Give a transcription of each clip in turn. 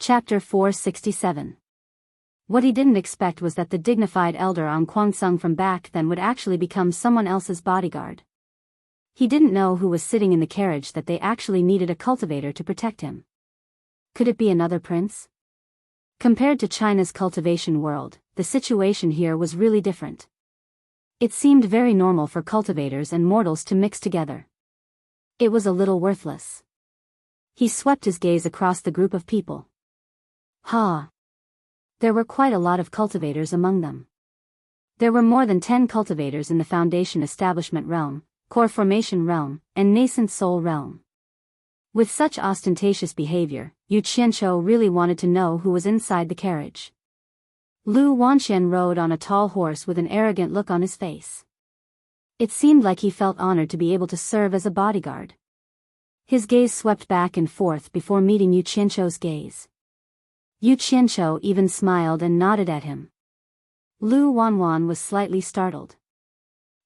Chapter 467. What he didn't expect was that the dignified elder Ong Kwang-sung from back then would actually become someone else's bodyguard. He didn't know who was sitting in the carriage that they actually needed a cultivator to protect him. Could it be another prince? Compared to China's cultivation world, the situation here was really different. It seemed very normal for cultivators and mortals to mix together. It was a little worthless. He swept his gaze across the group of people. There were quite a lot of cultivators among them. There were more than 10 cultivators in the Foundation Establishment realm, Core Formation realm, and Nascent Soul realm. With such ostentatious behavior, Yu Qianqiu really wanted to know who was inside the carriage. Lu Wanxian rode on a tall horse with an arrogant look on his face. It seemed like he felt honored to be able to serve as a bodyguard. His gaze swept back and forth before meeting Yu Qianqiu's gaze. Yu Qianqiu even smiled and nodded at him. Lu Wanwan was slightly startled.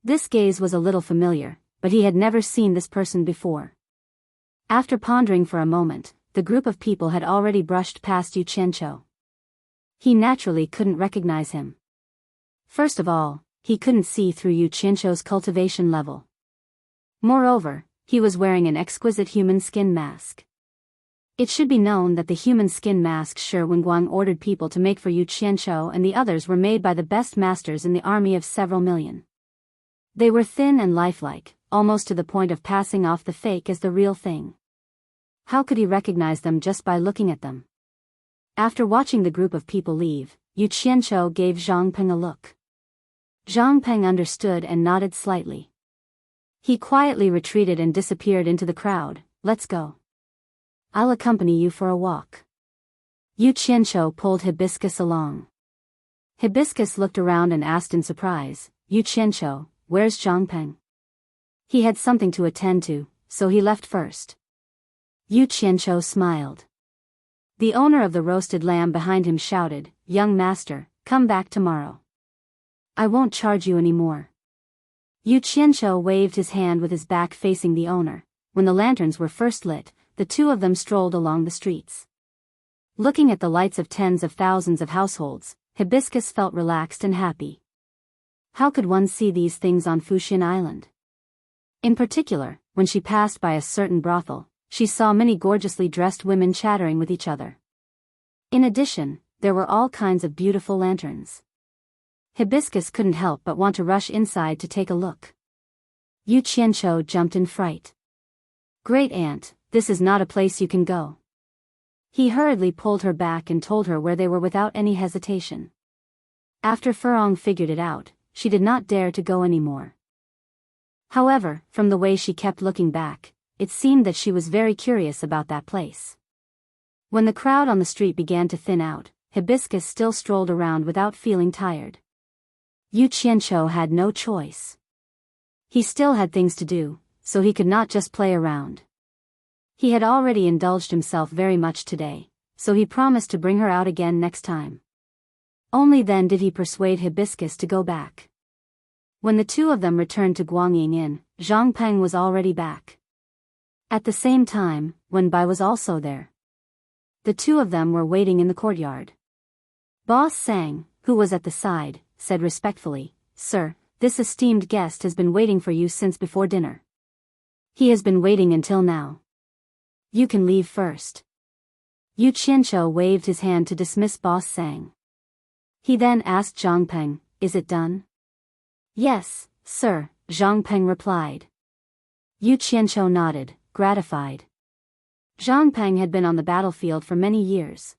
This gaze was a little familiar, but he had never seen this person before. After pondering for a moment, the group of people had already brushed past Yu Qianqiu. He naturally couldn't recognize him. First of all, he couldn't see through Yu Qianqiu's cultivation level. Moreover, he was wearing an exquisite human skin mask. It should be known that the human skin masks Shi Wenguang ordered people to make for Yu Qianqiu and the others were made by the best masters in the army of several million. They were thin and lifelike, almost to the point of passing off the fake as the real thing. How could he recognize them just by looking at them? After watching the group of people leave, Yu Qianqiu gave Zhang Peng a look. Zhang Peng understood and nodded slightly. He quietly retreated and disappeared into the crowd. Let's go. I'll accompany you for a walk. Yu Qianqiu pulled Hibiscus along. Hibiscus looked around and asked in surprise, Yu Qianqiu, where's Zhang Peng? He had something to attend to, so he left first. Yu Qianqiu smiled. The owner of the roasted lamb behind him shouted, young master, come back tomorrow. I won't charge you any more. Yu Qianqiu waved his hand with his back facing the owner. When the lanterns were first lit, the two of them strolled along the streets. Looking at the lights of tens of thousands of households, Hibiscus felt relaxed and happy. How could one see these things on Fuxian Island? In particular, when she passed by a certain brothel, she saw many gorgeously dressed women chattering with each other. In addition, there were all kinds of beautiful lanterns. Hibiscus couldn't help but want to rush inside to take a look. Yu Qianqiu jumped in fright. Great aunt, this is not a place you can go. He hurriedly pulled her back and told her where they were without any hesitation. After Furong figured it out, she did not dare to go anymore. However, from the way she kept looking back, it seemed that she was very curious about that place. When the crowd on the street began to thin out, Hibiscus still strolled around without feeling tired. Yu Qianqiu had no choice. He still had things to do, so he could not just play around. He had already indulged himself very much today, so he promised to bring her out again next time. Only then did he persuade Hibiscus to go back. When the two of them returned to Guangying Inn, Zhang Peng was already back. At the same time, Wen Bai was also there. The two of them were waiting in the courtyard. Boss Sang, who was at the side, said respectfully, Sir, this esteemed guest has been waiting for you since before dinner. He has been waiting until now. You can leave first. Yu Qianqiu waved his hand to dismiss Boss Sang. He then asked Zhang Peng, is it done? Yes, sir, Zhang Peng replied. Yu Qianqiu nodded, gratified. Zhang Peng had been on the battlefield for many years.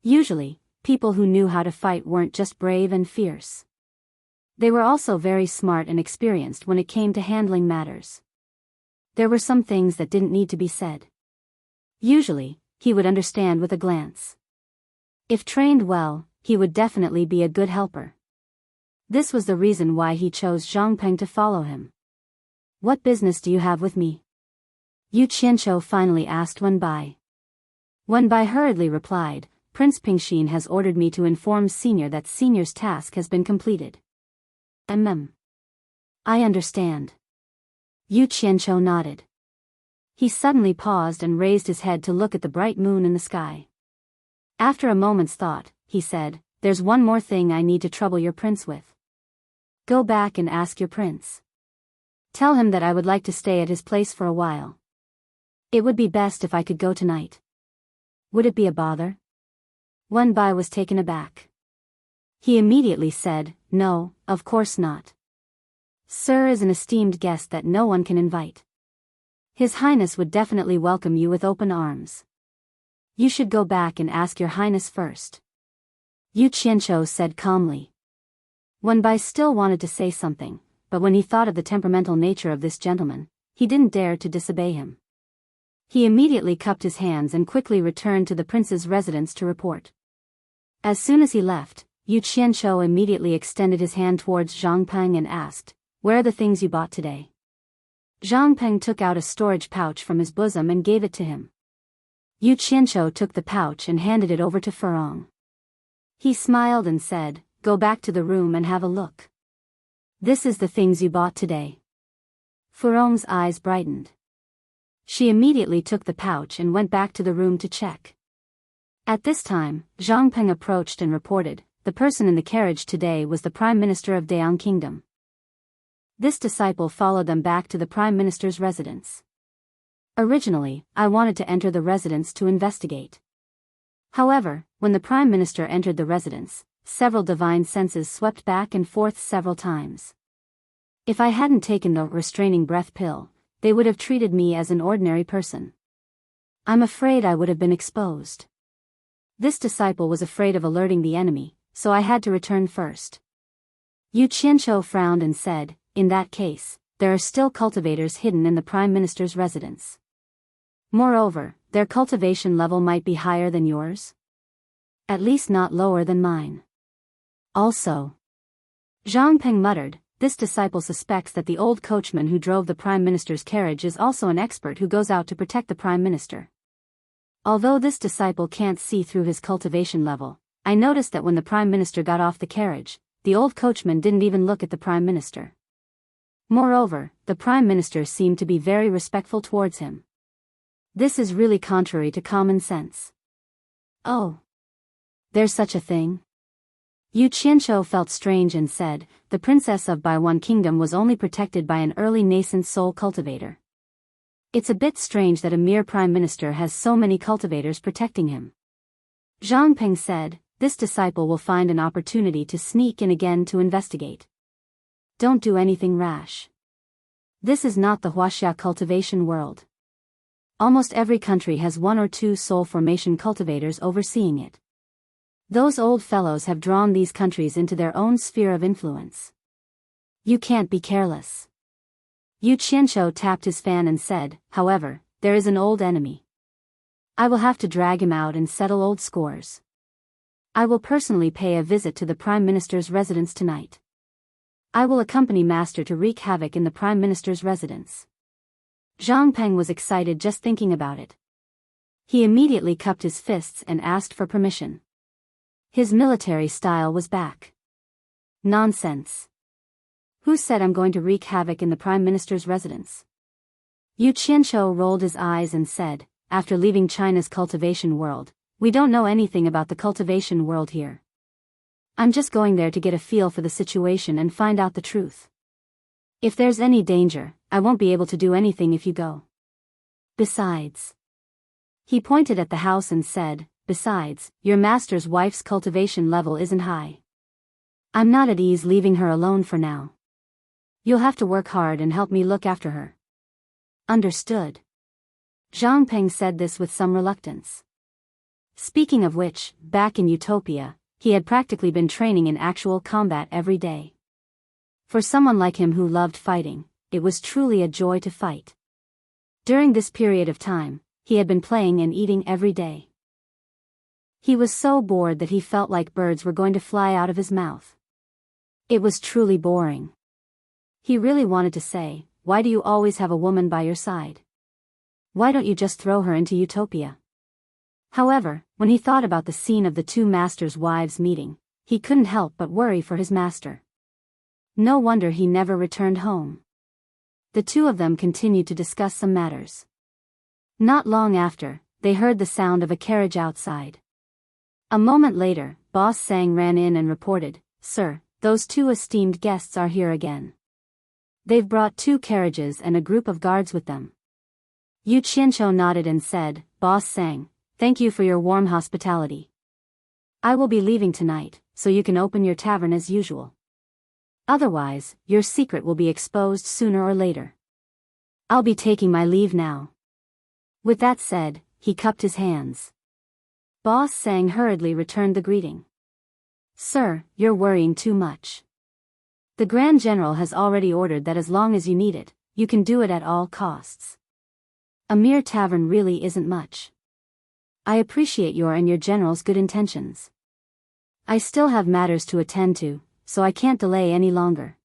Usually, people who knew how to fight weren't just brave and fierce. They were also very smart and experienced when it came to handling matters. There were some things that didn't need to be said. Usually, he would understand with a glance. If trained well, he would definitely be a good helper. This was the reason why he chose Zhang Peng to follow him. What business do you have with me? Yu Qianqiu finally asked Wen Bai. Wen Bai hurriedly replied, Prince Pingxin has ordered me to inform Senior that Senior's task has been completed. I understand. Yu Qianqiu nodded. He suddenly paused and raised his head to look at the bright moon in the sky. After a moment's thought, he said, "There's one more thing I need to trouble your prince with. Go back and ask your prince. Tell him that I would like to stay at his place for a while. It would be best if I could go tonight. Would it be a bother?" Wenbai was taken aback. He immediately said, "No, of course not. Sir is an esteemed guest that no one can invite. His Highness would definitely welcome you with open arms. You should go back and ask your Highness first," Yu Qianzhou said calmly. Wenbai still wanted to say something, but when he thought of the temperamental nature of this gentleman, he didn't dare to disobey him. He immediately cupped his hands and quickly returned to the prince's residence to report. As soon as he left, Yu Qianzhou immediately extended his hand towards Zhang Peng and asked, "Where are the things you bought today?" Zhang Peng took out a storage pouch from his bosom and gave it to him. Yu Qianzhou took the pouch and handed it over to Furong. He smiled and said, "Go back to the room and have a look. This is the things you bought today." Furong's eyes brightened. She immediately took the pouch and went back to the room to check. At this time, Zhang Peng approached and reported, "The person in the carriage today was the Prime Minister of Dayang Kingdom." This disciple followed them back to the Prime Minister's residence. "Originally, I wanted to enter the residence to investigate. However, when the Prime Minister entered the residence, several divine senses swept back and forth several times. If I hadn't taken the restraining breath pill, they would have treated me as an ordinary person. I'm afraid I would have been exposed." This disciple was afraid of alerting the enemy, so I had to return first. Yu Qianzhou frowned and said, "In that case, there are still cultivators hidden in the Prime Minister's residence. Moreover, their cultivation level might be higher than yours. At least not lower than mine. Also," Zhang Peng muttered, "this disciple suspects that the old coachman who drove the Prime Minister's carriage is also an expert who goes out to protect the Prime Minister. Although this disciple can't see through his cultivation level, I noticed that when the Prime Minister got off the carriage, the old coachman didn't even look at the Prime Minister. Moreover, the Prime Minister seemed to be very respectful towards him. This is really contrary to common sense." "Oh. There's such a thing?" Yu Qianzhou felt strange and said, "The princess of Baiwan Kingdom was only protected by an early nascent soul cultivator. It's a bit strange that a mere Prime Minister has so many cultivators protecting him." Zhang Peng said, "This disciple will find an opportunity to sneak in again to investigate. Don't do anything rash. This is not the Huaxia cultivation world. Almost every country has one or two soul formation cultivators overseeing it. Those old fellows have drawn these countries into their own sphere of influence. You can't be careless." Yu Qianzhou tapped his fan and said, "However, there is an old enemy. I will have to drag him out and settle old scores. I will personally pay a visit to the Prime Minister's residence tonight. I will accompany Master to wreak havoc in the Prime Minister's residence." Zhang Peng was excited just thinking about it. He immediately cupped his fists and asked for permission. His military style was back. "Nonsense. Who said I'm going to wreak havoc in the Prime Minister's residence?" Yu Qianzhou rolled his eyes and said, "After leaving China's cultivation world, we don't know anything about the cultivation world here. I'm just going there to get a feel for the situation and find out the truth. If there's any danger, I won't be able to do anything if you go. Besides," he pointed at the house and said, "Besides, your master's wife's cultivation level isn't high. I'm not at ease leaving her alone for now. You'll have to work hard and help me look after her." "Understood." Zhang Peng said this with some reluctance. Speaking of which, back in Utopia, he had practically been training in actual combat every day. For someone like him who loved fighting, it was truly a joy to fight. During this period of time, he had been playing and eating every day. He was so bored that he felt like birds were going to fly out of his mouth. It was truly boring. He really wanted to say, "Why do you always have a woman by your side? Why don't you just throw her into Utopia?" However, when he thought about the scene of the two masters' wives meeting, he couldn't help but worry for his master. No wonder he never returned home. The two of them continued to discuss some matters. Not long after, they heard the sound of a carriage outside. A moment later, Boss Sang ran in and reported, "Sir, those two esteemed guests are here again. They've brought 2 carriages and a group of guards with them." Yu Qianqiu nodded and said, "Boss Sang, thank you for your warm hospitality. I will be leaving tonight, so you can open your tavern as usual. Otherwise, your secret will be exposed sooner or later. I'll be taking my leave now." With that said, he cupped his hands. Boss Sang hurriedly returned the greeting. "Sir, you're worrying too much. The Grand General has already ordered that as long as you need it, you can do it at all costs. A mere tavern really isn't much. I appreciate your and your general's good intentions. I still have matters to attend to, so I can't delay any longer.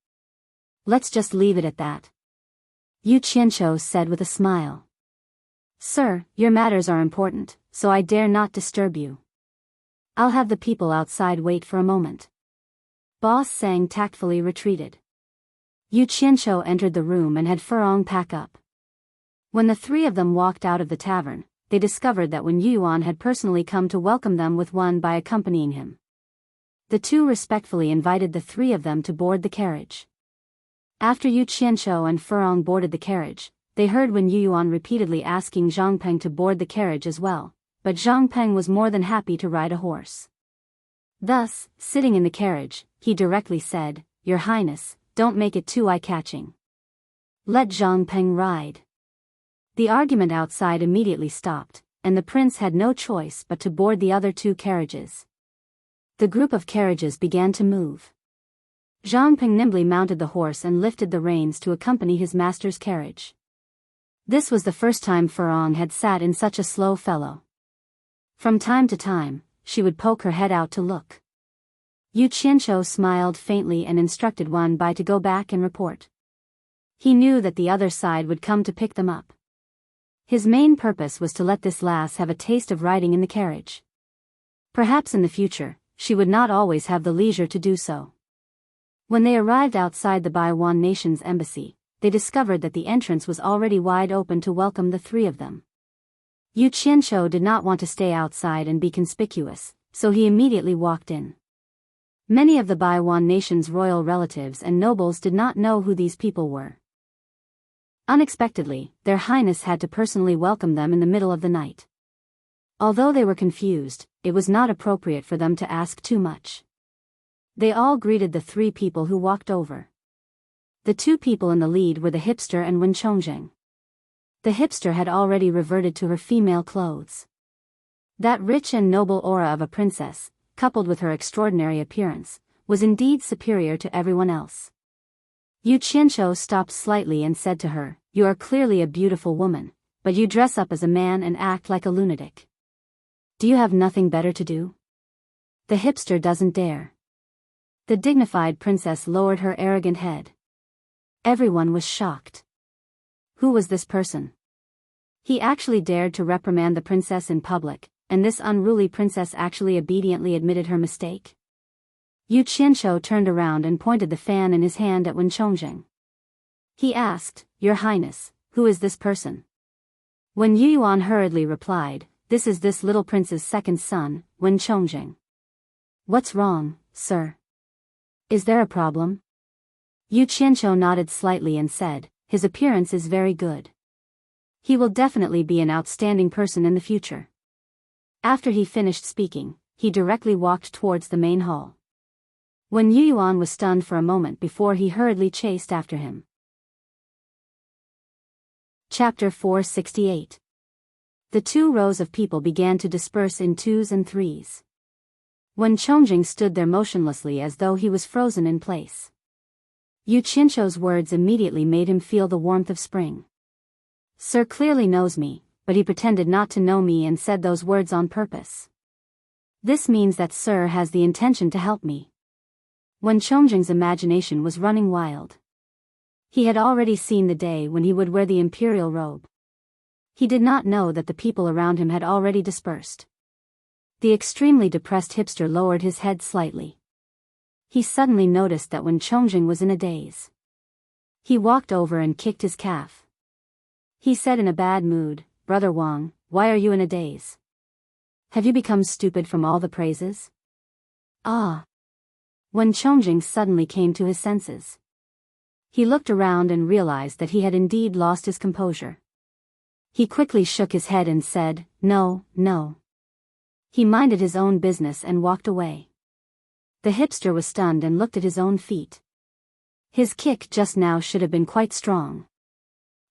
Let's just leave it at that," Yu Qianqiu said with a smile. "Sir, your matters are important, so I dare not disturb you. I'll have the people outside wait for a moment." Boss Sang tactfully retreated. Yu Qianqiu entered the room and had Furong pack up. When the 3 of them walked out of the tavern, they discovered that Wen Yuan had personally come to welcome them with one by accompanying him. The 2 respectfully invited the 3 of them to board the carriage. After Yu Qianqiu and Furong boarded the carriage, they heard Wen Yuan repeatedly asking Zhang Peng to board the carriage as well, but Zhang Peng was more than happy to ride a horse. Thus, sitting in the carriage, he directly said, "Your Highness, don't make it too eye-catching. Let Zhang Peng ride." The argument outside immediately stopped, and the prince had no choice but to board the other 2 carriages. The group of carriages began to move. Zhang Peng nimbly mounted the horse and lifted the reins to accompany his master's carriage. This was the first time Furong had sat in such a slow fellow. From time to time, she would poke her head out to look. Yu Qianqiu smiled faintly and instructed Wan Bai to go back and report. He knew that the other side would come to pick them up. His main purpose was to let this lass have a taste of riding in the carriage. Perhaps in the future, she would not always have the leisure to do so. When they arrived outside the Baiwan nation's embassy, they discovered that the entrance was already wide open to welcome the 3 of them. Yu Qianqiu did not want to stay outside and be conspicuous, so he immediately walked in. Many of the Baiwan nation's royal relatives and nobles did not know who these people were. Unexpectedly, their highness had to personally welcome them in the middle of the night. Although they were confused, it was not appropriate for them to ask too much. They all greeted the 3 people who walked over. The 2 people in the lead were the hipster and Wen Chongjing. The hipster had already reverted to her female clothes. That rich and noble aura of a princess, coupled with her extraordinary appearance, was indeed superior to everyone else. Yu Qianqiu stopped slightly and said to her, "You are clearly a beautiful woman, but you dress up as a man and act like a lunatic. Do you have nothing better to do?" The hipster doesn't dare. The dignified princess lowered her arrogant head. Everyone was shocked. Who was this person? He actually dared to reprimand the princess in public, and this unruly princess actually obediently admitted her mistake. Yu Qianqiu turned around and pointed the fan in his hand at Wen Chongjing. He asked, "Your Highness, who is this person?" Wen Yuan hurriedly replied, "This is this little prince's second son, Wen Chongjing." "What's wrong, sir? Is there a problem?" Yu Qianqiu nodded slightly and said, "His appearance is very good. He will definitely be an outstanding person in the future." After he finished speaking, he directly walked towards the main hall. Wen Yuan was stunned for a moment before he hurriedly chased after him. Chapter 468. The 2 rows of people began to disperse in 2s and 3s. Wen Chongjing stood there motionlessly as though he was frozen in place. Yu Qianqiu's words immediately made him feel the warmth of spring. "Sir clearly knows me, but he pretended not to know me and said those words on purpose. This means that Sir has the intention to help me." Wen Chongjing's imagination was running wild. He had already seen the day when he would wear the imperial robe. He did not know that the people around him had already dispersed. The extremely depressed hipster lowered his head slightly. He suddenly noticed that Wen Chongjing was in a daze. He walked over and kicked his calf. He said in a bad mood, "Brother Wang, why are you in a daze?" Have you become stupid from all the praises? Ah! When Chongjing suddenly came to his senses. He looked around and realized that he had indeed lost his composure. He quickly shook his head and said, "No, no." He minded his own business and walked away. The hipster was stunned and looked at his own feet. His kick just now should have been quite strong.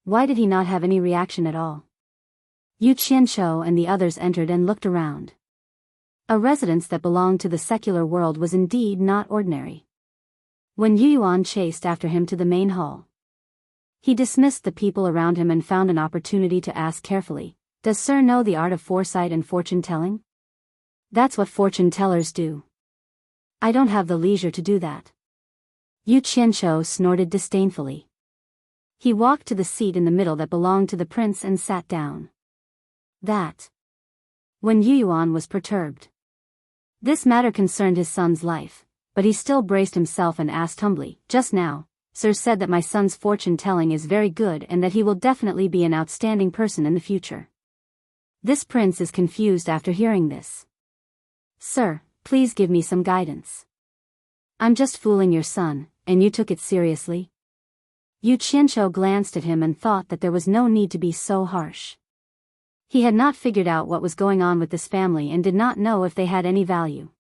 Why did he not have any reaction at all? Yu Qianqiu and the others entered and looked around. A residence that belonged to the secular world was indeed not ordinary. When Yu Yuan chased after him to the main hall, he dismissed the people around him and found an opportunity to ask carefully, "Does Sir know the art of foresight and fortune-telling?" "That's what fortune-tellers do." "I don't have the leisure to do that." Yu Qianqiu snorted disdainfully. He walked to the seat in the middle that belonged to the prince and sat down. When Yu Yuan was perturbed. This matter concerned his son's life, but he still braced himself and asked humbly, "Just now, Sir said that my son's fortune-telling is very good and that he will definitely be an outstanding person in the future." This prince is confused after hearing this. "Sir, please give me some guidance. I'm just fooling your son, and you took it seriously?" Yu Qianqiu glanced at him and thought that there was no need to be so harsh. He had not figured out what was going on with this family and did not know if they had any value.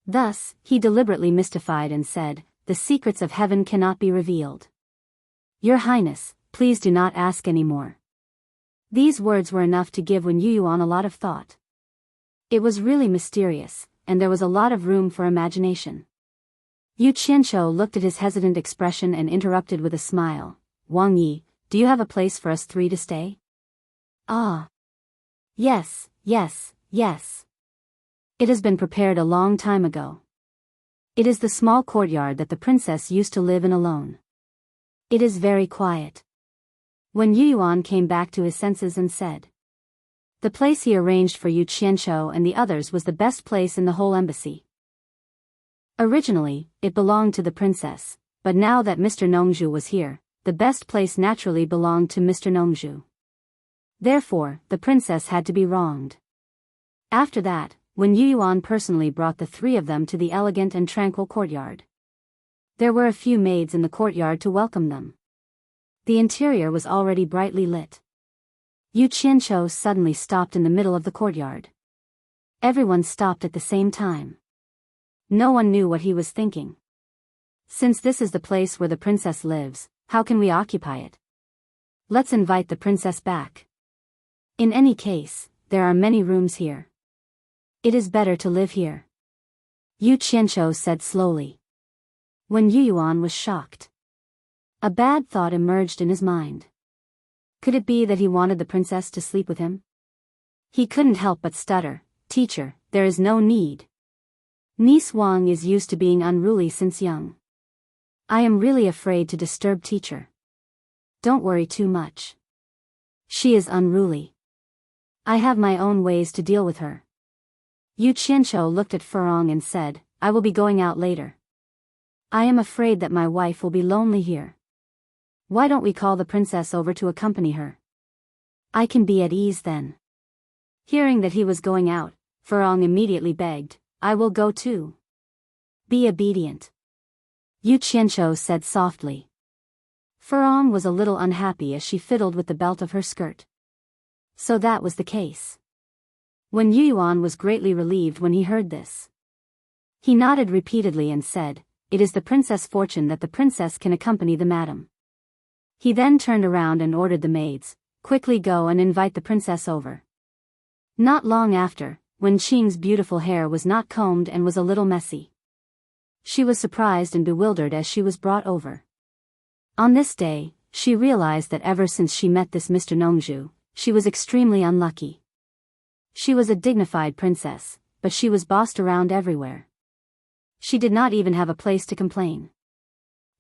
Thus, he deliberately mystified and said, "The secrets of heaven cannot be revealed. Your Highness, please do not ask any more." These words were enough to give Wen Yuyuan a lot of thought. It was really mysterious, and there was a lot of room for imagination. Yu Qianqiu looked at his hesitant expression and interrupted with a smile, "Wang Yi, do you have a place for us three to stay?" "Ah. Yes, yes, yes. It has been prepared a long time ago. It is the small courtyard that the princess used to live in alone. It is very quiet." When Yu Yuan came back to his senses and said, the place he arranged for Yu Qianqiu and the others was the best place in the whole embassy. Originally, it belonged to the princess, but now that Mr. Nongzhu was here, the best place naturally belonged to Mr. Nongzhu. Therefore, the princess had to be wronged. After that, when Yu Yuan personally brought the three of them to the elegant and tranquil courtyard. There were a few maids in the courtyard to welcome them. The interior was already brightly lit. Yu Qianqiu suddenly stopped in the middle of the courtyard. Everyone stopped at the same time. No one knew what he was thinking. Since this is the place where the princess lives, how can we occupy it? Let's invite the princess back. In any case, there are many rooms here. It is better to live here. Yu Qianqiu said slowly. When Yu Yuan was shocked. A bad thought emerged in his mind. Could it be that he wanted the princess to sleep with him? He couldn't help but stutter, "Teacher, there is no need. Niece Wang is used to being unruly since young. I am really afraid to disturb teacher. Don't worry too much. She is unruly. I have my own ways to deal with her." Yu Qianqiu looked at Furong and said, "I will be going out later. I am afraid that my wife will be lonely here. Why don't we call the princess over to accompany her? I can be at ease then." Hearing that he was going out, Furong immediately begged, "I will go too." "Be obedient," Yu Qianqiu said softly. Furong was a little unhappy as she fiddled with the belt of her skirt. So that was the case. When Yu Yuan was greatly relieved when he heard this. He nodded repeatedly and said, "It is the princess' fortune that the princess can accompany the madam." He then turned around and ordered the maids, "Quickly go and invite the princess over." Not long after, when Qing's beautiful hair was not combed and was a little messy. She was surprised and bewildered as she was brought over. On this day, she realized that ever since she met this Mr. Nongzhu, she was extremely unlucky. She was a dignified princess, but she was bossed around everywhere. She did not even have a place to complain.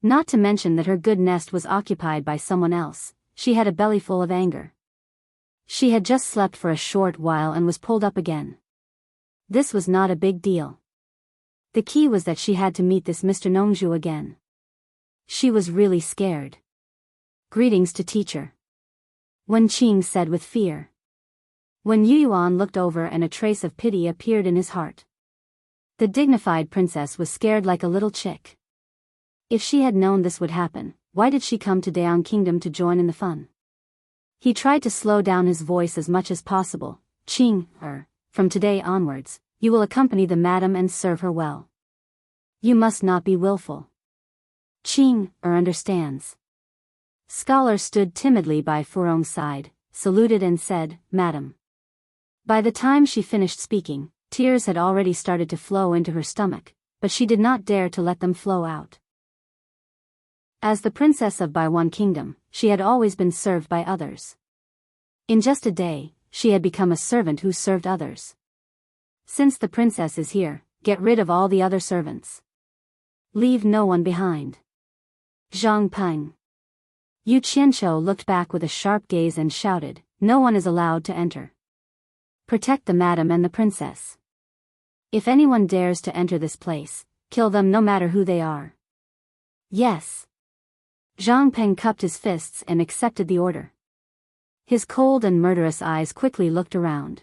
Not to mention that her good nest was occupied by someone else, she had a belly full of anger. She had just slept for a short while and was pulled up again. This was not a big deal. The key was that she had to meet this Mr. Nongzhu again. She was really scared. "Greetings to teacher," Wen Qing said with fear. When Yu Yuan looked over and a trace of pity appeared in his heart. The dignified princess was scared like a little chick. If she had known this would happen, why did she come to Daang Kingdom to join in the fun? He tried to slow down his voice as much as possible. Qing, from today onwards, you will accompany the madam and serve her well. You must not be willful. Qing, understands. Scholar stood timidly by Furong's side, saluted and said, Madam. By the time she finished speaking, tears had already started to flow into her stomach, but she did not dare to let them flow out. As the princess of Baiwan Kingdom, she had always been served by others. In just a day, she had become a servant who served others. Since the princess is here, get rid of all the other servants. Leave no one behind. Zhang Peng. Yu Qianqiu looked back with a sharp gaze and shouted, no one is allowed to enter. Protect the madam and the princess. If anyone dares to enter this place, kill them no matter who they are. Yes. Zhang Peng cupped his fists and accepted the order. His cold and murderous eyes quickly looked around.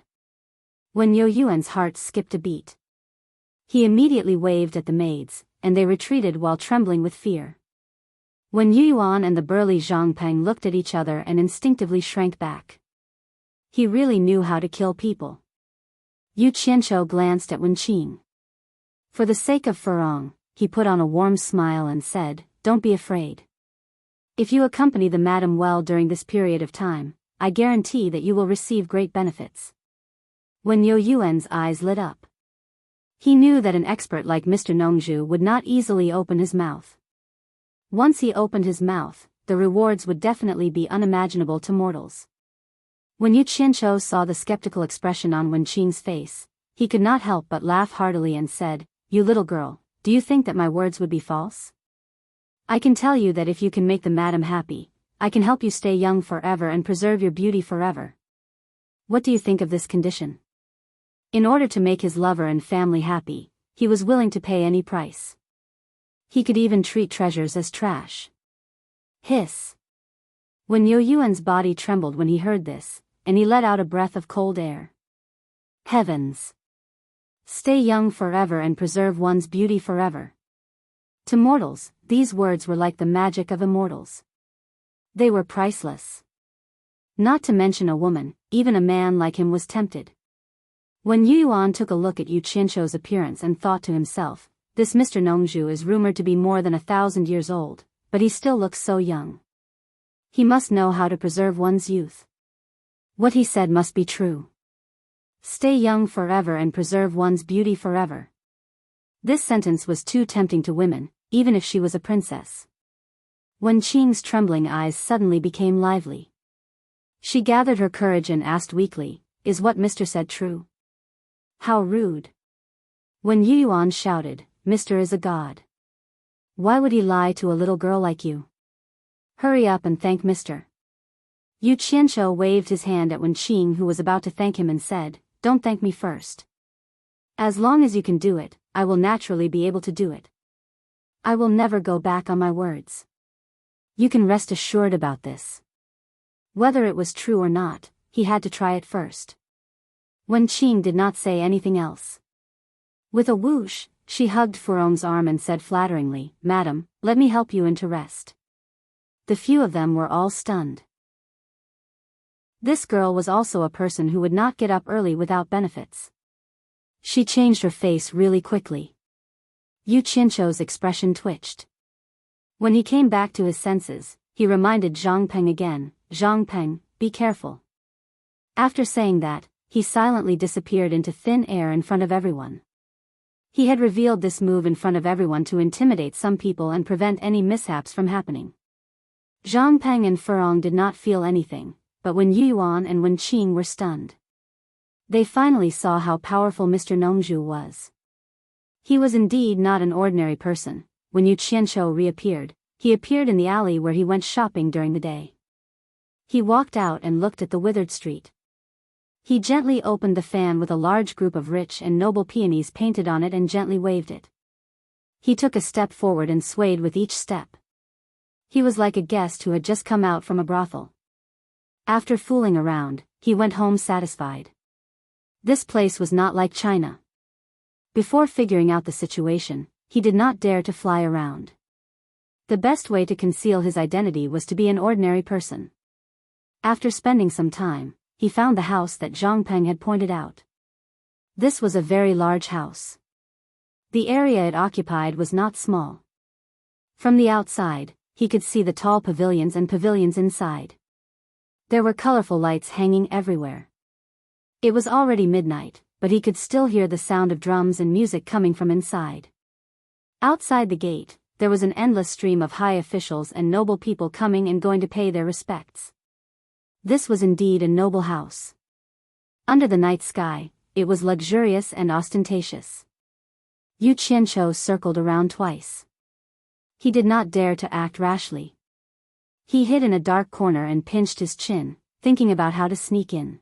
When Yo Yuan's heart skipped a beat. He immediately waved at the maids, and they retreated while trembling with fear. When Yu Yuan and the burly Zhang Peng looked at each other and instinctively shrank back. He really knew how to kill people. Yu Qianqiu glanced at Wen Qing. For the sake of Furong, he put on a warm smile and said, don't be afraid. If you accompany the madam well during this period of time, I guarantee that you will receive great benefits. When Yo Yuan's eyes lit up. He knew that an expert like Mr. Nongzhu would not easily open his mouth. Once he opened his mouth, the rewards would definitely be unimaginable to mortals. When Yu Qianqiu saw the skeptical expression on Wen Qing's face, he could not help but laugh heartily and said, you little girl, do you think that my words would be false? I can tell you that if you can make the madam happy, I can help you stay young forever and preserve your beauty forever. What do you think of this condition? In order to make his lover and family happy, he was willing to pay any price. He could even treat treasures as trash. Hiss. When Yo Yuan's body trembled when he heard this, and he let out a breath of cold air. Heavens! Stay young forever and preserve one's beauty forever. To mortals, these words were like the magic of immortals. They were priceless. Not to mention a woman, even a man like him was tempted. When Yu Yuan took a look at Yu Qianqiu's appearance and thought to himself, this Mr. Nongzhu is rumored to be more than 1,000 years old, but he still looks so young. He must know how to preserve one's youth. What he said must be true. Stay young forever and preserve one's beauty forever. This sentence was too tempting to women, even if she was a princess. Wen Qing's trembling eyes suddenly became lively. She gathered her courage and asked weakly, is what Mr. said true? How rude. When Yu Yuan shouted, Mr. is a god. Why would he lie to a little girl like you? Hurry up and thank Mr. Yu Qianqiu waved his hand at Wen Qing, who was about to thank him, and said, don't thank me first. As long as you can do it, I will naturally be able to do it. I will never go back on my words. You can rest assured about this. Whether it was true or not, he had to try it first. Wen Qing did not say anything else. With a whoosh, she hugged Furong's arm and said flatteringly, Madam, let me help you into rest. The few of them were all stunned. This girl was also a person who would not get up early without benefits. She changed her face really quickly. Yu Qianqiu's expression twitched. When he came back to his senses, he reminded Zhang Peng again, Zhang Peng, be careful. After saying that, he silently disappeared into thin air in front of everyone. He had revealed this move in front of everyone to intimidate some people and prevent any mishaps from happening. Zhang Peng and Furong did not feel anything, but when Yu Yuan and Wen Qing were stunned. They finally saw how powerful Mr. Nongzhu was. He was indeed not an ordinary person. When Yu Qianqiu reappeared, he appeared in the alley where he went shopping during the day. He walked out and looked at the withered street. He gently opened the fan with a large group of rich and noble peonies painted on it and gently waved it. He took a step forward and swayed with each step. He was like a guest who had just come out from a brothel. After fooling around, he went home satisfied. This place was not like China. Before figuring out the situation, he did not dare to fly around. The best way to conceal his identity was to be an ordinary person. After spending some time, he found the house that Zhang Peng had pointed out. This was a very large house. The area it occupied was not small. From the outside, he could see the tall pavilions and pavilions inside. There were colorful lights hanging everywhere. It was already midnight, but he could still hear the sound of drums and music coming from inside. Outside the gate, there was an endless stream of high officials and noble people coming and going to pay their respects. This was indeed a noble house. Under the night sky, it was luxurious and ostentatious. Yu Qianqiu circled around twice. He did not dare to act rashly. He hid in a dark corner and pinched his chin, thinking about how to sneak in.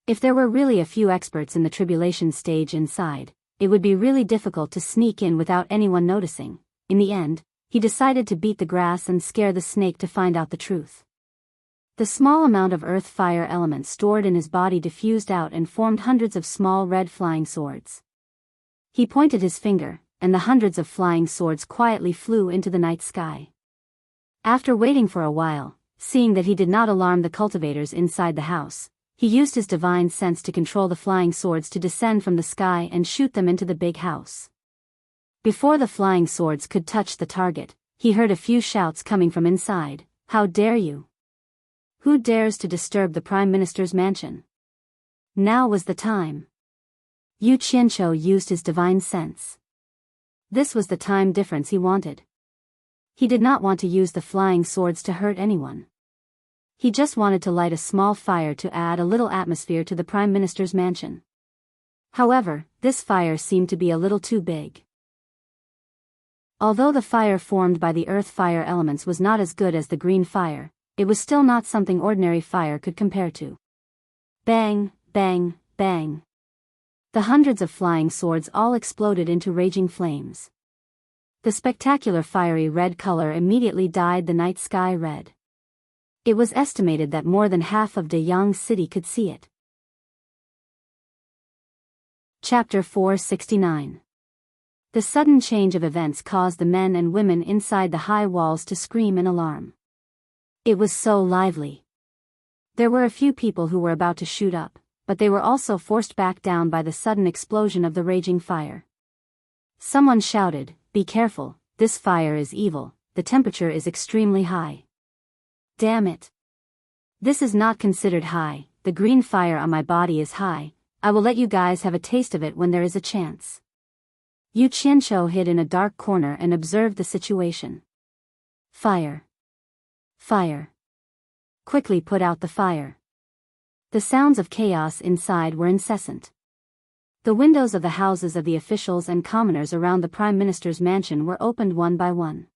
If there were really a few experts in the tribulation stage inside, it would be really difficult to sneak in without anyone noticing. In the end, he decided to beat the grass and scare the snake to find out the truth. The small amount of earth fire element stored in his body diffused out and formed hundreds of small red flying swords. He pointed his finger, and the hundreds of flying swords quietly flew into the night sky. After waiting for a while, seeing that he did not alarm the cultivators inside the house, he used his divine sense to control the flying swords to descend from the sky and shoot them into the big house. Before the flying swords could touch the target, he heard a few shouts coming from inside. "How dare you? Who dares to disturb the Prime Minister's mansion?" Now was the time. Yu Qianqiu used his divine sense. This was the time difference he wanted. He did not want to use the flying swords to hurt anyone. He just wanted to light a small fire to add a little atmosphere to the Prime Minister's mansion. However, this fire seemed to be a little too big. Although the fire formed by the earth fire elements was not as good as the green fire, it was still not something ordinary fire could compare to. Bang, bang, bang. The hundreds of flying swords all exploded into raging flames. The spectacular fiery red color immediately dyed the night sky red. It was estimated that more than half of Deyang City could see it. Chapter 469. The sudden change of events caused the men and women inside the high walls to scream in alarm. It was so lively. There were a few people who were about to shoot up, but they were also forced back down by the sudden explosion of the raging fire. Someone shouted, "Be careful, this fire is evil, the temperature is extremely high." Damn it. This is not considered high, the green fire on my body is high, I will let you guys have a taste of it when there is a chance. Yu Qianqiu hid in a dark corner and observed the situation. Fire. Fire. Quickly put out the fire. The sounds of chaos inside were incessant. The windows of the houses of the officials and commoners around the Prime Minister's mansion were opened one by one.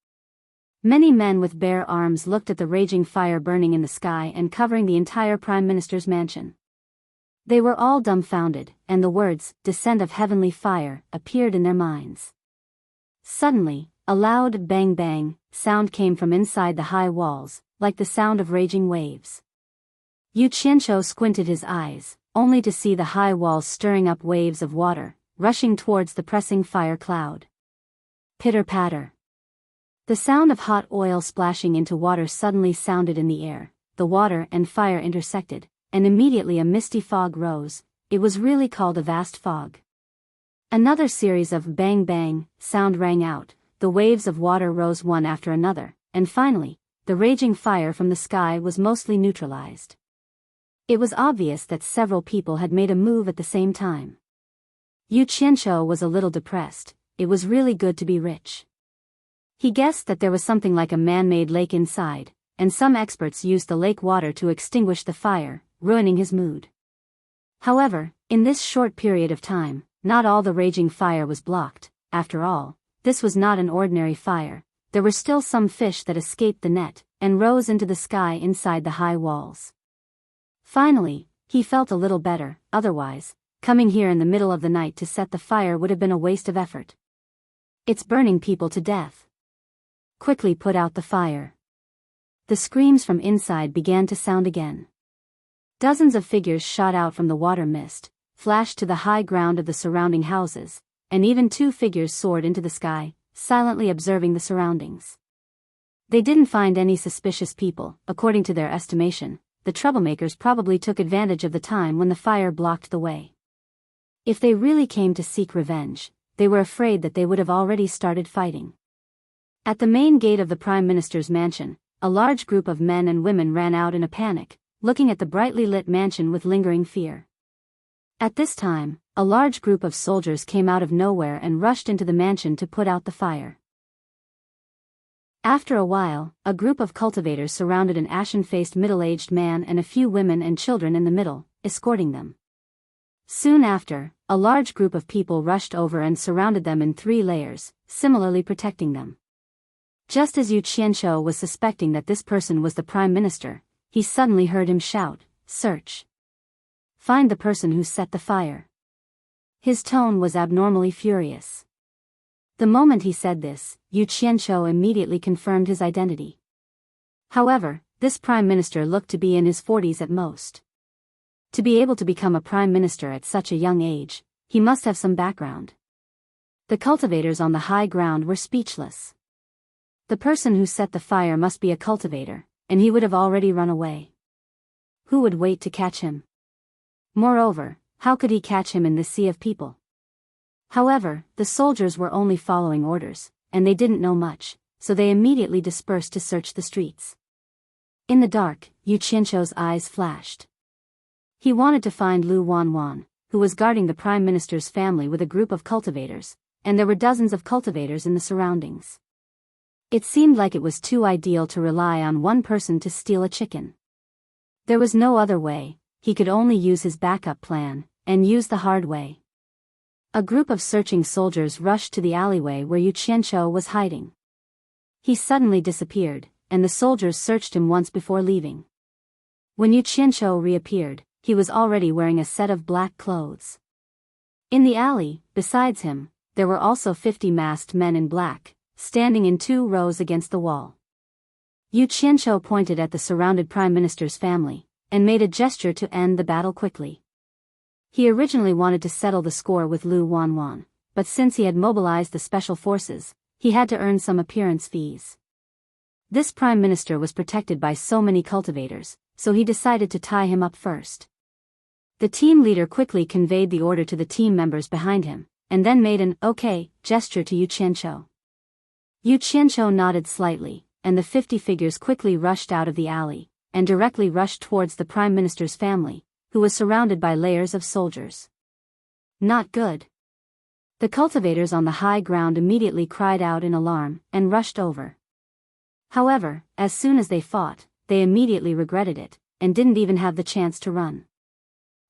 Many men with bare arms looked at the raging fire burning in the sky and covering the entire Prime Minister's mansion. They were all dumbfounded, and the words, "descent of heavenly fire," appeared in their minds. Suddenly, a loud bang-bang sound came from inside the high walls, like the sound of raging waves. Yu Qianqiu squinted his eyes, only to see the high walls stirring up waves of water, rushing towards the pressing fire cloud. Pitter-patter. The sound of hot oil splashing into water suddenly sounded in the air, the water and fire intersected, and immediately a misty fog rose. It was really called a vast fog. Another series of bang-bang sound rang out, the waves of water rose one after another, and finally, the raging fire from the sky was mostly neutralized. It was obvious that several people had made a move at the same time. Yu Qianqiu was a little depressed. It was really good to be rich. He guessed that there was something like a man-made lake inside, and some experts used the lake water to extinguish the fire, ruining his mood. However, in this short period of time, not all the raging fire was blocked. After all, this was not an ordinary fire. There were still some fish that escaped the net, and rose into the sky inside the high walls. Finally, he felt a little better. Otherwise, coming here in the middle of the night to set the fire would have been a waste of effort. It's burning people to death. Quickly put out the fire. The screams from inside began to sound again. Dozens of figures shot out from the water mist, flashed to the high ground of the surrounding houses, and even 2 figures soared into the sky, silently observing the surroundings. They didn't find any suspicious people. According to their estimation, the troublemakers probably took advantage of the time when the fire blocked the way. If they really came to seek revenge, they were afraid that they would have already started fighting. At the main gate of the Prime Minister's mansion, a large group of men and women ran out in a panic, looking at the brightly lit mansion with lingering fear. At this time, a large group of soldiers came out of nowhere and rushed into the mansion to put out the fire. After a while, a group of cultivators surrounded an ashen-faced middle-aged man and a few women and children in the middle, escorting them. Soon after, a large group of people rushed over and surrounded them in 3 layers, similarly protecting them. Just as Yu Qianqiu was suspecting that this person was the Prime Minister, he suddenly heard him shout, "Search! Find the person who set the fire." His tone was abnormally furious. The moment he said this, Yu Qianqiu immediately confirmed his identity. However, this Prime Minister looked to be in his 40s at most. To be able to become a Prime Minister at such a young age, he must have some background. The cultivators on the high ground were speechless. The person who set the fire must be a cultivator, and he would have already run away. Who would wait to catch him? Moreover, how could he catch him in this sea of people? However, the soldiers were only following orders, and they didn't know much, so they immediately dispersed to search the streets. In the dark, Yu Qianqiu's eyes flashed. He wanted to find Lu Wanwan, who was guarding the Prime Minister's family with a group of cultivators, and there were dozens of cultivators in the surroundings. It seemed like it was too ideal to rely on one person to steal a chicken. There was no other way. He could only use his backup plan, and use the hard way. A group of searching soldiers rushed to the alleyway where Yu Qianqiu was hiding. He suddenly disappeared, and the soldiers searched him once before leaving. When Yu Qianqiu reappeared, he was already wearing a set of black clothes. In the alley, besides him, there were also 50 masked men in black, standing in 2 rows against the wall. Yu Qianqiu pointed at the surrounded Prime Minister's family, and made a gesture to end the battle quickly. He originally wanted to settle the score with Lu Wanwan, but since he had mobilized the special forces, he had to earn some appearance fees. This Prime Minister was protected by so many cultivators, so he decided to tie him up first. The team leader quickly conveyed the order to the team members behind him, and then made an "okay" gesture to Yu Qianqiu. Yu Qianqiu nodded slightly, and the 50 figures quickly rushed out of the alley, and directly rushed towards the Prime Minister's family, who was surrounded by layers of soldiers. Not good. The cultivators on the high ground immediately cried out in alarm, and rushed over. However, as soon as they fought, they immediately regretted it, and didn't even have the chance to run.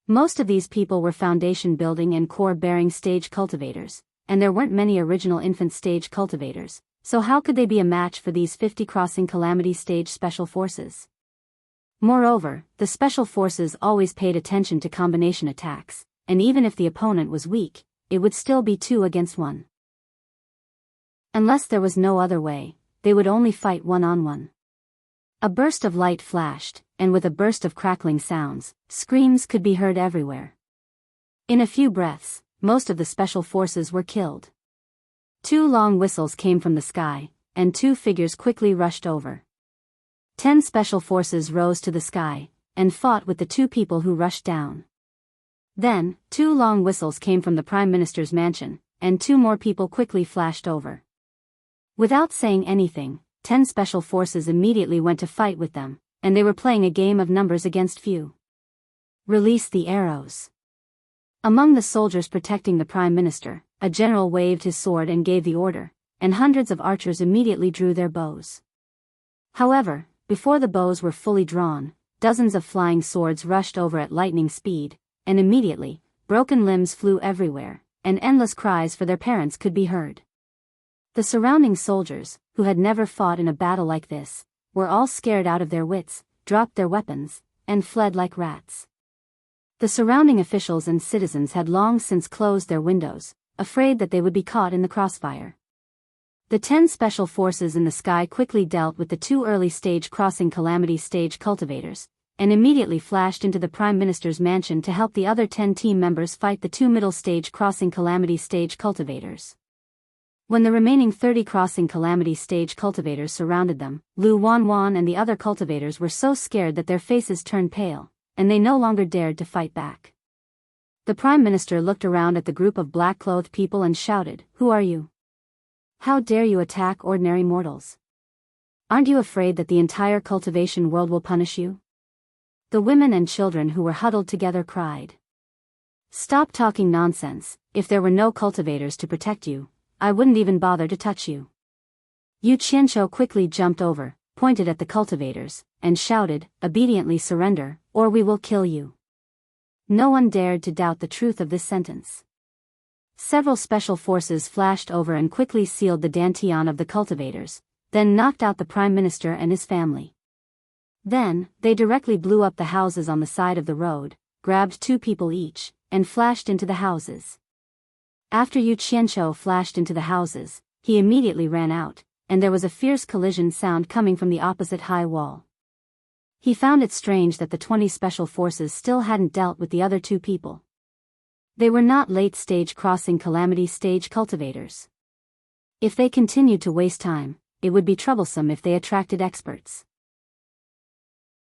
Most of these people were foundation building and core bearing stage cultivators, and there weren't many original infant stage cultivators, so how could they be a match for these 50 crossing calamity stage special forces? Moreover, the special forces always paid attention to combination attacks, and even if the opponent was weak, it would still be 2 against 1. Unless there was no other way, they would only fight one-on-one. A burst of light flashed, and with a burst of crackling sounds, screams could be heard everywhere. In a few breaths, most of the special forces were killed. 2 long whistles came from the sky, and 2 figures quickly rushed over. 10 special forces rose to the sky, and fought with the 2 people who rushed down. Then, 2 long whistles came from the Prime Minister's mansion, and 2 more people quickly flashed over. Without saying anything, 10 special forces immediately went to fight with them, and they were playing a game of numbers against few. Release the arrows. Among the soldiers protecting the Prime Minister, a general waved his sword and gave the order, and hundreds of archers immediately drew their bows. However, before the bows were fully drawn, dozens of flying swords rushed over at lightning speed, and immediately, broken limbs flew everywhere, and endless cries for their parents could be heard. The surrounding soldiers, who had never fought in a battle like this, were all scared out of their wits, dropped their weapons, and fled like rats. The surrounding officials and citizens had long since closed their windows, afraid that they would be caught in the crossfire. The 10 special forces in the sky quickly dealt with the 2 early stage crossing calamity stage cultivators, and immediately flashed into the Prime Minister's mansion to help the other 10 team members fight the 2 middle stage crossing calamity stage cultivators. When the remaining 30 crossing calamity stage cultivators surrounded them, Lu Wanwan and the other cultivators were so scared that their faces turned pale, and they no longer dared to fight back. The Prime Minister looked around at the group of black-clothed people and shouted, "Who are you? How dare you attack ordinary mortals? Aren't you afraid that the entire cultivation world will punish you?" The women and children who were huddled together cried. "Stop talking nonsense. If there were no cultivators to protect you, I wouldn't even bother to touch you." Yu Qianqiu quickly jumped over, pointed at the cultivators, and shouted, "Obediently surrender, or we will kill you." No one dared to doubt the truth of this sentence. Several special forces flashed over and quickly sealed the dantian of the cultivators, then knocked out the Prime Minister and his family. Then, they directly blew up the houses on the side of the road, grabbed 2 people each, and flashed into the houses. After Yu Qianqiu flashed into the houses, he immediately ran out, and there was a fierce collision sound coming from the opposite high wall. He found it strange that the 20 special forces still hadn't dealt with the other 2 people. They were not late-stage crossing calamity stage cultivators. If they continued to waste time, it would be troublesome if they attracted experts.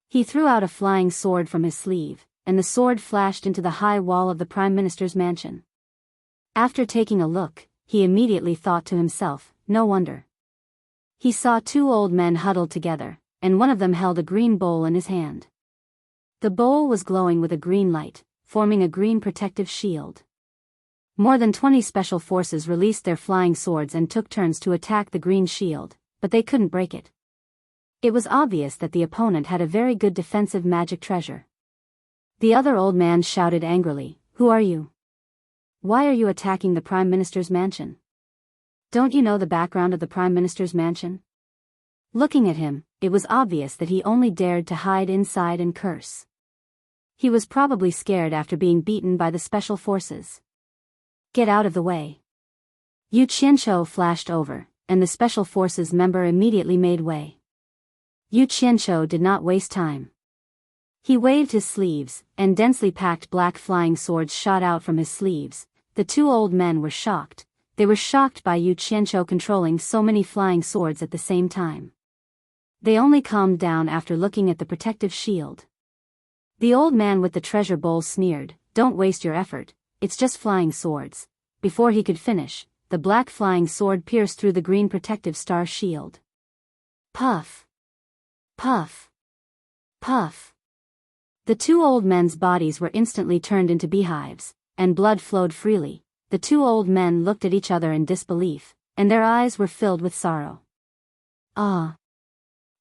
He threw out a flying sword from his sleeve, and the sword flashed into the high wall of the Prime Minister's mansion. After taking a look, he immediately thought to himself, "No wonder." He saw 2 old men huddled together, and one of them held a green bowl in his hand. The bowl was glowing with a green light, forming a green protective shield. More than 20 special forces released their flying swords and took turns to attack the green shield, but they couldn't break it. It was obvious that the opponent had a very good defensive magic treasure. The other old man shouted angrily, "Who are you? Why are you attacking the Prime Minister's mansion? Don't you know the background of the Prime Minister's mansion?" Looking at him, it was obvious that he only dared to hide inside and curse. He was probably scared after being beaten by the special forces. "Get out of the way." Yu Qianqiu flashed over, and the special forces member immediately made way. Yu Qianqiu did not waste time. He waved his sleeves, and densely packed black flying swords shot out from his sleeves. The 2 old men were shocked. They were shocked by Yu Qianqiu controlling so many flying swords at the same time. They only calmed down after looking at the protective shield. The old man with the treasure bowl sneered, "Don't waste your effort, it's just flying swords." Before he could finish, the black flying sword pierced through the green protective star shield. Puff! Puff! Puff! The 2 old men's bodies were instantly turned into beehives, and blood flowed freely. The 2 old men looked at each other in disbelief, and their eyes were filled with sorrow. Ah!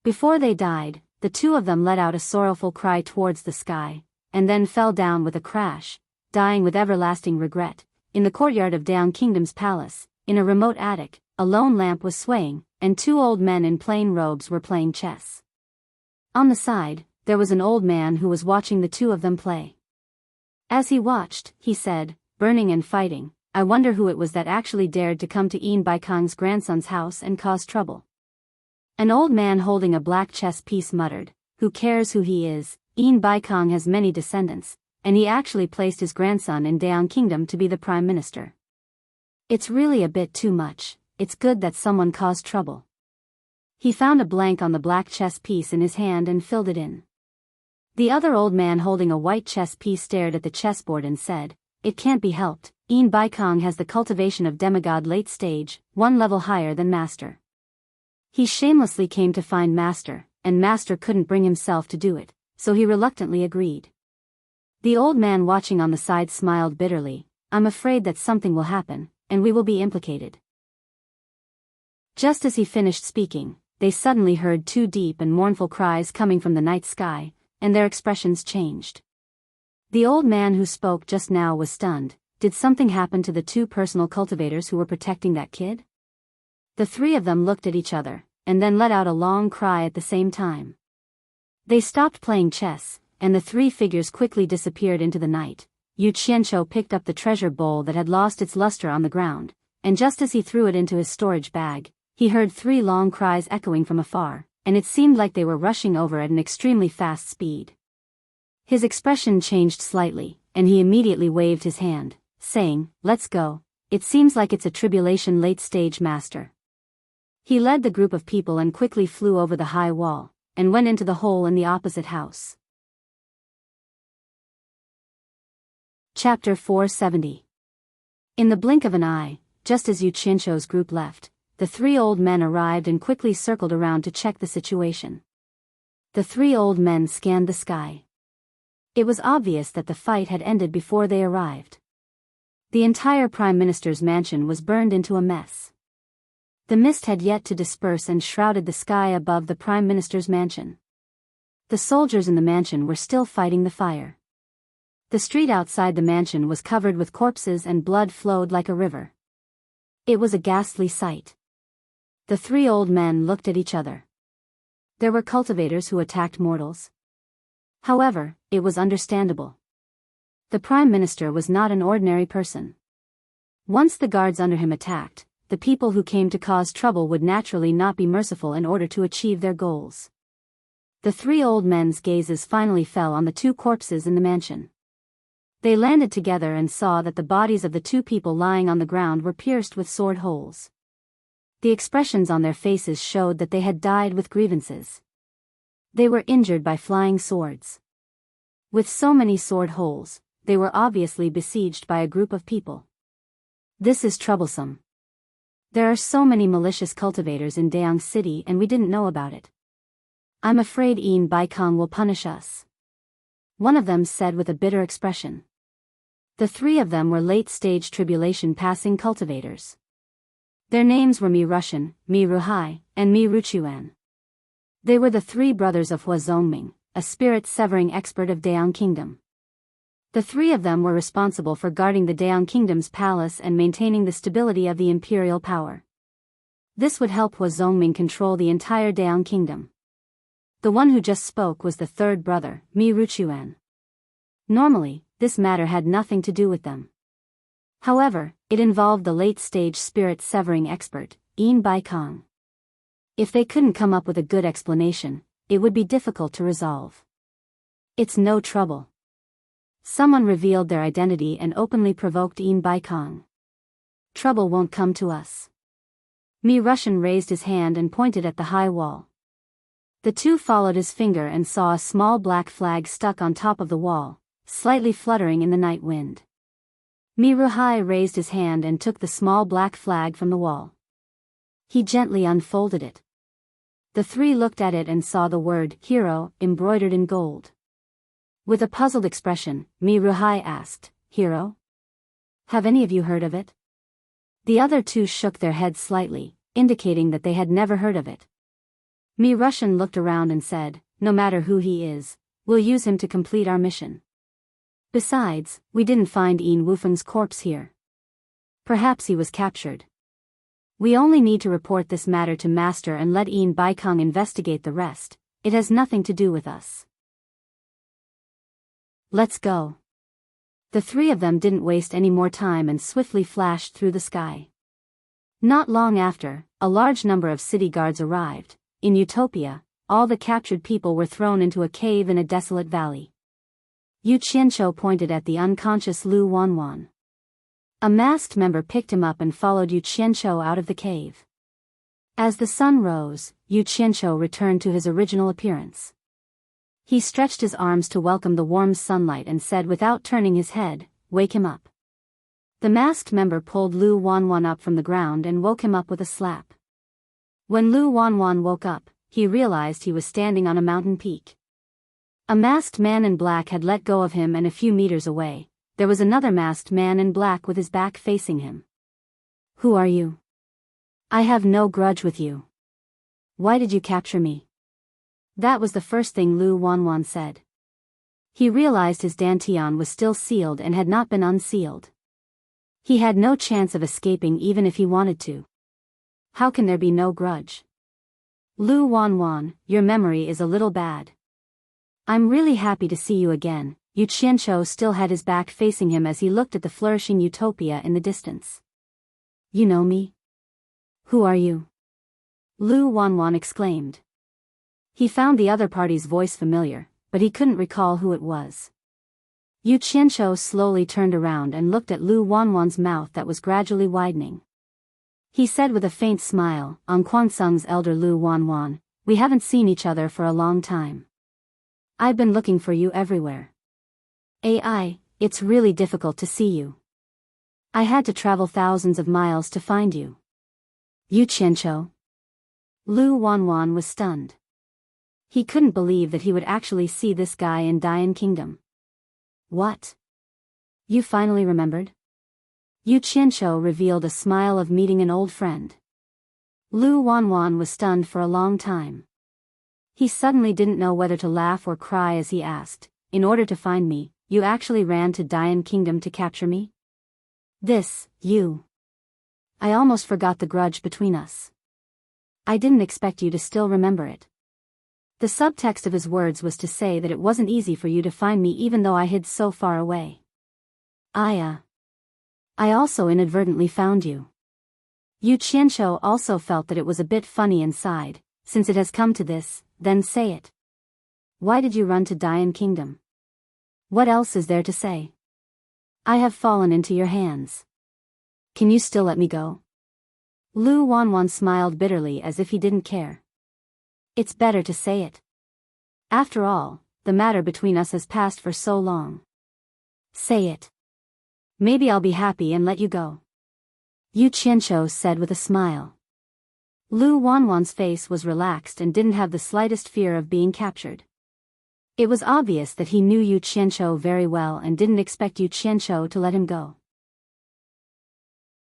Before they died, the 2 of them let out a sorrowful cry towards the sky, and then fell down with a crash, dying with everlasting regret. In the courtyard of Daang Kingdom's palace, in a remote attic, a lone lamp was swaying, and 2 old men in plain robes were playing chess. On the side, there was an old man who was watching the 2 of them play. As he watched, he said, "Burning and fighting, I wonder who it was that actually dared to come to Yin Baikong's grandson's house and cause trouble." An old man holding a black chess piece muttered, "Who cares who he is? Yin Baikong has many descendants, and he actually placed his grandson in Daang Kingdom to be the Prime Minister. It's really a bit too much. It's good that someone caused trouble." He found a blank on the black chess piece in his hand and filled it in. The other old man holding a white chess piece stared at the chessboard and said, "It can't be helped. Yin Baikong has the cultivation of demigod late stage, 1 level higher than Master. He shamelessly came to find Master, and Master couldn't bring himself to do it, so he reluctantly agreed." The old man watching on the side smiled bitterly, "I'm afraid that something will happen, and we will be implicated." Just as he finished speaking, they suddenly heard 2 deep and mournful cries coming from the night sky, and their expressions changed. The old man who spoke just now was stunned. Did something happen to the 2 personal cultivators who were protecting that kid? The 3 of them looked at each other, and then let out a long cry at the same time. They stopped playing chess, and the 3 figures quickly disappeared into the night. Yu Qianqiu picked up the treasure bowl that had lost its luster on the ground, and just as he threw it into his storage bag, he heard 3 long cries echoing from afar, and it seemed like they were rushing over at an extremely fast speed. His expression changed slightly, and he immediately waved his hand, saying, "Let's go. It seems like it's a tribulation late-stage master." He led the group of people and quickly flew over the high wall, and went into the hole in the opposite house. Chapter 470. In the blink of an eye, just as Yu Qianzhou's group left, the three old men arrived and quickly circled around to check the situation. The three old men scanned the sky. It was obvious that the fight had ended before they arrived. The entire Prime Minister's mansion was burned into a mess. The mist had yet to disperse and shrouded the sky above the Prime Minister's mansion. The soldiers in the mansion were still fighting the fire. The street outside the mansion was covered with corpses and blood flowed like a river. It was a ghastly sight. The three old men looked at each other. There were cultivators who attacked mortals. However, it was understandable. The Prime Minister was not an ordinary person. Once the guards under him attacked, the people who came to cause trouble would naturally not be merciful in order to achieve their goals. The three old men's gazes finally fell on the two corpses in the mansion. They landed together and saw that the bodies of the two people lying on the ground were pierced with sword holes. The expressions on their faces showed that they had died with grievances. They were injured by flying swords. With so many sword holes, they were obviously besieged by a group of people. This is troublesome. There are so many malicious cultivators in Dayang City and we didn't know about it. I'm afraid Yin Baikong will punish us. One of them said with a bitter expression. The three of them were late-stage tribulation-passing cultivators. Their names were Mi Rushan, Mi Ruhai, and Mi Ruchuan. They were the three brothers of Hua Zongming, a spirit-severing expert of Dayang Kingdom. The three of them were responsible for guarding the Dayang Kingdom's palace and maintaining the stability of the imperial power. This would help Hua Zongming control the entire Dayang Kingdom. The one who just spoke was the third brother, Mi Ruchuan. Normally, this matter had nothing to do with them. However, it involved the late-stage spirit-severing expert, Yin Baikong. If they couldn't come up with a good explanation, it would be difficult to resolve. It's no trouble. Someone revealed their identity and openly provoked Yin Baikong. Trouble won't come to us. Mi Rushan raised his hand and pointed at the high wall. The two followed his finger and saw a small black flag stuck on top of the wall, slightly fluttering in the night wind. Mi Ruhai raised his hand and took the small black flag from the wall. He gently unfolded it. The three looked at it and saw the word hero embroidered in gold. With a puzzled expression, Mi Ruhai asked, "Hero? Have any of you heard of it?" The other two shook their heads slightly, indicating that they had never heard of it. Mi Rushan looked around and said, "No matter who he is, we'll use him to complete our mission. Besides, we didn't find Yin Wufeng's corpse here. Perhaps he was captured. We only need to report this matter to Master and let Yin Baikong investigate the rest. It has nothing to do with us. Let's go." The three of them didn't waste any more time and swiftly flashed through the sky. Not long after, a large number of city guards arrived. In Utopia, all the captured people were thrown into a cave in a desolate valley. Yu Qianzhou pointed at the unconscious Lu Wanwan. A masked member picked him up and followed Yu Qianzhou out of the cave. As the sun rose, Yu Qianzhou returned to his original appearance. He stretched his arms to welcome the warm sunlight and said without turning his head, "Wake him up." The masked member pulled Lu Wanwan up from the ground and woke him up with a slap. When Lu Wanwan woke up, he realized he was standing on a mountain peak. A masked man in black had let go of him, and a few meters away, there was another masked man in black with his back facing him. "Who are you? I have no grudge with you. Why did you capture me?" That was the first thing Lu Wanwan said. He realized his dantian was still sealed and had not been unsealed. He had no chance of escaping even if he wanted to. How can there be no grudge? Lu Wanwan, your memory is a little bad. I'm really happy to see you again. Yu Qianzhou still had his back facing him as he looked at the flourishing utopia in the distance. You know me? Who are you? Lu Wanwan exclaimed. He found the other party's voice familiar, but he couldn't recall who it was. Yu Qianqiu slowly turned around and looked at Lu Wanwan's mouth that was gradually widening. He said with a faint smile, "On Kwangsung's elder Lu Wanwan, we haven't seen each other for a long time. I've been looking for you everywhere. It's really difficult to see you. I had to travel thousands of miles to find you." Yu Qianqiu. Lu Wanwan was stunned. He couldn't believe that he would actually see this guy in Dian Kingdom. What? You finally remembered? Yu Qianqiu revealed a smile of meeting an old friend. Lu Wanwan was stunned for a long time. He suddenly didn't know whether to laugh or cry as he asked, "In order to find me, you actually ran to Dian Kingdom to capture me?" I almost forgot the grudge between us. I didn't expect you to still remember it. The subtext of his words was to say that it wasn't easy for you to find me even though I hid so far away. I also inadvertently found you. Yu Qianqiu also felt that it was a bit funny and sighed. Since it has come to this, then say it. Why did you run to Dian Kingdom? What else is there to say? I have fallen into your hands. Can you still let me go? Lu Wanwan smiled bitterly as if he didn't care. It's better to say it. After all, the matter between us has passed for so long. Say it. Maybe I'll be happy and let you go. Yu Qianqiu said with a smile. Lu Wanwan's face was relaxed and didn't have the slightest fear of being captured. It was obvious that he knew Yu Qianqiu very well and didn't expect Yu Qianqiu to let him go.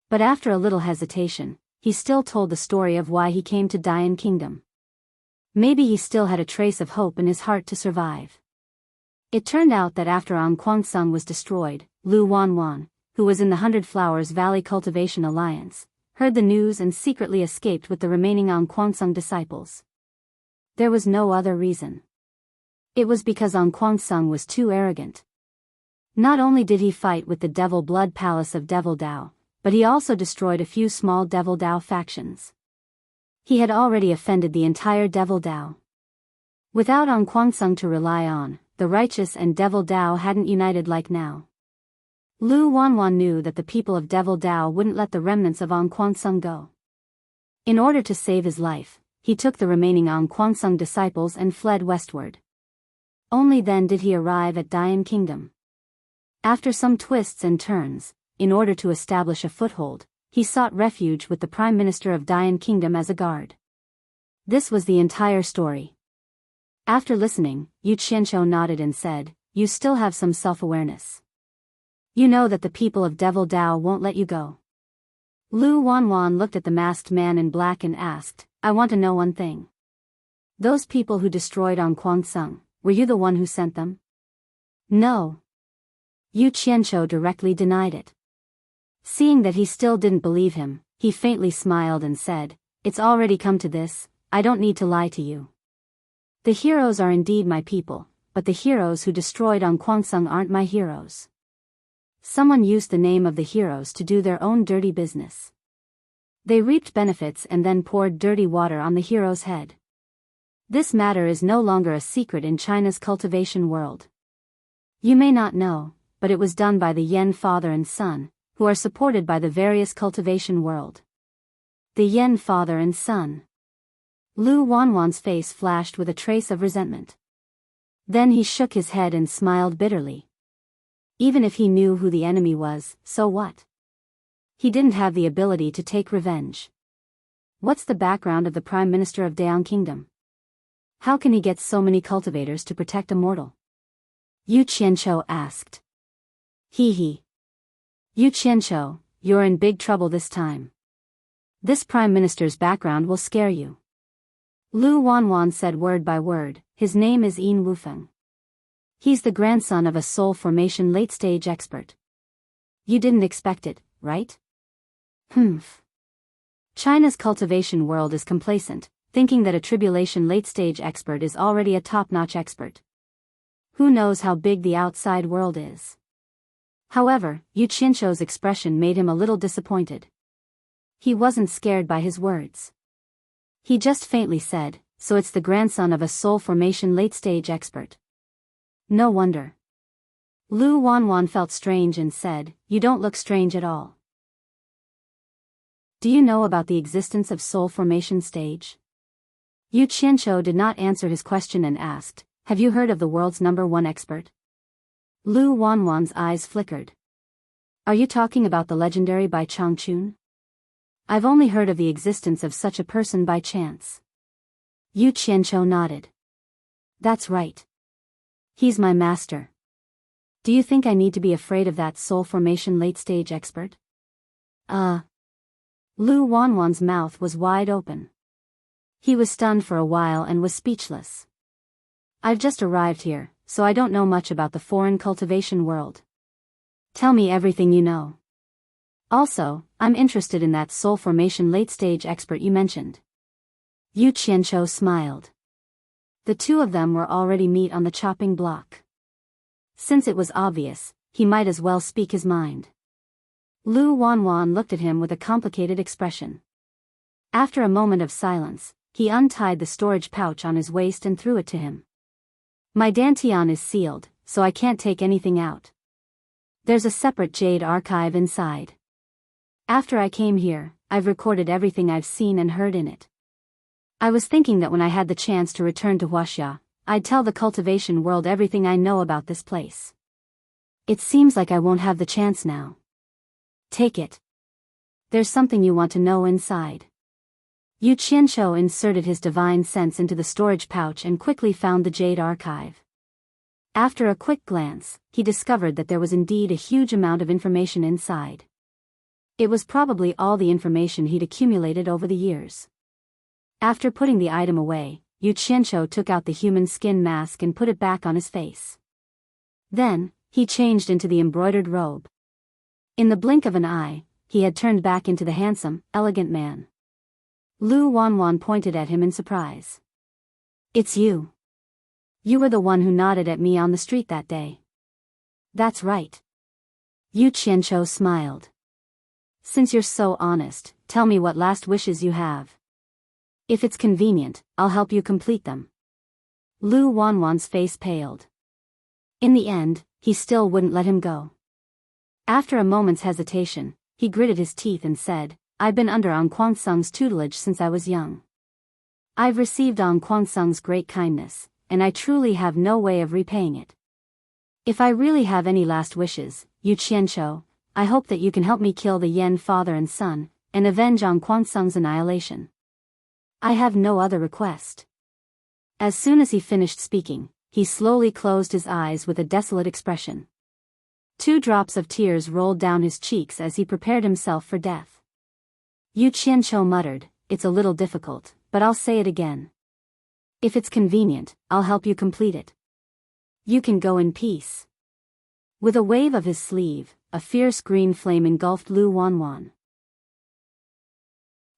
But after a little hesitation, he still told the story of why he came to Dian Kingdom. Maybe he still had a trace of hope in his heart to survive. It turned out that after Kwangsung was destroyed, Lu Wanwan, who was in the 100 Flowers Valley Cultivation Alliance, heard the news and secretly escaped with the remaining Kwangsung disciples. There was no other reason. It was because Kwangsung was too arrogant. Not only did he fight with the Devil Blood Palace of Devil Dao, but he also destroyed a few small Devil Dao factions. He had already offended the entire Devil Dao. Without Kwangsung to rely on, the righteous and Devil Dao hadn't united like now. Lu Wanwan knew that the people of Devil Dao wouldn't let the remnants of Kwangsung go. In order to save his life, he took the remaining Kwangsung disciples and fled westward. Only then did he arrive at Dian Kingdom. After some twists and turns, in order to establish a foothold, he sought refuge with the Prime Minister of Dian Kingdom as a guard. This was the entire story. After listening, Yu Qianqiu nodded and said, "You still have some self-awareness. You know that the people of Devil Dao won't let you go." Lu Wanwan looked at the masked man in black and asked, "I want to know one thing. Those people who destroyed Kwangsung, were you the one who sent them?" "No." Yu Qianqiu directly denied it. Seeing that he still didn't believe him, he faintly smiled and said, "It's already come to this, I don't need to lie to you. The heroes are indeed my people, but the heroes who destroyed Kwangsung aren't my heroes. Someone used the name of the heroes to do their own dirty business. They reaped benefits and then poured dirty water on the hero's head. This matter is no longer a secret in China's cultivation world. You may not know, but it was done by the Yen father and son, who are supported by the various cultivation world. The Yen father and son." Lu Wanwan's face flashed with a trace of resentment. Then he shook his head and smiled bitterly. Even if he knew who the enemy was, so what? He didn't have the ability to take revenge. What's the background of the Prime Minister of Dian Kingdom? How can he get so many cultivators to protect a mortal? Yu Qianqiu asked. He. Yu Qianqiu, you're in big trouble this time. This Prime Minister's background will scare you. Lu Wanwan said word by word, his name is Yin Wufeng. He's the grandson of a soul formation late-stage expert. You didn't expect it, right? China's cultivation world is complacent, thinking that a tribulation late-stage expert is already a top-notch expert. Who knows how big the outside world is? However, Yu Qianqiu's expression made him a little disappointed. He wasn't scared by his words. He just faintly said, "So it's the grandson of a soul formation late-stage expert. No wonder. Lu Wanwan felt strange and said, "You don't look strange at all. Do you know about the existence of soul formation stage?" Yu Qianqiu did not answer his question and asked, "Have you heard of the world's #1 expert?" Lu Wanwan's eyes flickered. "Are you talking about the legendary Bai Changchun? I've only heard of the existence of such a person by chance." Yu Qianqiu nodded. "That's right. He's my master. Do you think I need to be afraid of that soul formation late-stage expert?" Lu Wanwan's mouth was wide open. He was stunned for a while and was speechless. "I've just arrived here, so I don't know much about the foreign cultivation world. Tell me everything you know. Also, I'm interested in that soul formation late-stage expert you mentioned." Yu Qianqiu smiled. The two of them were already meat on the chopping block. Since it was obvious, he might as well speak his mind. Lu Wanwan looked at him with a complicated expression. After a moment of silence, he untied the storage pouch on his waist and threw it to him. "My dantian is sealed, so I can't take anything out. There's a separate jade archive inside. After I came here, I've recorded everything I've seen and heard in it. I was thinking that when I had the chance to return to Huaxia, I'd tell the cultivation world everything I know about this place. It seems like I won't have the chance now. Take it. There's something you want to know inside." Yu Qianqiu inserted his divine sense into the storage pouch and quickly found the jade archive. After a quick glance, he discovered that there was indeed a huge amount of information inside. It was probably all the information he'd accumulated over the years. After putting the item away, Yu Qianqiu took out the human skin mask and put it back on his face. Then, he changed into the embroidered robe. In the blink of an eye, he had turned back into the handsome, elegant man. Lu Wanwan pointed at him in surprise. "It's you. You were the one who nodded at me on the street that day." "That's right." Yu Qianqiu smiled. "Since you're so honest, tell me what last wishes you have. If it's convenient, I'll help you complete them." Lu Wanwan's face paled. In the end, he still wouldn't let him go. After a moment's hesitation, he gritted his teeth and said, "I've been under An Kuansung's tutelage since I was young. I've received An Kuansung's great kindness, and I truly have no way of repaying it. If I really have any last wishes, Yu Qianqiu, I hope that you can help me kill the Yan father and son, and avenge An Kuansung's annihilation. I have no other request." As soon as he finished speaking, he slowly closed his eyes with a desolate expression. 2 drops of tears rolled down his cheeks as he prepared himself for death. Yu Qianqiu muttered, "It's a little difficult, but I'll say it again. If it's convenient, I'll help you complete it. You can go in peace." With a wave of his sleeve, a fierce green flame engulfed Lu Wanwan.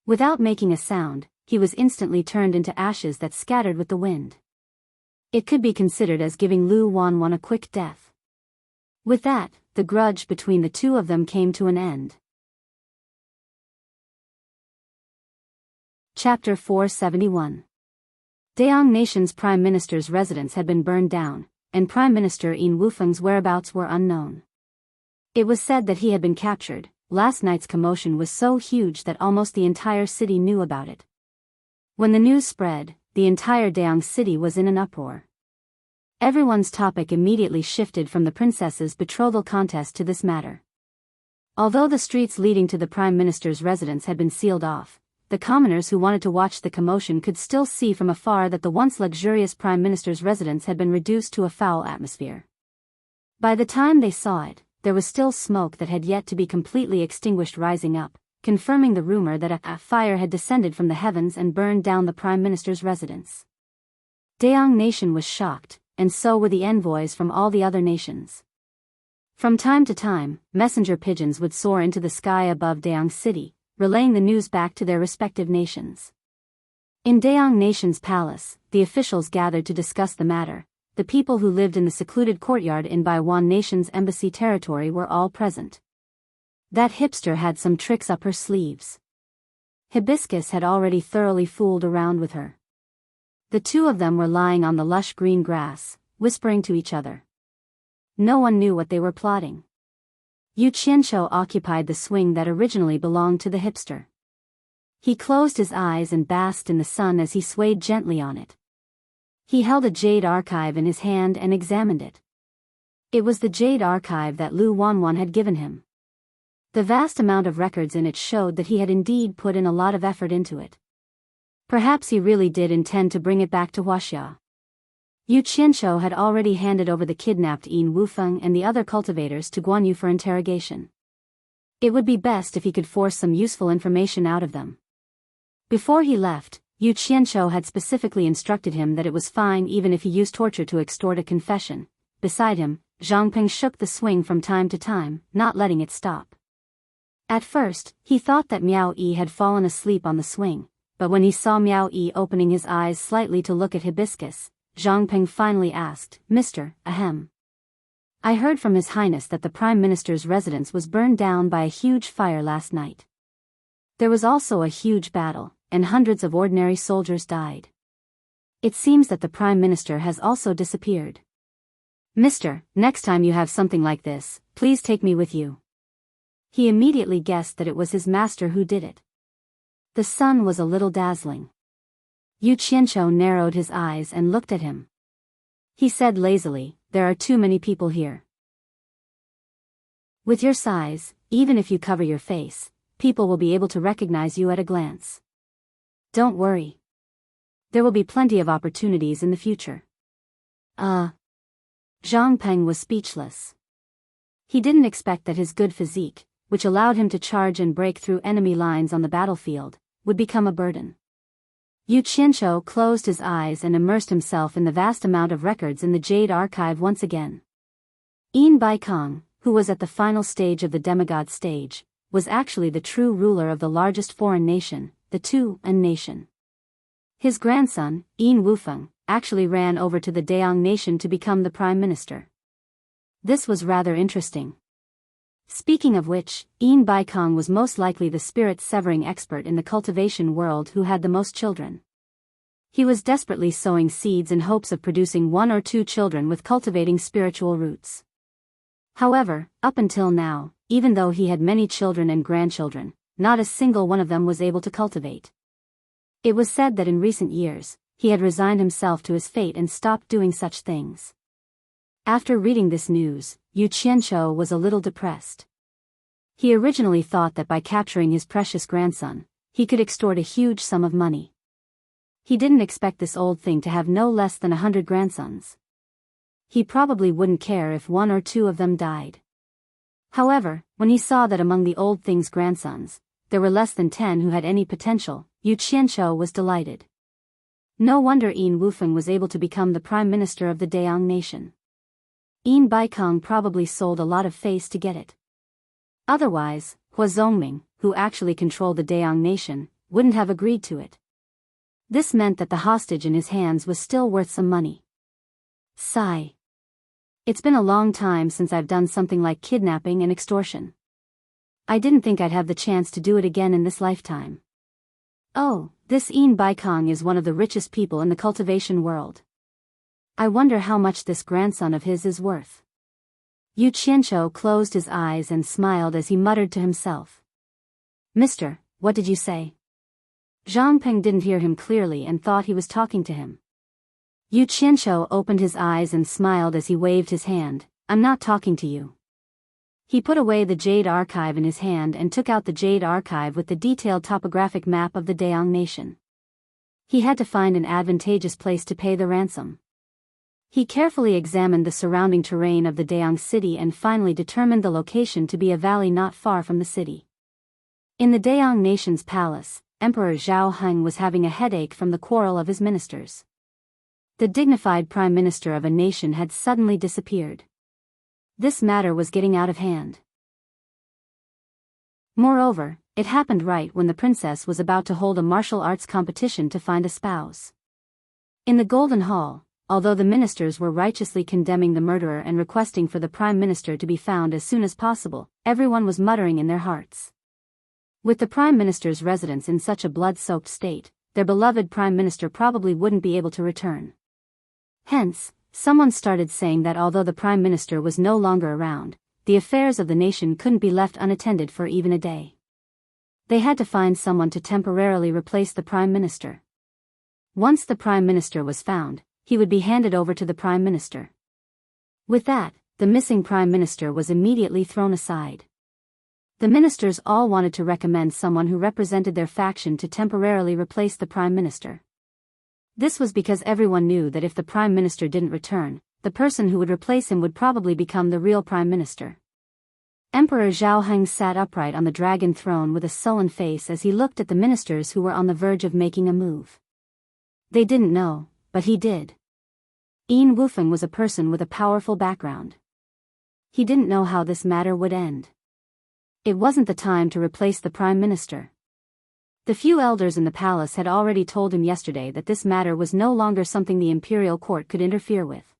Without making a sound, he was instantly turned into ashes that scattered with the wind. It could be considered as giving Lu Wanwan a quick death. With that, the grudge between the two of them came to an end. Chapter 471. Dayang Nation's Prime Minister's residence had been burned down, and Prime Minister Yin Wufeng's whereabouts were unknown. It was said that he had been captured. Last night's commotion was so huge that almost the entire city knew about it. When the news spread, the entire Dayang city was in an uproar. Everyone's topic immediately shifted from the princess's betrothal contest to this matter. Although the streets leading to the Prime Minister's residence had been sealed off, the commoners who wanted to watch the commotion could still see from afar that the once luxurious Prime Minister's residence had been reduced to a foul atmosphere. By the time they saw it, there was still smoke that had yet to be completely extinguished rising up, confirming the rumor that a fire had descended from the heavens and burned down the Prime Minister's residence. Dayang Nation was shocked, and so were the envoys from all the other nations. From time to time, messenger pigeons would soar into the sky above Dayang City, relaying the news back to their respective nations. In Dayang Nation's palace, the officials gathered to discuss the matter. The people who lived in the secluded courtyard in Baiwan Nation's embassy territory were all present. That hipster had some tricks up her sleeves. Hibiscus had already thoroughly fooled around with her. The two of them were lying on the lush green grass, whispering to each other. No one knew what they were plotting. Yu Qianqiu occupied the swing that originally belonged to the hipster. He closed his eyes and basked in the sun as he swayed gently on it. He held a jade archive in his hand and examined it. It was the jade archive that Lu Wanwan had given him. The vast amount of records in it showed that he had indeed put in a lot of effort into it. Perhaps he really did intend to bring it back to Huaxia. Yu Qianqiu had already handed over the kidnapped Yin Wufeng and the other cultivators to Guan Yu for interrogation. It would be best if he could force some useful information out of them. Before he left, Yu Qianqiu had specifically instructed him that it was fine even if he used torture to extort a confession. Beside him, Zhang Peng shook the swing from time to time, not letting it stop. At first, he thought that Miao Yi had fallen asleep on the swing, but when he saw Miao Yi opening his eyes slightly to look at Hibiscus, Zhang Peng finally asked, "Mr. Ahem. I heard from His Highness that the Prime Minister's residence was burned down by a huge fire last night. There was also a huge battle, and hundreds of ordinary soldiers died. It seems that the Prime Minister has also disappeared. Mister, next time you have something like this, please take me with you." He immediately guessed that it was his master who did it. The sun was a little dazzling. Yu Qianqiu narrowed his eyes and looked at him. He said lazily, "There are too many people here. With your size, even if you cover your face, people will be able to recognize you at a glance. Don't worry. There will be plenty of opportunities in the future." Zhang Peng was speechless. He didn't expect that his good physique, which allowed him to charge and break through enemy lines on the battlefield, would become a burden. Yu Qianqiu closed his eyes and immersed himself in the vast amount of records in the Jade Archive once again. Yin Baikong, who was at the final stage of the demigod stage, was actually the true ruler of the largest foreign nation, the Tu-An nation. His grandson, Yin Wufeng, actually ran over to the Dayang nation to become the prime minister. This was rather interesting. Speaking of which, Yin Baikong was most likely the spirit-severing expert in the cultivation world who had the most children. He was desperately sowing seeds in hopes of producing 1 or 2 children with cultivating spiritual roots. However, up until now, even though he had many children and grandchildren, not a single one of them was able to cultivate. It was said that in recent years, he had resigned himself to his fate and stopped doing such things. After reading this news, Yu Qianqiu was a little depressed. He originally thought that by capturing his precious grandson, he could extort a huge sum of money. He didn't expect this old thing to have no less than 100 grandsons. He probably wouldn't care if 1 or 2 of them died. However, when he saw that among the old thing's grandsons, there were less than 10 who had any potential, Yu Qianqiu was delighted. No wonder Yin Wufeng was able to become the prime minister of the Dayang nation. Yin Baikong probably sold a lot of face to get it. Otherwise, Hua Zongming, who actually controlled the Dayang nation, wouldn't have agreed to it. This meant that the hostage in his hands was still worth some money. Sigh. It's been a long time since I've done something like kidnapping and extortion. I didn't think I'd have the chance to do it again in this lifetime. Oh, this Yin Baikong is one of the richest people in the cultivation world. I wonder how much this grandson of his is worth. Yu Qianqiu closed his eyes and smiled as he muttered to himself. "Mister, what did you say?" Zhang Peng didn't hear him clearly and thought he was talking to him. Yu Qianqiu opened his eyes and smiled as he waved his hand. "I'm not talking to you." He put away the Jade Archive in his hand and took out the Jade Archive with the detailed topographic map of the Dayang nation. He had to find an advantageous place to pay the ransom. He carefully examined the surrounding terrain of the Dayang city and finally determined the location to be a valley not far from the city. In the Dayang nation's palace, Emperor Zhao Heng was having a headache from the quarrel of his ministers. The dignified prime minister of a nation had suddenly disappeared. This matter was getting out of hand. Moreover, it happened right when the princess was about to hold a martial arts competition to find a spouse. In the Golden Hall, although the ministers were righteously condemning the murderer and requesting for the prime minister to be found as soon as possible, everyone was muttering in their hearts. With the prime minister's residence in such a blood-soaked state, their beloved prime minister probably wouldn't be able to return. Hence, Someone started saying that although the Prime Minister was no longer around, the affairs of the nation couldn't be left unattended for even a day. They had to find someone to temporarily replace the Prime Minister. Once the Prime Minister was found, he would be handed over to the Prime Minister. With that, the missing Prime Minister was immediately thrown aside. The ministers all wanted to recommend someone who represented their faction to temporarily replace the Prime Minister. This was because everyone knew that if the Prime Minister didn't return, the person who would replace him would probably become the real Prime Minister. Emperor Zhao Heng sat upright on the dragon throne with a sullen face as he looked at the ministers who were on the verge of making a move. They didn't know, but he did. Yin Wufeng was a person with a powerful background. He didn't know how this matter would end. It wasn't the time to replace the Prime Minister. The few elders in the palace had already told him yesterday that this matter was no longer something the imperial court could interfere with.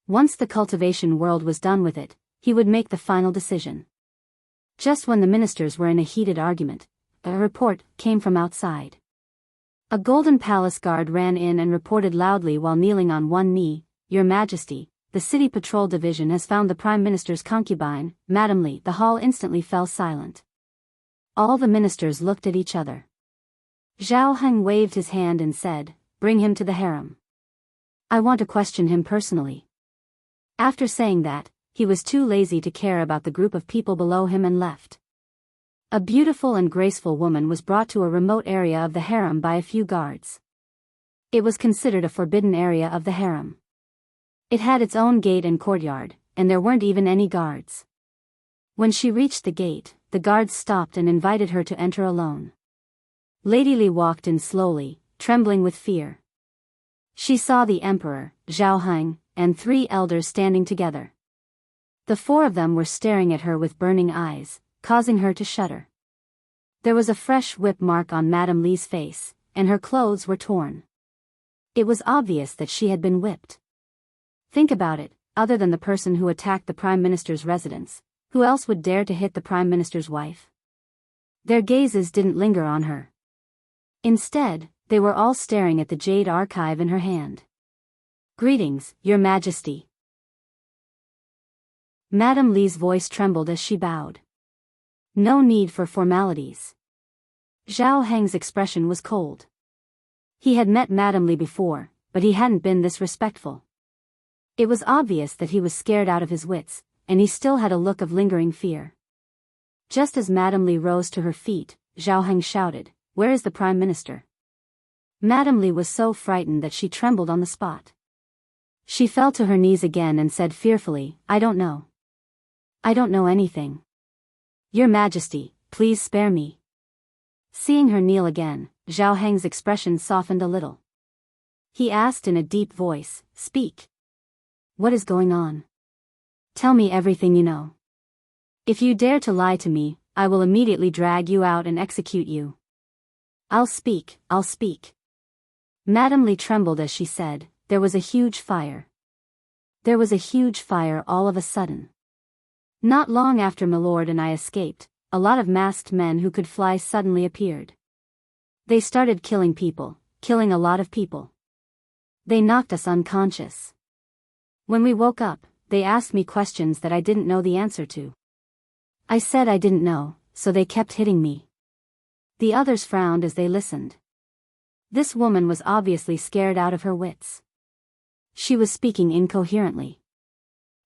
Once the cultivation world was done with it, he would make the final decision. Just when the ministers were in a heated argument, a report came from outside. A golden palace guard ran in and reported loudly while kneeling on one knee, "Your Majesty, the City Patrol Division has found the Prime Minister's concubine, Madame Li." The hall instantly fell silent. All the ministers looked at each other. Zhao Heng waved his hand and said, "Bring him to the harem. I want to question him personally." After saying that, he was too lazy to care about the group of people below him and left. A beautiful and graceful woman was brought to a remote area of the harem by a few guards. It was considered a forbidden area of the harem. It had its own gate and courtyard, and there weren't even any guards. When she reached the gate, the guards stopped and invited her to enter alone. Lady Li walked in slowly, trembling with fear. She saw the emperor, Zhao Heng, and 3 elders standing together. The 4 of them were staring at her with burning eyes, causing her to shudder. There was a fresh whip mark on Madame Li's face, and her clothes were torn. It was obvious that she had been whipped. Think about it, other than the person who attacked the Prime Minister's residence, who else would dare to hit the Prime Minister's wife? Their gazes didn't linger on her. Instead, they were all staring at the jade archive in her hand. "Greetings, Your Majesty." Madame Li's voice trembled as she bowed. No need for formalities. Zhao Heng's expression was cold. He had met Madame Li before, but he hadn't been this respectful. It was obvious that he was scared out of his wits, and he still had a look of lingering fear. Just as Madame Li rose to her feet, Zhao Heng shouted, "Where is the Prime Minister?" Madame Li was so frightened that she trembled on the spot. She fell to her knees again and said fearfully, "I don't know. I don't know anything. Your Majesty, please spare me." Seeing her kneel again, Zhao Heng's expression softened a little. He asked in a deep voice, "Speak. What is going on? Tell me everything you know. If you dare to lie to me, I will immediately drag you out and execute you." I'll speak." Madame Li trembled as she said, "There was a huge fire. There was a huge fire all of a sudden. Not long after Milord and I escaped, a lot of masked men who could fly suddenly appeared. They started killing people, killing a lot of people. They knocked us unconscious. When we woke up, they asked me questions that I didn't know the answer to. I said I didn't know, so they kept hitting me." The others frowned as they listened. This woman was obviously scared out of her wits. She was speaking incoherently.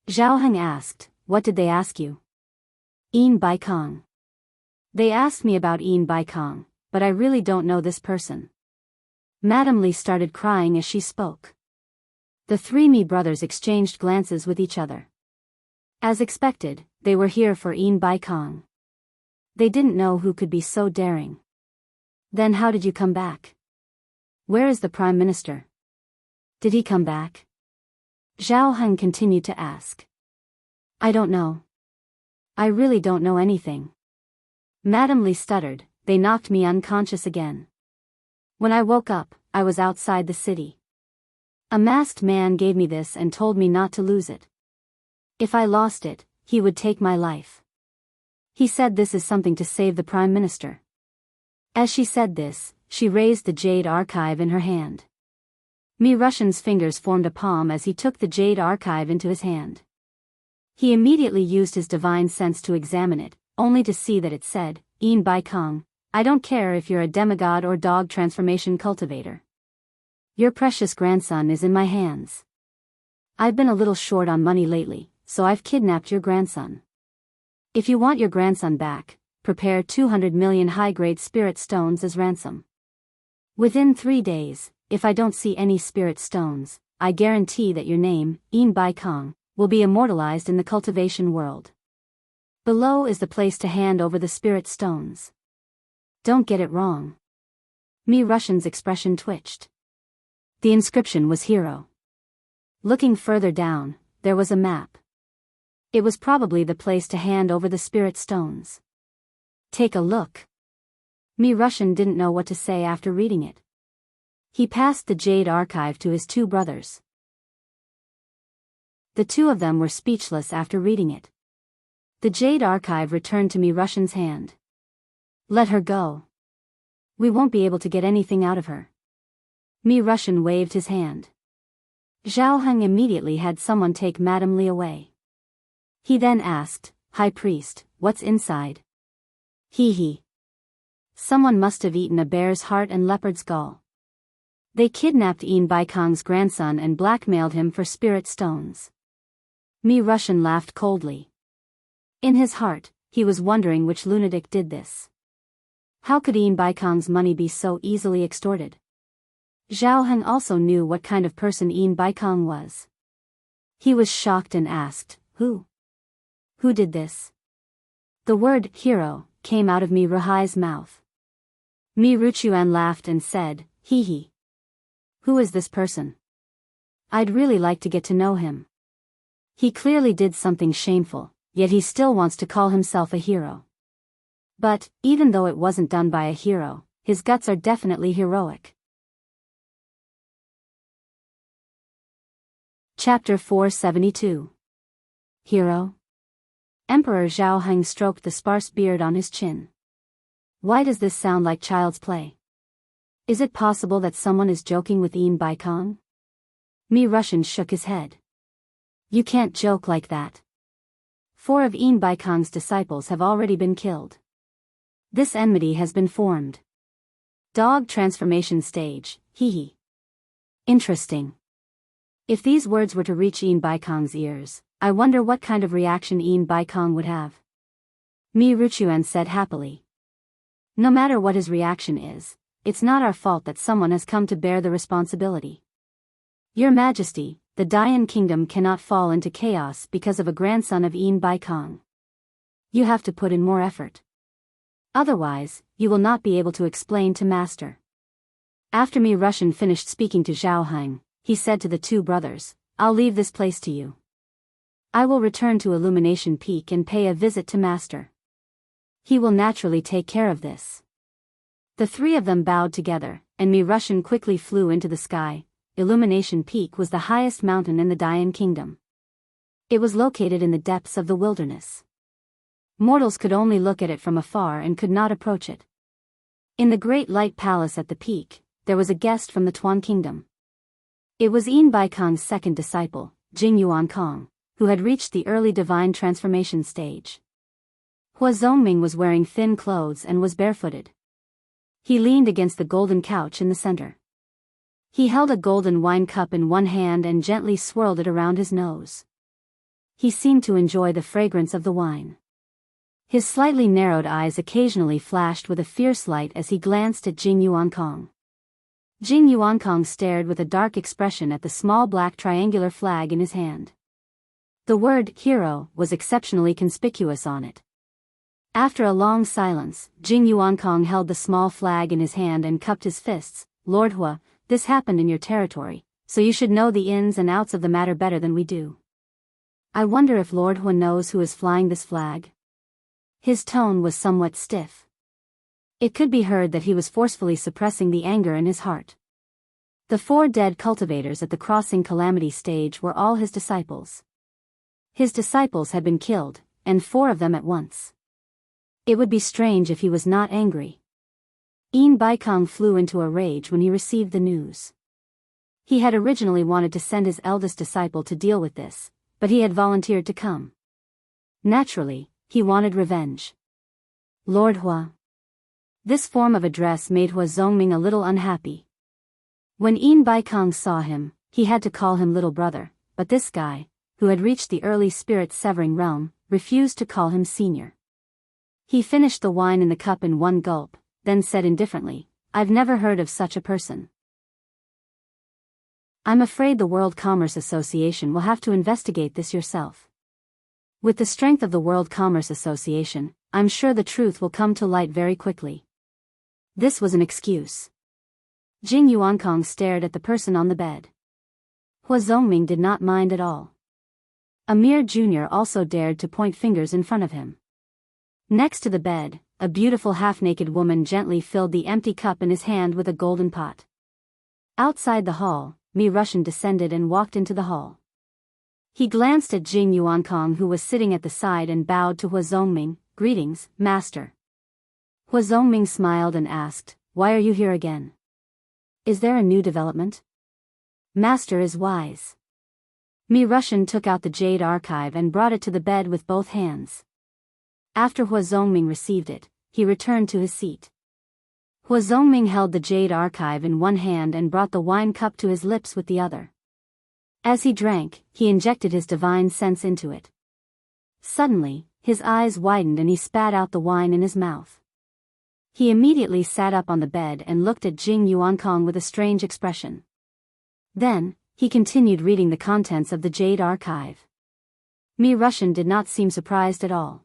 Zhao Heng asked, "What did they ask you?" "Yin Baikong. They asked me about Yin Baikong, but I really don't know this person." Madame Li started crying as she spoke. The 3 Mi brothers exchanged glances with each other. As expected, they were here for Yin Baikong. They didn't know who could be so daring. "Then how did you come back? Where is the Prime Minister? Did he come back?" Zhao Heng continued to ask. "I don't know. I really don't know anything." Madame Li stuttered, "They knocked me unconscious again. When I woke up, I was outside the city. A masked man gave me this and told me not to lose it. If I lost it, he would take my life. He said this is something to save the Prime Minister." As she said this, she raised the jade archive in her hand. Mi Rushan's fingers formed a palm as he took the jade archive into his hand. He immediately used his divine sense to examine it, only to see that it said, "In Bai Kong, I don't care if you're a demigod or dog transformation cultivator. Your precious grandson is in my hands. I've been a little short on money lately, so I've kidnapped your grandson. If you want your grandson back, prepare 200 million high-grade spirit stones as ransom. Within 3 days, if I don't see any spirit stones, I guarantee that your name, In Bai Kong, will be immortalized in the cultivation world. Below is the place to hand over the spirit stones. Don't get it wrong." Mi Rushan's expression twitched. The inscription was hero. Looking further down, there was a map. It was probably the place to hand over the spirit stones. "Take a look." Mi Rushan didn't know what to say after reading it. He passed the jade archive to his 2 brothers. The 2 of them were speechless after reading it. The jade archive returned to Mi Rushan's hand. "Let her go. We won't be able to get anything out of her." Mi Rushan waved his hand. Zhao Heng immediately had someone take Madame Li away. He then asked, "High Priest, what's inside?" He. Someone must have eaten a bear's heart and leopard's gall. They kidnapped In Bai Kong's grandson and blackmailed him for spirit stones. Mi Rushan laughed coldly. In his heart, he was wondering which lunatic did this. How could In Bai Kong's money be so easily extorted? Zhao Heng also knew what kind of person In Bai Kong was. He was shocked and asked, "Who? Who did this?" The word hero came out of Mi Ruhai's mouth. Mi Ruchuan laughed and said, He. Who is this person? I'd really like to get to know him. He clearly did something shameful, yet he still wants to call himself a hero. But, even though it wasn't done by a hero, his guts are definitely heroic. Chapter 472. Hero? Emperor Zhao Heng stroked the sparse beard on his chin. Why does this sound like child's play? Is it possible that someone is joking with In Bai Kong? Mi Rushan shook his head. You can't joke like that. 4 of In Bai Kong's disciples have already been killed. This enmity has been formed. Dog transformation stage, hee. Interesting. If these words were to reach In Bai Kong's ears, I wonder what kind of reaction In Bai Kong would have. Mi Ruchuan said happily. No matter what his reaction is, it's not our fault that someone has come to bear the responsibility. Your Majesty, the Dian Kingdom cannot fall into chaos because of a grandson of In Bai Kong. You have to put in more effort. Otherwise, you will not be able to explain to Master. After Mi Rushan finished speaking to Zhao Heng, he said to the 2 brothers, I'll leave this place to you. I will return to Illumination Peak and pay a visit to Master. He will naturally take care of this. The 3 of them bowed together, and Mi Rushan quickly flew into the sky. Illumination Peak was the highest mountain in the Dian Kingdom. It was located in the depths of the wilderness. Mortals could only look at it from afar and could not approach it. In the Great Light Palace at the peak, there was a guest from the Tuan Kingdom. It was In Bai Kong's second disciple, Jing Yuan Kong, who had reached the early divine transformation stage. Hua Zongming was wearing thin clothes and was barefooted. He leaned against the golden couch in the center. He held a golden wine cup in one hand and gently swirled it around his nose. He seemed to enjoy the fragrance of the wine. His slightly narrowed eyes occasionally flashed with a fierce light as he glanced at Jing Yuan Kong. Jing Yuan Kong stared with a dark expression at the small black triangular flag in his hand. The word hero was exceptionally conspicuous on it. After a long silence, Jing Yuan Kong held the small flag in his hand and cupped his fists. Lord Hua, this happened in your territory, so you should know the ins and outs of the matter better than we do. I wonder if Lord Hua knows who is flying this flag? His tone was somewhat stiff. It could be heard that he was forcefully suppressing the anger in his heart. The 4 dead cultivators at the crossing calamity stage were all his disciples. His disciples had been killed, and 4 of them at once. It would be strange if he was not angry. In Bai Kong flew into a rage when he received the news. He had originally wanted to send his eldest disciple to deal with this, but he had volunteered to come. Naturally, he wanted revenge. Lord Hua. This form of address made Hua Zongming a little unhappy. When Yin Baikong saw him, he had to call him little brother, but this guy, who had reached the early spirit-severing realm, refused to call him senior. He finished the wine in the cup in one gulp, then said indifferently, "I've never heard of such a person. I'm afraid the World Commerce Association will have to investigate this yourself. With the strength of the World Commerce Association, I'm sure the truth will come to light very quickly." This was an excuse. Jing Yuankong stared at the person on the bed. Hua Zongming did not mind at all. Amir Jr. also dared to point fingers in front of him. Next to the bed, a beautiful half-naked woman gently filled the empty cup in his hand with a golden pot. Outside the hall, Mi Russian descended and walked into the hall. He glanced at Jing Yuankong, who was sitting at the side, and bowed to Hua Zongming. "Greetings, master." Hua Zongming smiled and asked, "Why are you here again? Is there a new development?" "Master is wise." Mi Russian took out the jade archive and brought it to the bed with both hands. After Hua Zongming received it, he returned to his seat. Hua Zongming held the jade archive in one hand and brought the wine cup to his lips with the other. As he drank, he injected his divine sense into it. Suddenly, his eyes widened and he spat out the wine in his mouth. He immediately sat up on the bed and looked at Jing Yuankong with a strange expression. Then, he continued reading the contents of the jade archive. Mi Russian did not seem surprised at all.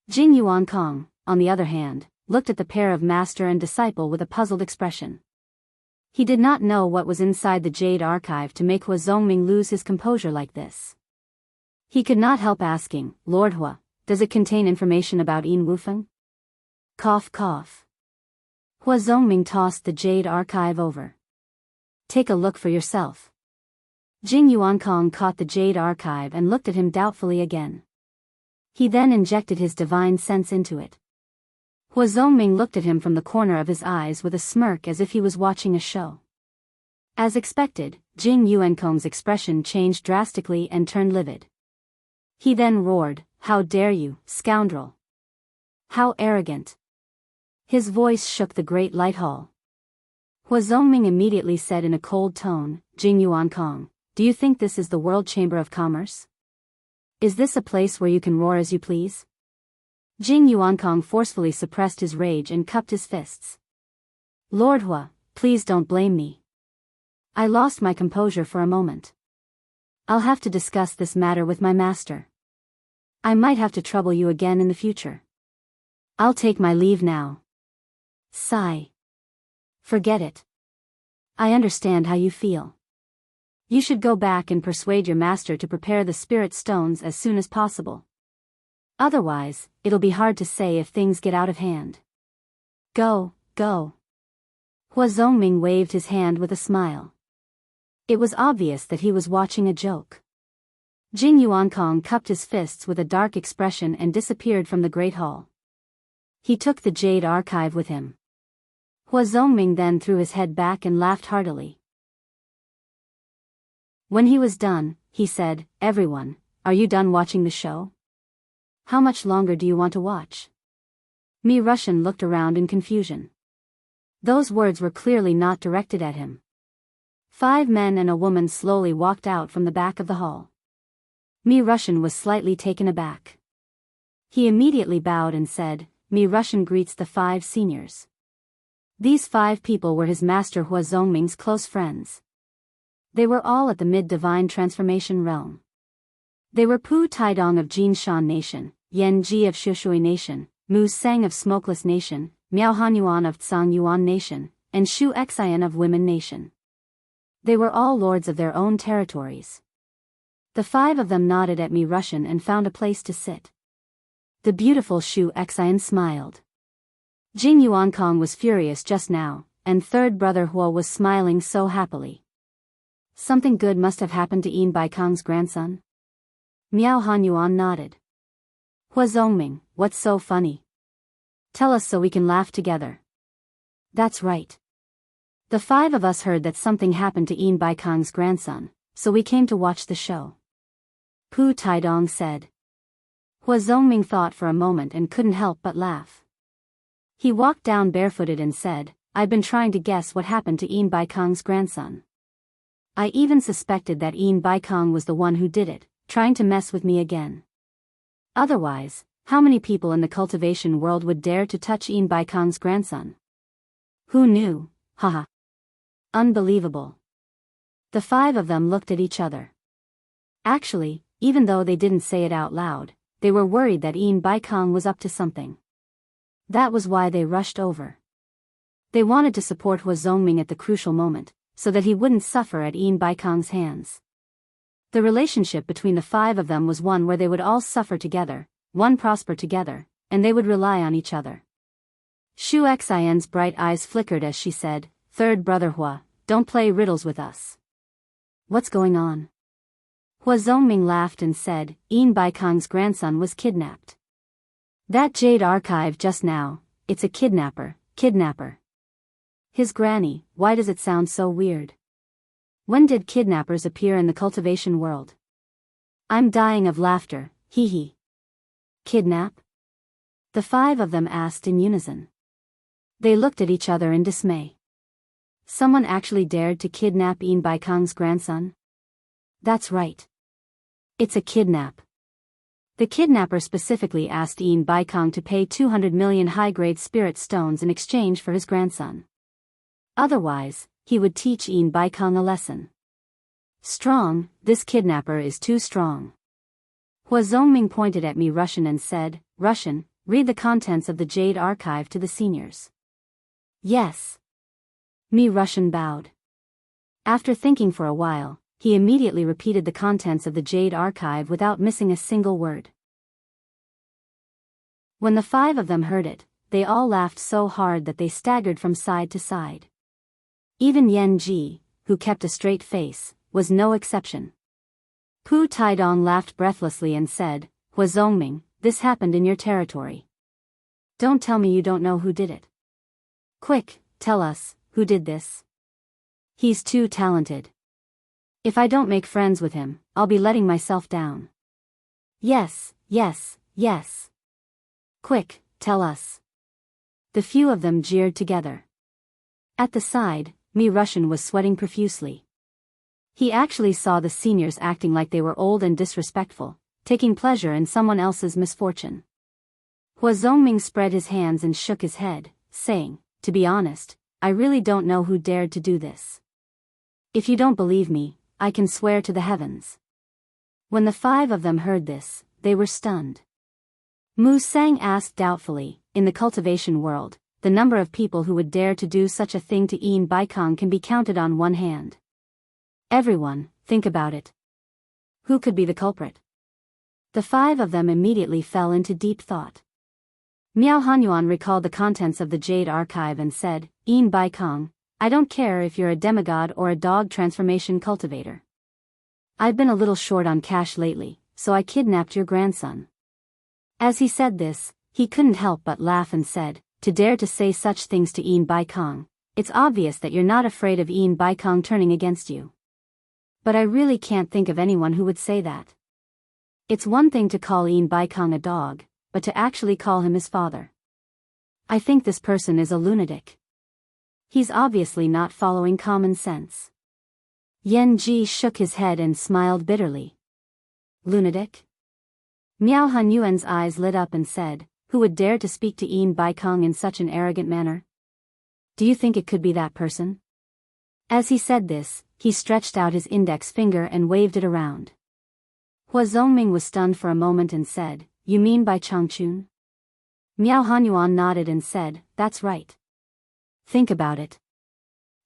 Jing Yuankong, on the other hand, looked at the pair of master and disciple with a puzzled expression. He did not know what was inside the jade archive to make Hua Zongming lose his composure like this. He could not help asking, "Lord Hua, does it contain information about Yin Wufeng?" Cough cough. Hua Zongming tossed the jade archive over. "Take a look for yourself." Jing Yuankong caught the jade archive and looked at him doubtfully again. He then injected his divine sense into it. Hua Zongming looked at him from the corner of his eyes with a smirk as if he was watching a show. As expected, Jing Yuankong's expression changed drastically and turned livid. He then roared, "How dare you, scoundrel! How arrogant!" His voice shook the great light hall. Hua Zongming immediately said in a cold tone, "Jing Yuankong, do you think this is the World Chamber of Commerce? Is this a place where you can roar as you please?" Jing Yuankong forcefully suppressed his rage and cupped his fists. "Lord Hua, please don't blame me. I lost my composure for a moment. I'll have to discuss this matter with my master. I might have to trouble you again in the future. I'll take my leave now." Sigh. "Forget it. I understand how you feel. You should go back and persuade your master to prepare the spirit stones as soon as possible. Otherwise, it'll be hard to say if things get out of hand. Go, go." Hua Zongming waved his hand with a smile. It was obvious that he was watching a joke. Jing Yuankong cupped his fists with a dark expression and disappeared from the great hall. He took the jade archive with him. Hua Zongming then threw his head back and laughed heartily. When he was done, he said, "Everyone, are you done watching the show? How much longer do you want to watch?" Mi Russian looked around in confusion. Those words were clearly not directed at him. 5 men and a woman slowly walked out from the back of the hall. Mi Russian was slightly taken aback. He immediately bowed and said, "Mi Russian greets the 5 seniors." These 5 people were his master Hua Zongming's close friends. They were all at the mid-divine transformation realm. They were Pu Taidong of Jinshan Nation, Yan Ji of Shushui Nation, Mu Sang of Smokeless Nation, Miao Hanyuan of Tsang Yuan Nation, and Shu Xian of Women Nation. They were all lords of their own territories. The 5 of them nodded at Mi Russian and found a place to sit. The beautiful Shu Xian smiled. Jing Yuankong was furious just now, and third brother Hua was smiling so happily. Something good must have happened to Yin Baikong's grandson? Miao Hanyuan nodded. Hua Zongming, what's so funny? Tell us so we can laugh together. That's right. The five of us heard that something happened to Yin Baikong's grandson, so we came to watch the show. Pu Taidong said. Hua Zongming thought for a moment and couldn't help but laugh. He walked down barefooted and said, I've been trying to guess what happened to Yin Baikong's grandson. I even suspected that Yin Baikong was the one who did it, trying to mess with me again. Otherwise, how many people in the cultivation world would dare to touch Yin Baikong's grandson? Who knew? Haha. Unbelievable. The five of them looked at each other. Actually, even though they didn't say it out loud, they were worried that Yin Baikong was up to something. That was why they rushed over. They wanted to support Hua Zongming at the crucial moment, so that he wouldn't suffer at Yin Baikong's hands. The relationship between the five of them was one where they would all suffer together, one prosper together, and they would rely on each other. Shu Xian's bright eyes flickered as she said, Third brother Hua, don't play riddles with us. What's going on? Hua Zongming laughed and said, Yin Baikong's grandson was kidnapped. That jade archive just now, it's a kidnapper. His granny, why does it sound so weird? When did kidnappers appear in the cultivation world? I'm dying of laughter, hee hee. Kidnap? The five of them asked in unison. They looked at each other in dismay. Someone actually dared to kidnap Yin Baikong's grandson? That's right. It's a kidnap. The kidnapper specifically asked Yin Baikong to pay 200 million high-grade spirit stones in exchange for his grandson. Otherwise, he would teach Yin Baikong a lesson. Strong, this kidnapper is too strong. Hua Zongming pointed at me Russian and said, Russian, read the contents of the Jade Archive to the seniors. Yes. Me Russian bowed. After thinking for a while, he immediately repeated the contents of the Jade Archive without missing a single word. When the five of them heard it, they all laughed so hard that they staggered from side to side. Even Yan Ji, who kept a straight face, was no exception. Pu Taidong laughed breathlessly and said, Hua Zongming, this happened in your territory. Don't tell me you don't know who did it. Quick, tell us, who did this? He's too talented. If I don't make friends with him, I'll be letting myself down. Yes. Quick, tell us. The few of them jeered together. At the side, me Russian was sweating profusely. He actually saw the seniors acting like they were old and disrespectful, taking pleasure in someone else's misfortune. Hua Zongming spread his hands and shook his head, saying, To be honest, I really don't know who dared to do this. If you don't believe me, I can swear to the heavens. When the five of them heard this, they were stunned. Mu Sang asked doubtfully, in the cultivation world, the number of people who would dare to do such a thing to Yin Baikong can be counted on one hand. Everyone, think about it. Who could be the culprit? The five of them immediately fell into deep thought. Miao Hanyuan recalled the contents of the Jade Archive and said, Yin Baikong, I don't care if you're a demigod or a dog transformation cultivator. I've been a little short on cash lately, so I kidnapped your grandson. As he said this, he couldn't help but laugh and said, To dare to say such things to Yin Baikong, it's obvious that you're not afraid of Yin Baikong turning against you. But I really can't think of anyone who would say that. It's one thing to call Yin Baikong a dog, but to actually call him his father. I think this person is a lunatic. He's obviously not following common sense. Yan Ji shook his head and smiled bitterly. Lunatic? Miao Hanyuan's eyes lit up and said, Who would dare to speak to Yin Baikong in such an arrogant manner? Do you think it could be that person? As he said this, he stretched out his index finger and waved it around. Hua Zongming was stunned for a moment and said, You mean by Changchun? Miao Hanyuan nodded and said, That's right. Think about it.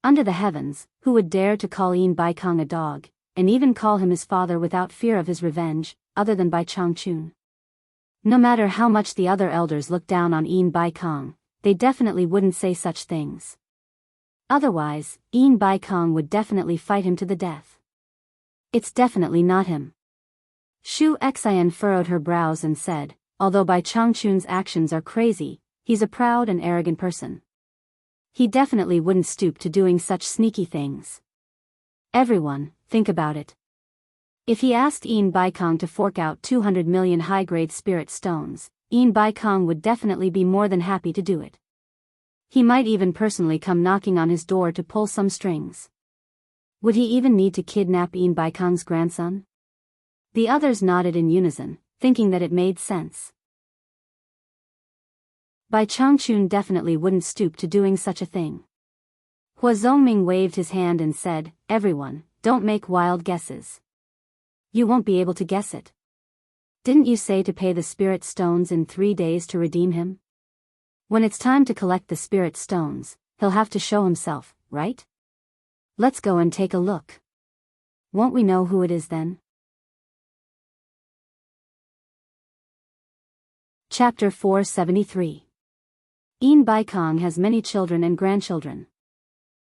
Under the heavens, who would dare to call Yin Baikong a dog, and even call him his father without fear of his revenge, other than by Changchun? No matter how much the other elders looked down on Yin Baikong, they definitely wouldn't say such things. Otherwise, Yin Baikong would definitely fight him to the death. It's definitely not him. Shu Xian furrowed her brows and said, Although Bai Changchun's actions are crazy, he's a proud and arrogant person. He definitely wouldn't stoop to doing such sneaky things. Everyone, think about it. If he asked Ian Baikong to fork out 200 million high-grade spirit stones, Ian Baikong would definitely be more than happy to do it. He might even personally come knocking on his door to pull some strings. Would he even need to kidnap Ian Baikong's grandson? The others nodded in unison, thinking that it made sense. Bai Changchun definitely wouldn't stoop to doing such a thing. Hua Zongming waved his hand and said, "Everyone, don't make wild guesses. You won't be able to guess it. Didn't you say to pay the spirit stones in 3 days to redeem him? When it's time to collect the spirit stones, he'll have to show himself, right? Let's go and take a look. Won't we know who it is then?" Chapter 473. Ian Baikong has many children and grandchildren.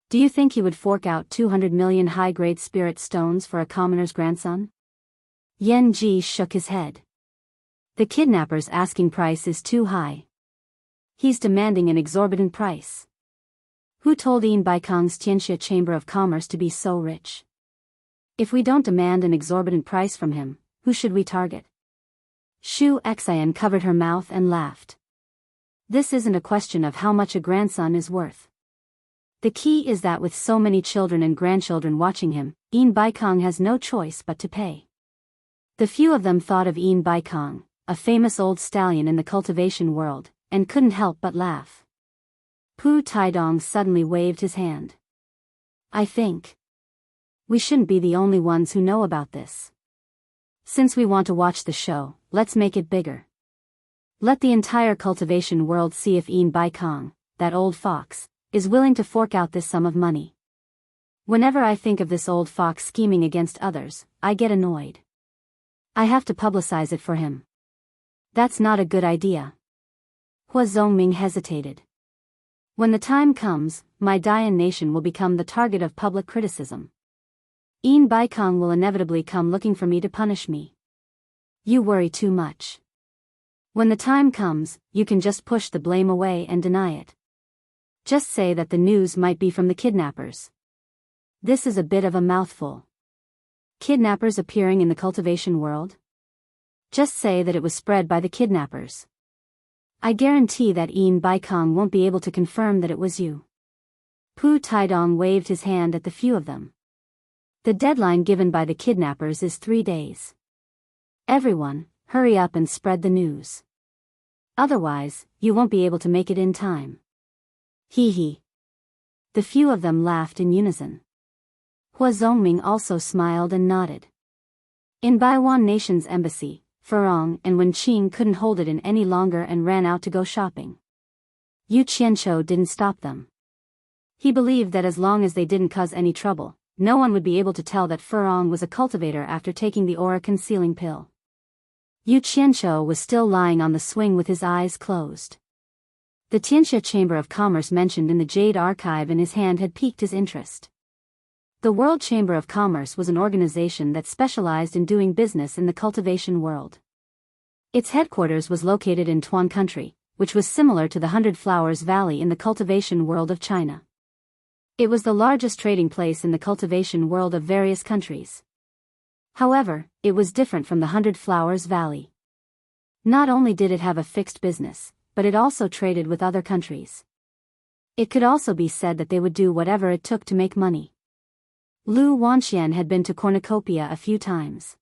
Do you think he would fork out 200 million high-grade spirit stones for a commoner's grandson? Yan Ji shook his head. The kidnapper's asking price is too high. He's demanding an exorbitant price. Who told Ian Baikong's Tianxia Chamber of Commerce to be so rich? If we don't demand an exorbitant price from him, who should we target? Shu Xian covered her mouth and laughed. This isn't a question of how much a grandson is worth. The key is that with so many children and grandchildren watching him, Ian Baikong has no choice but to pay. The few of them thought of Ian Baikong, a famous old stallion in the cultivation world, and couldn't help but laugh. Pu Taidong suddenly waved his hand. I think we shouldn't be the only ones who know about this. Since we want to watch the show, let's make it bigger. Let the entire cultivation world see if Ian Baikong, that old fox, is willing to fork out this sum of money. Whenever I think of this old fox scheming against others, I get annoyed. I have to publicize it for him. That's not a good idea. Hua Zongming hesitated. When the time comes, my Dayan nation will become the target of public criticism. Ian Baikong will inevitably come looking for me to punish me. You worry too much. When the time comes, you can just push the blame away and deny it. Just say that the news might be from the kidnappers. This is a bit of a mouthful. Kidnappers appearing in the cultivation world? Just say that it was spread by the kidnappers. I guarantee that Ian Baikong won't be able to confirm that it was you. Pu Taidong waved his hand at the few of them. The deadline given by the kidnappers is 3 days. Everyone, hurry up and spread the news. Otherwise, you won't be able to make it in time. Hee hee. The few of them laughed in unison. Hua Zongming also smiled and nodded. In Baiwan Nation's embassy, Furong and Wenqing couldn't hold it in any longer and ran out to go shopping. Yu Qianqiu didn't stop them. He believed that as long as they didn't cause any trouble, no one would be able to tell that Furong was a cultivator after taking the aura-concealing pill. Yu Qianqiu was still lying on the swing with his eyes closed. The Tianxia Chamber of Commerce mentioned in the Jade Archive in his hand had piqued his interest. The World Chamber of Commerce was an organization that specialized in doing business in the cultivation world. Its headquarters was located in Tuan Country, which was similar to the Hundred Flowers Valley in the cultivation world of China. It was the largest trading place in the cultivation world of various countries. However, it was different from the Hundred Flowers Valley. Not only did it have a fixed business, but it also traded with other countries. It could also be said that they would do whatever it took to make money. Lu Wanxian had been to Cornucopia a few times.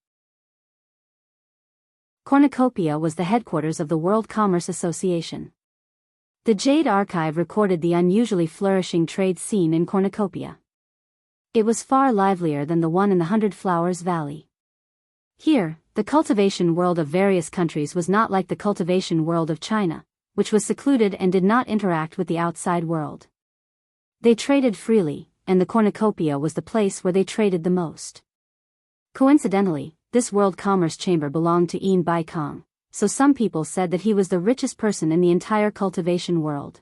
Cornucopia was the headquarters of the World Commerce Association. The Jade Archive recorded the unusually flourishing trade scene in Cornucopia. It was far livelier than the one in the Hundred Flowers Valley. Here, the cultivation world of various countries was not like the cultivation world of China, which was secluded and did not interact with the outside world. They traded freely, and the cornucopia was the place where they traded the most. Coincidentally, this World Commerce Chamber belonged to Ian Baikong, so some people said that he was the richest person in the entire cultivation world.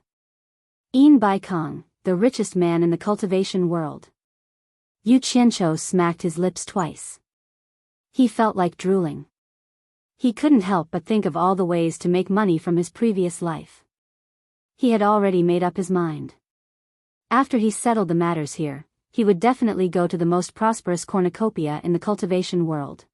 Ian Baikong, the richest man in the cultivation world. Yu Qianqiu smacked his lips twice. He felt like drooling. He couldn't help but think of all the ways to make money from his previous life. He had already made up his mind. After he settled the matters here, he would definitely go to the most prosperous cornucopia in the cultivation world.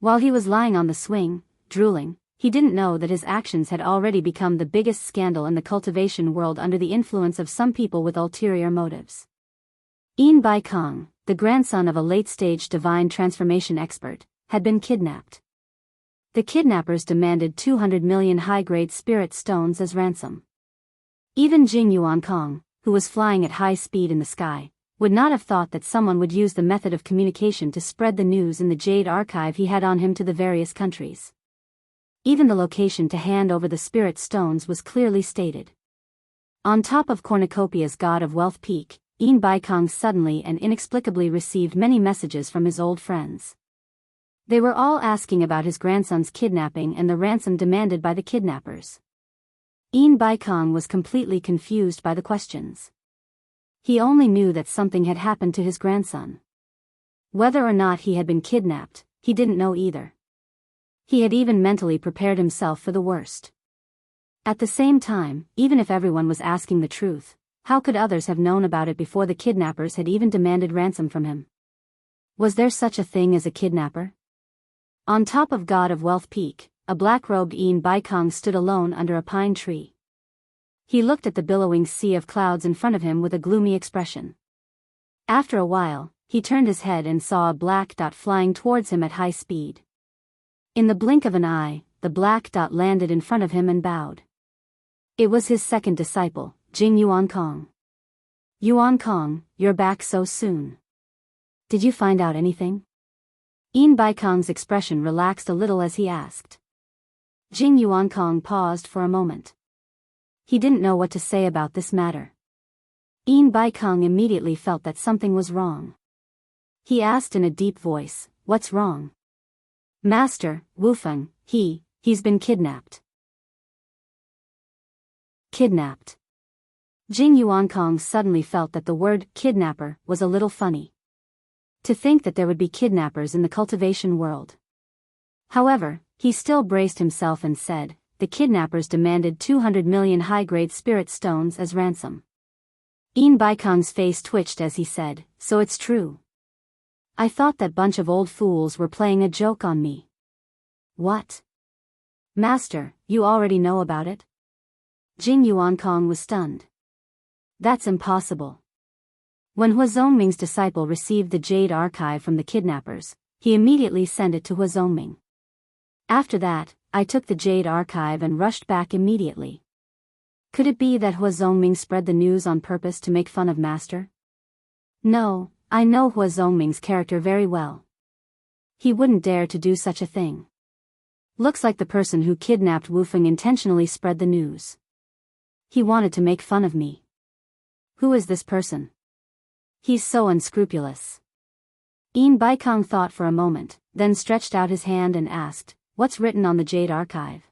While he was lying on the swing, drooling, he didn't know that his actions had already become the biggest scandal in the cultivation world under the influence of some people with ulterior motives. Ian Bai Kong, the grandson of a late-stage divine transformation expert, had been kidnapped. The kidnappers demanded 200 million high-grade spirit stones as ransom. Even Jing Yuan Kong, who was flying at high speed in the sky, would not have thought that someone would use the method of communication to spread the news in the Jade Archive he had on him to the various countries. Even the location to hand over the spirit stones was clearly stated. On top of Cornucopia's God of Wealth peak, Ian Bai Kong suddenly and inexplicably received many messages from his old friends. They were all asking about his grandson's kidnapping and the ransom demanded by the kidnappers. Ian Bai Kong was completely confused by the questions. He only knew that something had happened to his grandson. Whether or not he had been kidnapped, he didn't know either. He had even mentally prepared himself for the worst. At the same time, even if everyone was asking the truth, how could others have known about it before the kidnappers had even demanded ransom from him? Was there such a thing as a kidnapper? On top of God of Wealth Peak, a black-robed Ian Bai Kong stood alone under a pine tree. He looked at the billowing sea of clouds in front of him with a gloomy expression. After a while, he turned his head and saw a black dot flying towards him at high speed. In the blink of an eye, the black dot landed in front of him and bowed. It was his second disciple, Jing Yuan Kong. Yuan Kong, you're back so soon. Did you find out anything? Ian Bai Kong's expression relaxed a little as he asked. Jing Yuan Kong paused for a moment. He didn't know what to say about this matter. Ian Bai Kong immediately felt that something was wrong. He asked in a deep voice, "What's wrong?" "Master, Wufeng, he's been kidnapped." Kidnapped. Jing Yuan Kong suddenly felt that the word kidnapper was a little funny. To think that there would be kidnappers in the cultivation world. However, he still braced himself and said, the kidnappers demanded 200 million high-grade spirit stones as ransom. Ian Bai Kong's face twitched as he said, "So it's true. I thought that bunch of old fools were playing a joke on me." "What? Master, you already know about it?" Jing Yuan Kong was stunned. "That's impossible. When Hua Zhongming's disciple received the Jade Archive from the kidnappers, he immediately sent it to Hua Zhongming. After that, I took the Jade Archive and rushed back immediately. Could it be that Hua Zhongming spread the news on purpose to make fun of Master? No, I know Hua Zhongming's character very well. He wouldn't dare to do such a thing. Looks like the person who kidnapped Wufeng intentionally spread the news. He wanted to make fun of me. Who is this person? He's so unscrupulous." Ian Bai Kong thought for a moment, then stretched out his hand and asked, "What's written on the Jade Archive?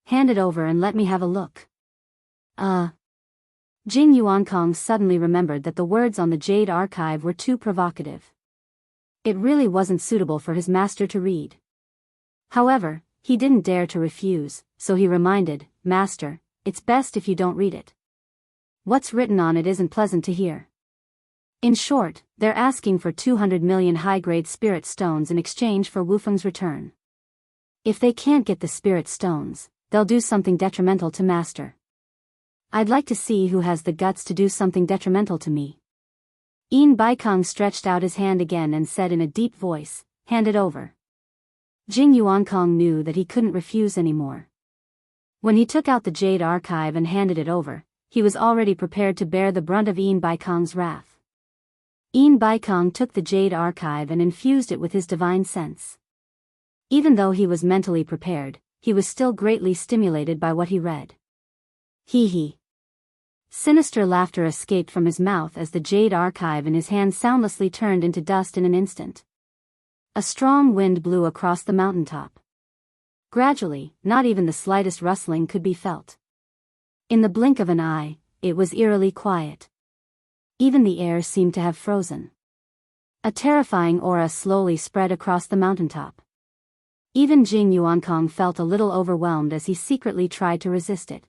Hand it over and let me have a look." Jing Yuan Kong suddenly remembered that the words on the Jade Archive were too provocative. It really wasn't suitable for his master to read. However, he didn't dare to refuse, so he reminded, "Master, it's best if you don't read it. What's written on it isn't pleasant to hear. In short, they're asking for 200 million high-grade spirit stones in exchange for Wufeng's return. If they can't get the spirit stones, they'll do something detrimental to Master. I'd like to see who has the guts to do something detrimental to me." Ian Bai Kong stretched out his hand again and said in a deep voice, "Hand it over." Jing Yuan Kong knew that he couldn't refuse anymore. When he took out the Jade Archive and handed it over, he was already prepared to bear the brunt of Ian Bai Kong's wrath. Ian Bai Kong took the Jade Archive and infused it with his divine sense. Even though he was mentally prepared, he was still greatly stimulated by what he read. Hee. Sinister laughter escaped from his mouth as the Jade Archive in his hand soundlessly turned into dust in an instant. A strong wind blew across the mountaintop. Gradually, not even the slightest rustling could be felt. In the blink of an eye, it was eerily quiet. Even the air seemed to have frozen. A terrifying aura slowly spread across the mountaintop. Even Jing Yuan Kong felt a little overwhelmed as he secretly tried to resist it.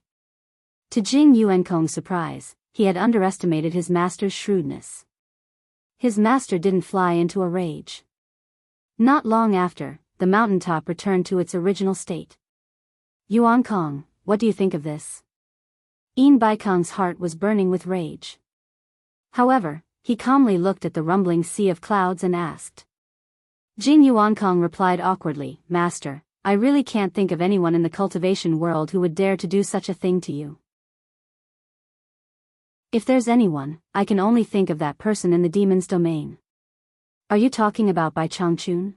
To Jing Yuan Kong's surprise, he had underestimated his master's shrewdness. His master didn't fly into a rage. Not long after, the mountaintop returned to its original state. Yuan Kong, what do you think of this? Yin Baikong's heart was burning with rage. However, he calmly looked at the rumbling sea of clouds and asked. Jing Yuan Kong replied awkwardly, Master, I really can't think of anyone in the cultivation world who would dare to do such a thing to you. If there's anyone, I can only think of that person in the demon's domain. Are you talking about Bai Changchun?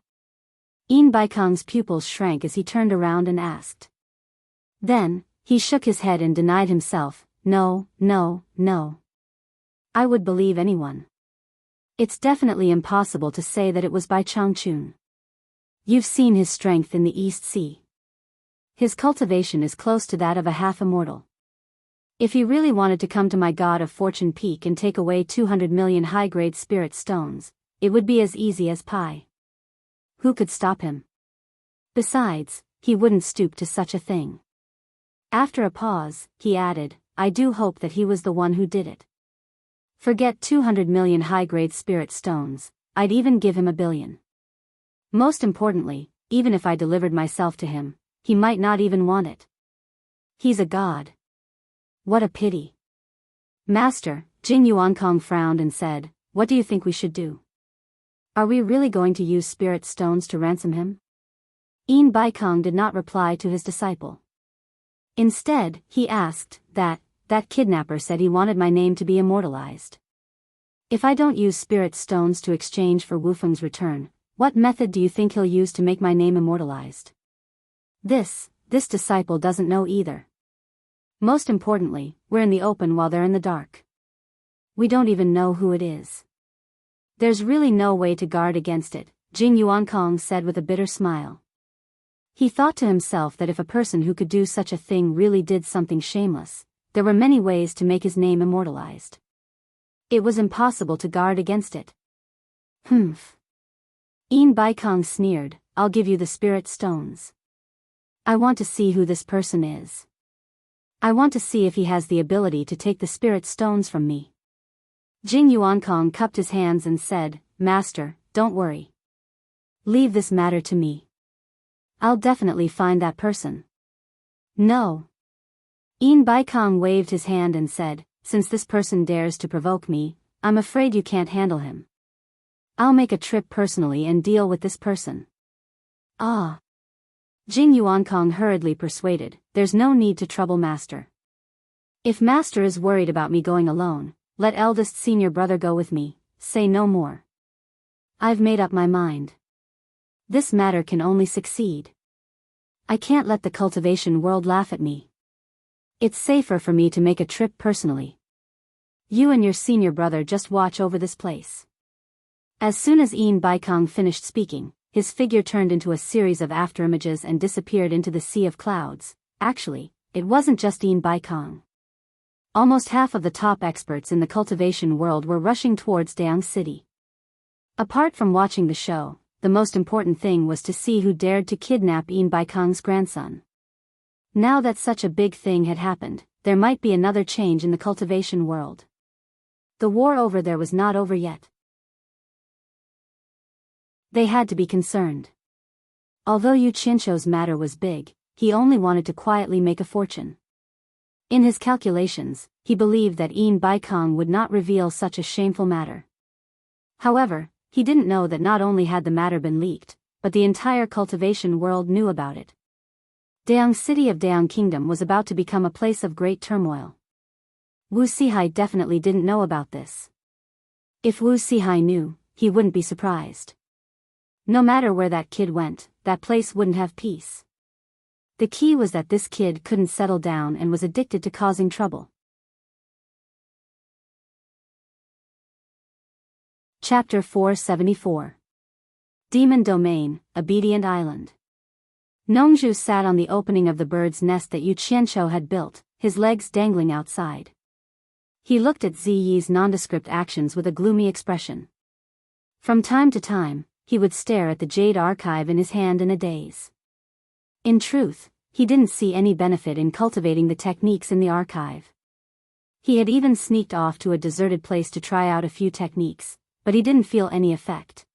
Yin Baikong's pupils shrank as he turned around and asked. Then, he shook his head and denied himself, No. I would believe anyone. It's definitely impossible to say that it was Bai Changchun. You've seen his strength in the East Sea. His cultivation is close to that of a half-immortal. If he really wanted to come to my God of Fortune Peak and take away 200 million high-grade spirit stones, it would be as easy as pie. Who could stop him? Besides, he wouldn't stoop to such a thing. After a pause, he added, I do hope that he was the one who did it. Forget 200 million high-grade spirit stones, I'd even give him 1 billion. Most importantly, even if I delivered myself to him, he might not even want it. He's a god. What a pity. Master, Jing Yuankong frowned and said, What do you think we should do? Are we really going to use spirit stones to ransom him? Yin Baikong did not reply to his disciple. Instead, he asked, that kidnapper said he wanted my name to be immortalized. If I don't use spirit stones to exchange for Wufeng's return, what method do you think he'll use to make my name immortalized? This disciple doesn't know either. Most importantly, we're in the open while they're in the dark. We don't even know who it is. There's really no way to guard against it, Jing Yuankong said with a bitter smile. He thought to himself that if a person who could do such a thing really did something shameless, there were many ways to make his name immortalized. It was impossible to guard against it. Humph. Yin Baikong sneered, I'll give you the spirit stones. I want to see who this person is. I want to see if he has the ability to take the spirit stones from me. Jing Yuankong cupped his hands and said, Master, don't worry. Leave this matter to me. I'll definitely find that person. No. Yin Baikong waved his hand and said, Since this person dares to provoke me, I'm afraid you can't handle him. I'll make a trip personally and deal with this person. Ah. Jing Yuankong hurriedly persuaded, There's no need to trouble Master. If Master is worried about me going alone, let eldest senior brother go with me, say no more. I've made up my mind. This matter can only succeed. I can't let the cultivation world laugh at me. It's safer for me to make a trip personally. You and your senior brother just watch over this place. As soon as Yin Baikong finished speaking, his figure turned into a series of afterimages and disappeared into the sea of clouds. Actually, it wasn't just Yin Baikong. Almost half of the top experts in the cultivation world were rushing towards Dayang City. Apart from watching the show, the most important thing was to see who dared to kidnap Yin Baikong's grandson. Now that such a big thing had happened, there might be another change in the cultivation world. The war over there was not over yet. They had to be concerned. Although Yu Qianqiu's matter was big, he only wanted to quietly make a fortune. In his calculations, he believed that Yin Baikong would not reveal such a shameful matter. However, he didn't know that not only had the matter been leaked, but the entire cultivation world knew about it. Dayang City of Dayang Kingdom was about to become a place of great turmoil. Wu Sihai definitely didn't know about this. If Wu Sihai knew, he wouldn't be surprised. No matter where that kid went, that place wouldn't have peace. The key was that this kid couldn't settle down and was addicted to causing trouble. Chapter 474. Demon Domain, Obedient Island. Nongzhu sat on the opening of the bird's nest that Yu Qianqiu had built, his legs dangling outside. He looked at Ziyi's nondescript actions with a gloomy expression. From time to time, he would stare at the jade archive in his hand in a daze. In truth, he didn't see any benefit in cultivating the techniques in the archive. He had even sneaked off to a deserted place to try out a few techniques, but he didn't feel any effect.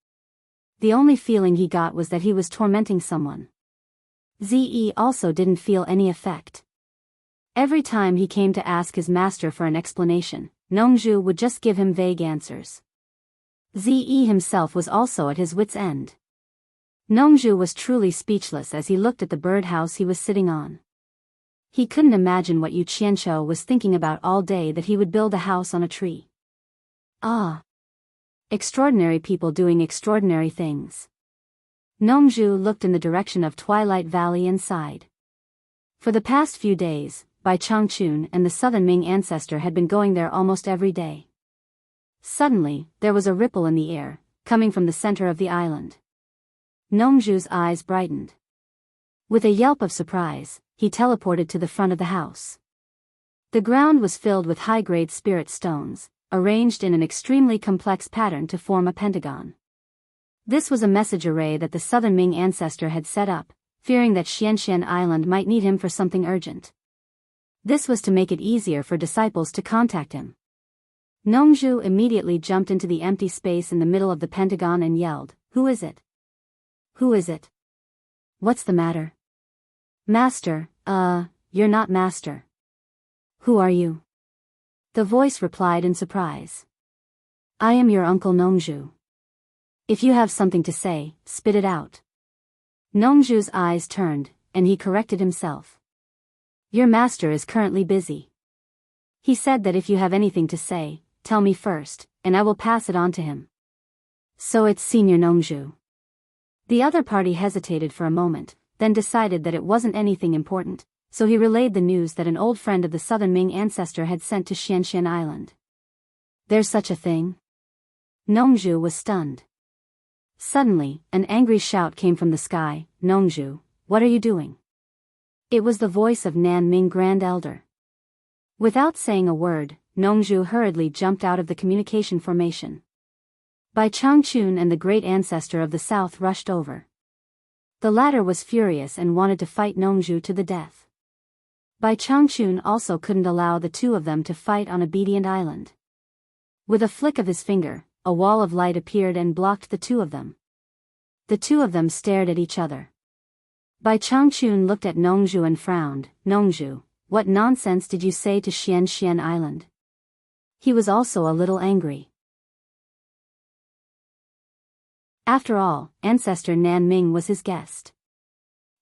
The only feeling he got was that he was tormenting someone. Ze also didn't feel any effect. Every time he came to ask his master for an explanation, Nongzhu would just give him vague answers. Ze himself was also at his wits' end. Nongzhu was truly speechless as he looked at the birdhouse he was sitting on. He couldn't imagine what Yu Qianqiu was thinking about all day, that he would build a house on a tree. Ah! Extraordinary people doing extraordinary things. Nongzhu looked in the direction of Twilight Valley and sighed. For the past few days, Bai Changchun and the Southern Ming ancestor had been going there almost every day. Suddenly, there was a ripple in the air, coming from the center of the island. Nongzhu's eyes brightened. With a yelp of surprise, he teleported to the front of the house. The ground was filled with high-grade spirit stones, arranged in an extremely complex pattern to form a pentagon. This was a message array that the Southern Ming ancestor had set up, fearing that Xianxian Island might need him for something urgent. This was to make it easier for disciples to contact him. Nongzhu immediately jumped into the empty space in the middle of the pentagon and yelled, "Who is it? Who is it? What's the matter? Master, you're not master. Who are you?" The voice replied in surprise. "I am your uncle Nongzhu. If you have something to say, spit it out." Nongzhu's eyes turned, and he corrected himself. "Your master is currently busy. He said that if you have anything to say, tell me first, and I will pass it on to him." "So it's Senior Nongzhu." The other party hesitated for a moment, then decided that it wasn't anything important, so he relayed the news that an old friend of the Southern Ming ancestor had sent to Xianxian Island. "There's such a thing?" Nongzhu was stunned. Suddenly, an angry shout came from the sky, "Nongzhu, what are you doing?" It was the voice of Nan Ming Grand Elder. Without saying a word, Nongzhu hurriedly jumped out of the communication formation. Bai Changchun and the great ancestor of the south rushed over. The latter was furious and wanted to fight Nongzhu to the death. Bai Changchun also couldn't allow the two of them to fight on Obedient Island. With a flick of his finger, a wall of light appeared and blocked the two of them. The two of them stared at each other. Bai Changchun looked at Nongzhu and frowned. "Nongzhu, what nonsense did you say to Xianxian Island?" He was also a little angry. After all, Ancestor Nan Ming was his guest.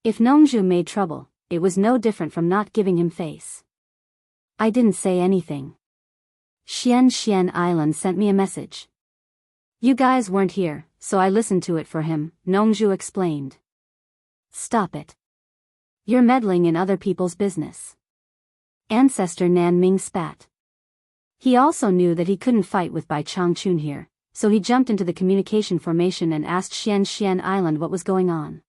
If Nongzhu made trouble, it was no different from not giving him face. "I didn't say anything. Xianxian Island sent me a message. You guys weren't here, so I listened to it for him," Nongzhu explained. "Stop it. You're meddling in other people's business." Ancestor Nan Ming spat. He also knew that he couldn't fight with Bai Changchun here, so he jumped into the communication formation and asked Xianxian Island what was going on.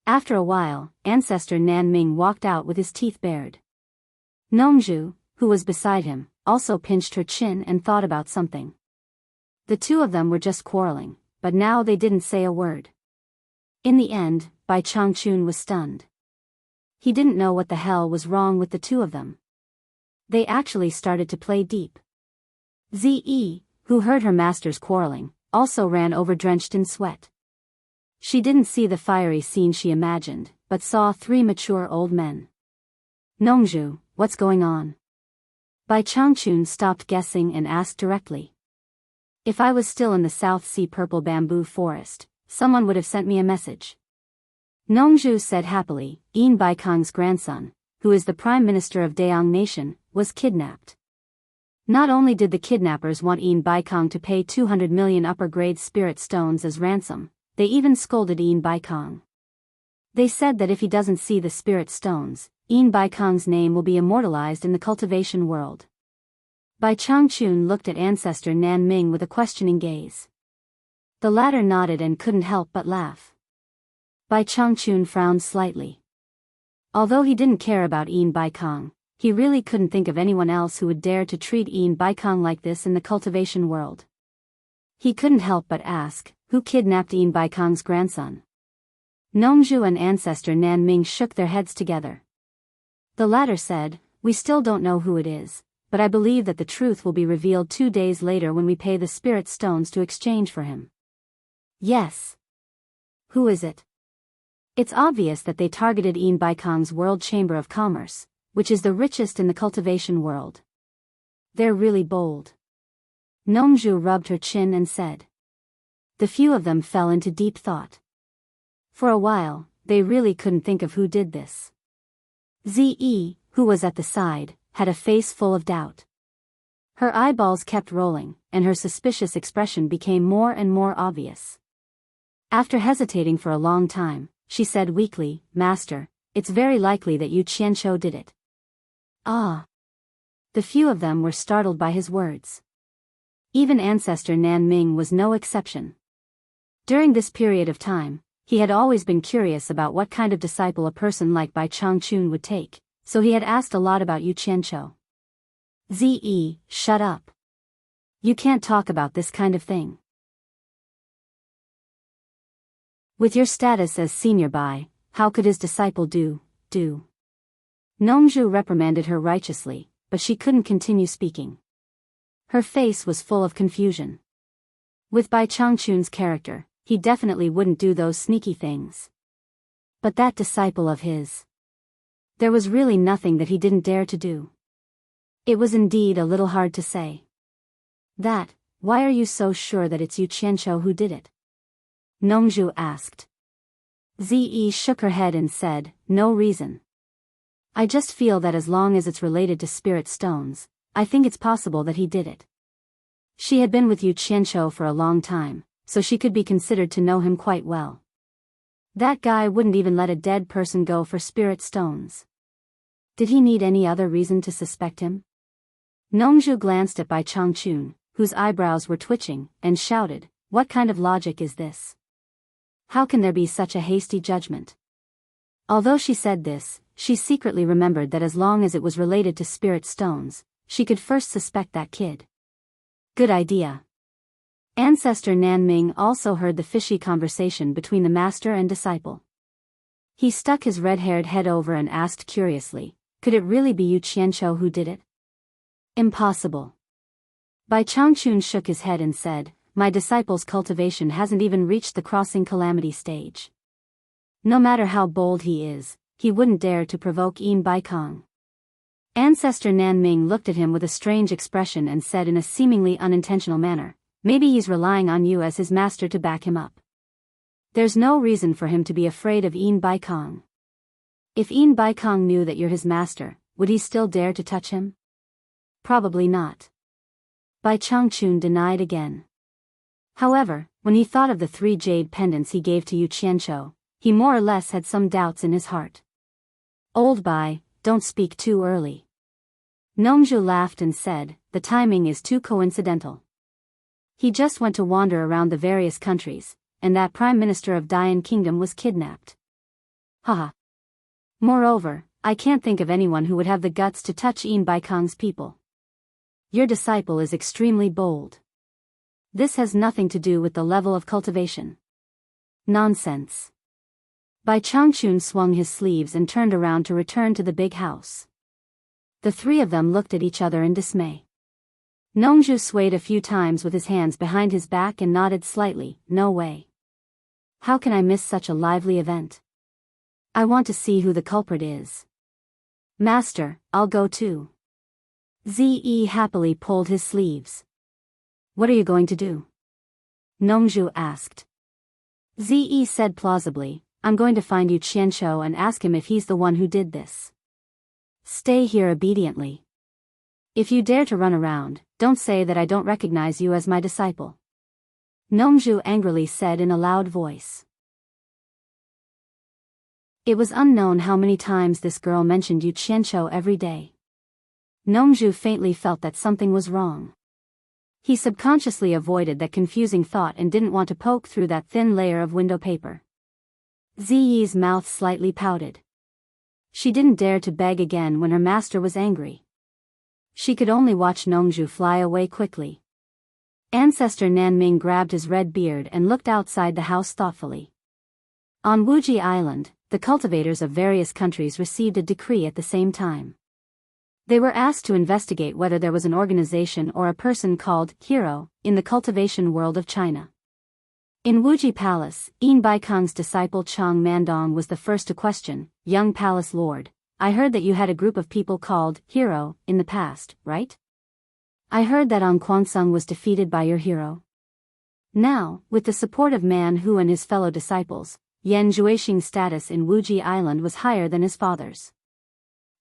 After a while, Ancestor Nan Ming walked out with his teeth bared. Nongzhu, who was beside him, also pinched her chin and thought about something. The two of them were just quarreling, but now they didn't say a word. In the end, Bai Changchun was stunned. He didn't know what the hell was wrong with the two of them. They actually started to play deep. Ze, who heard her masters quarreling, also ran over drenched in sweat. She didn't see the fiery scene she imagined, but saw three mature old men. "Nongzhu, what's going on?" Bai Changchun stopped guessing and asked directly. "If I was still in the South Sea purple bamboo forest, someone would have sent me a message." Nongzhu said happily, "Yin Baikong's grandson, who is the Prime Minister of Daong Nation, was kidnapped. Not only did the kidnappers want Yin Baikong to pay 200 million upper-grade spirit stones as ransom, they even scolded Yin Baikong. They said that if he doesn't see the spirit stones, Yin Baikong's name will be immortalized in the cultivation world." Bai Changchun looked at Ancestor Nan Ming with a questioning gaze. The latter nodded and couldn't help but laugh. Bai Changchun frowned slightly. Although he didn't care about Yin Baikong, he really couldn't think of anyone else who would dare to treat Yin Baikong like this in the cultivation world. He couldn't help but ask, "Who kidnapped Yin Baikong's grandson?" Nongzhu and Ancestor Nan Ming shook their heads together. The latter said, "We still don't know who it is, but I believe that the truth will be revealed 2 days later when we pay the spirit stones to exchange for him. Yes. Who is it? It's obvious that they targeted Ian Baikong's World Chamber of Commerce, which is the richest in the cultivation world. They're really bold. Nongju rubbed her chin and said. The few of them fell into deep thought. For a while, they really couldn't think of who did this. Ze, who was at the side, had a face full of doubt. Her eyeballs kept rolling, and her suspicious expression became more and more obvious. After hesitating for a long time, she said weakly, Master, it's very likely that Yu Qianqiu did it. Ah! The few of them were startled by his words. Even Ancestor Nan Ming was no exception. During this period of time, he had always been curious about what kind of disciple a person like Bai Changchun would take, so he had asked a lot about Yu Qianqiu. Ze, shut up. You can't talk about this kind of thing. With your status as senior Bai, how could his disciple do? Nongju reprimanded her righteously, but she couldn't continue speaking. Her face was full of confusion. With Bai Changchun's character, he definitely wouldn't do those sneaky things. But that disciple of his. There was really nothing that he didn't dare to do. It was indeed a little hard to say. Why are you so sure that it's Yu Qianqiu who did it? Nongju asked. Ze shook her head and said, no reason. I just feel that as long as it's related to spirit stones, I think it's possible that he did it. She had been with Yu Qianqiu for a long time, so she could be considered to know him quite well. That guy wouldn't even let a dead person go for spirit stones. Did he need any other reason to suspect him? Nongju glanced at Bai Changchun, whose eyebrows were twitching, and shouted, what kind of logic is this? How can there be such a hasty judgment? Although she said this, she secretly remembered that as long as it was related to spirit stones, she could first suspect that kid. Good idea. Ancestor Nan Ming also heard the fishy conversation between the master and disciple. He stuck his red-haired head over and asked curiously, could it really be Yu Qianqiu who did it? Impossible. Bai Changchun shook his head and said, my disciple's cultivation hasn't even reached the crossing calamity stage. No matter how bold he is, he wouldn't dare to provoke Ian Baikong. Ancestor Nan Ming looked at him with a strange expression and said in a seemingly unintentional manner, maybe he's relying on you as his master to back him up. There's no reason for him to be afraid of Ian Baikong. If Ian Baikong knew that you're his master, would he still dare to touch him? Probably not. Bai Changchun denied again. However, when he thought of the 3 jade pendants he gave to Yu Qianqiu, he more or less had some doubts in his heart. Old Bai, don't speak too early. Nongju laughed and said, the timing is too coincidental. He just went to wander around the various countries, and that Prime Minister of Dian Kingdom was kidnapped. Haha. Moreover, I can't think of anyone who would have the guts to touch Ian Baikong's people. Your disciple is extremely bold. This has nothing to do with the level of cultivation. Nonsense. Bai Changchun swung his sleeves and turned around to return to the big house. The 3 of them looked at each other in dismay. Nongju swayed a few times with his hands behind his back and nodded slightly, no way. How can I miss such a lively event? I want to see who the culprit is. Master, I'll go too. Ze happily pulled his sleeves. What are you going to do? Nongju asked. Ze said plausibly, I'm going to find Yu Qianqiu and ask him if he's the one who did this. Stay here obediently. If you dare to run around, don't say that I don't recognize you as my disciple. Nongju angrily said in a loud voice. It was unknown how many times this girl mentioned Yu Qianqiu every day. Nongju faintly felt that something was wrong. He subconsciously avoided that confusing thought and didn't want to poke through that thin layer of window paper. Ziyi's mouth slightly pouted. She didn't dare to beg again when her master was angry. She could only watch Nongju fly away quickly. Ancestor Nanming grabbed his red beard and looked outside the house thoughtfully. On Wuji Island, the cultivators of various countries received a decree at the same time. They were asked to investigate whether there was an organization or a person called hero in the cultivation world of China. In Wuji Palace, Yin Baikong's disciple Chang Mandong was the first to question, "Young Palace Lord, I heard that you had a group of people called hero in the past, right? I heard that Ang Kwangsung was defeated by your hero. Now, with the support of Man Hu and his fellow disciples, Yan Juixing's status in Wuji Island was higher than his father's.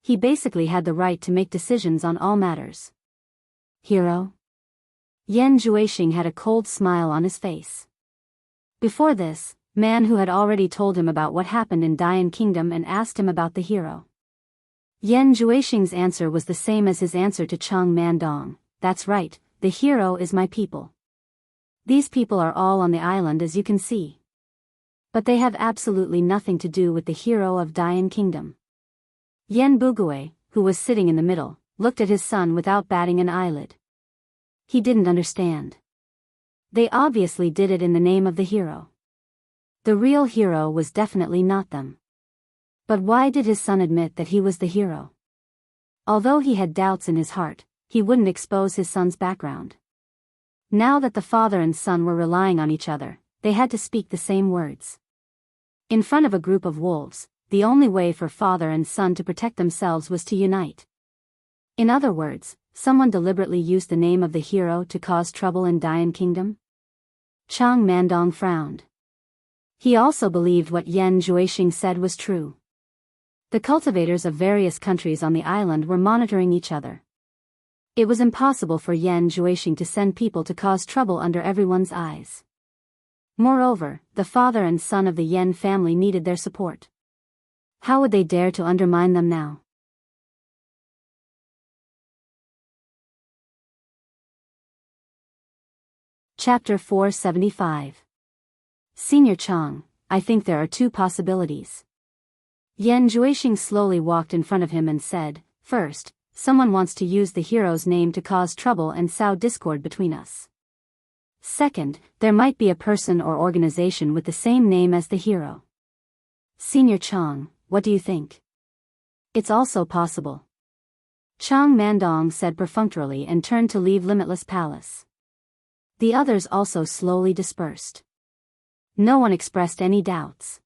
He basically had the right to make decisions on all matters." Hero? Yan Juixing had a cold smile on his face. Before this, Man Hu had already told him about what happened in Dian Kingdom and asked him about the hero. Yan Juixing's answer was the same as his answer to Chang Mandong. "That's right, the hero is my people. These people are all on the island as you can see. But they have absolutely nothing to do with the hero of Dian Kingdom." Yen Bugui, who was sitting in the middle, looked at his son without batting an eyelid. He didn't understand. They obviously did it in the name of the hero. The real hero was definitely not them. But why did his son admit that he was the hero? Although he had doubts in his heart, he wouldn't expose his son's background. Now that the father and son were relying on each other, they had to speak the same words. In front of a group of wolves, the only way for father and son to protect themselves was to unite. In other words, someone deliberately used the name of the hero to cause trouble in Dian Kingdom? Chang Mandong frowned. He also believed what Yan Juixing said was true. The cultivators of various countries on the island were monitoring each other. It was impossible for Yan Juixing to send people to cause trouble under everyone's eyes. Moreover, the father and son of the Yan family needed their support. How would they dare to undermine them now? Chapter 475. Senior Chang, I think there are two possibilities. Yan Juixing slowly walked in front of him and said, "First, someone wants to use the hero's name to cause trouble and sow discord between us. Second, there might be a person or organization with the same name as the hero. Senior Chang, what do you think?" "It's also possible," Chang Mandong said perfunctorily and turned to leave Limitless Palace. The others also slowly dispersed. No one expressed any doubts.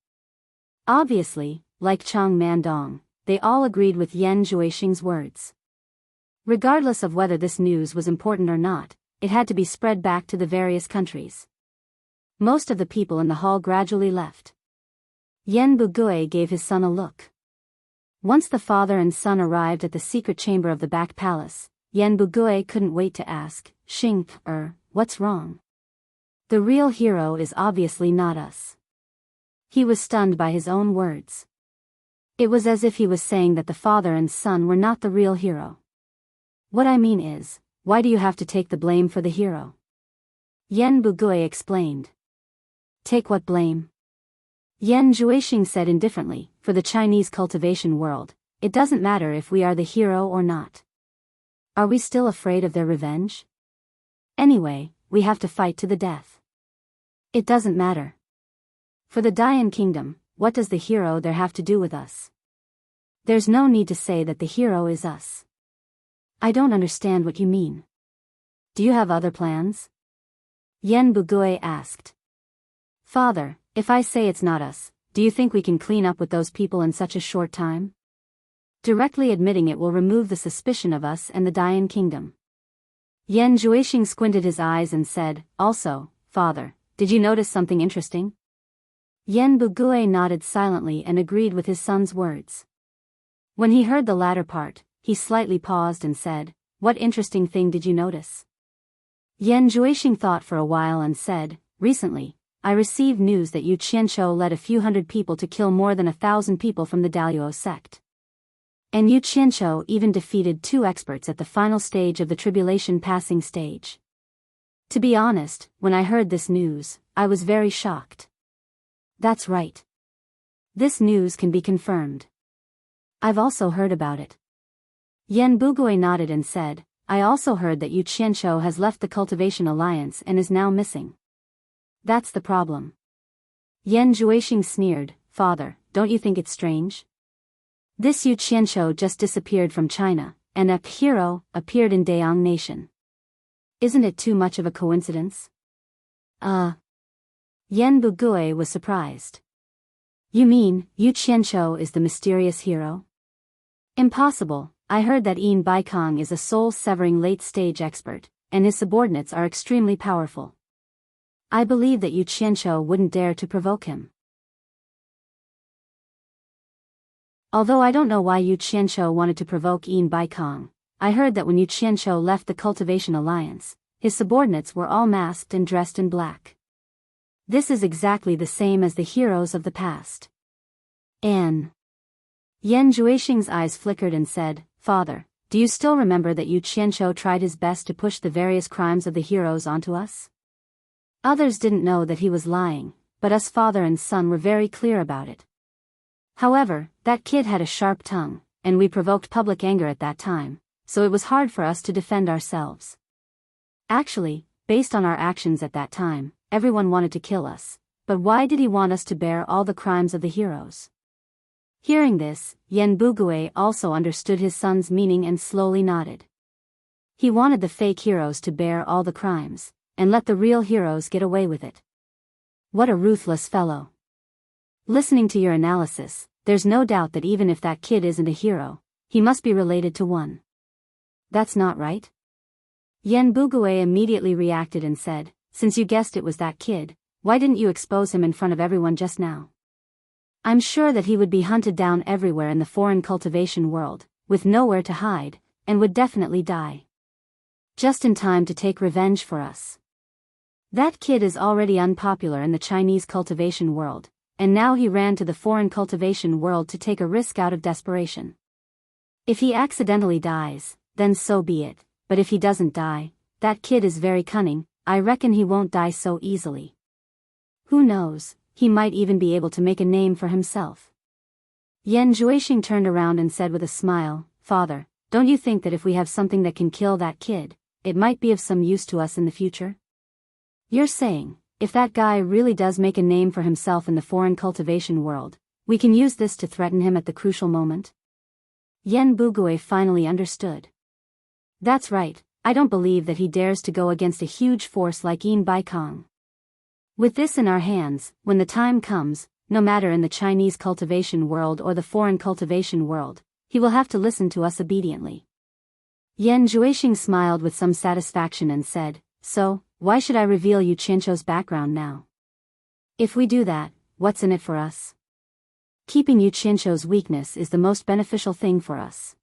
Obviously, like Chang Mandong, they all agreed with Yan Juixing's words. Regardless of whether this news was important or not, it had to be spread back to the various countries. Most of the people in the hall gradually left. Yen Bugui gave his son a look. Once the father and son arrived at the secret chamber of the back palace, Yen Bugui couldn't wait to ask, "Xing, what's wrong? The real hero is obviously not us." He was stunned by his own words. It was as if he was saying that the father and son were not the real hero. "What I mean is, why do you have to take the blame for the hero?" Yen Bugui explained. "Take what blame?" Yan Juixing said indifferently, "For the Chinese cultivation world, it doesn't matter if we are the hero or not. Are we still afraid of their revenge? Anyway, we have to fight to the death. It doesn't matter. For the Dian Kingdom, what does the hero there have to do with us? There's no need to say that the hero is us." "I don't understand what you mean. Do you have other plans?" Yen Bugui asked. "Father, if I say it's not us, do you think we can clean up with those people in such a short time? Directly admitting it will remove the suspicion of us and the Dian Kingdom." Yan Juixing squinted his eyes and said, "Also, Father, did you notice something interesting?" Yen Bugui nodded silently and agreed with his son's words. When he heard the latter part, he slightly paused and said, "What interesting thing did you notice?" Yan Juixing thought for a while and said, "Recently, I received news that Yu Qianqiu led a few hundred people to kill more than 1,000 people from the Daluo sect. And Yu Qianqiu even defeated 2 experts at the final stage of the tribulation passing stage. To be honest, when I heard this news, I was very shocked." "That's right. This news can be confirmed. I've also heard about it." Yen Bugui nodded and said, "I also heard that Yu Qianqiu has left the Cultivation Alliance and is now missing. That's the problem." Yen Juixing sneered, "Father, don't you think it's strange? This Yu Qianqiu just disappeared from China, and a hero appeared in Daeong Nation. Isn't it too much of a coincidence? Yen Bugui was surprised. You mean, Yu Qianqiu is the mysterious hero? Impossible. I heard that Yin Baikong is a soul-severing late-stage expert, and his subordinates are extremely powerful. I believe that Yu Qianqiu wouldn't dare to provoke him. Although I don't know why Yu Qianqiu wanted to provoke Yin Baikong, I heard that when Yu Qianqiu left the Cultivation Alliance, his subordinates were all masked and dressed in black. This is exactly the same as the heroes of the past. Yen Juixing's eyes flickered and said, Father, do you still remember that Yu Qianqiu tried his best to push the various crimes of the heroes onto us? Others didn't know that he was lying, but us father and son were very clear about it. However, that kid had a sharp tongue, and we provoked public anger at that time, so it was hard for us to defend ourselves. Actually, based on our actions at that time, everyone wanted to kill us, but why did he want us to bear all the crimes of the heroes? Hearing this, Yen Bugui also understood his son's meaning and slowly nodded. He wanted the fake heroes to bear all the crimes, and let the real heroes get away with it. What a ruthless fellow. Listening to your analysis, there's no doubt that even if that kid isn't a hero, he must be related to one. That's not right? Yen Bugui immediately reacted and said, Since you guessed it was that kid, why didn't you expose him in front of everyone just now? I'm sure that he would be hunted down everywhere in the foreign cultivation world, with nowhere to hide, and would definitely die. Just in time to take revenge for us. That kid is already unpopular in the Chinese cultivation world, and now he ran to the foreign cultivation world to take a risk out of desperation. If he accidentally dies, then so be it, but if he doesn't die, that kid is very cunning, I reckon he won't die so easily. Who knows, he might even be able to make a name for himself. Yen Juixing turned around and said with a smile, Father, don't you think that if we have something that can kill that kid, it might be of some use to us in the future? You're saying, if that guy really does make a name for himself in the foreign cultivation world, we can use this to threaten him at the crucial moment? Yen Bugui finally understood. That's right, I don't believe that he dares to go against a huge force like Yin Baikong. With this in our hands, when the time comes, no matter in the Chinese cultivation world or the foreign cultivation world, he will have to listen to us obediently. Yen Juixing smiled with some satisfaction and said, So, why should I reveal Yu Qianqiu's background now? If we do that, what's in it for us? Keeping Yu Qianqiu's weakness is the most beneficial thing for us.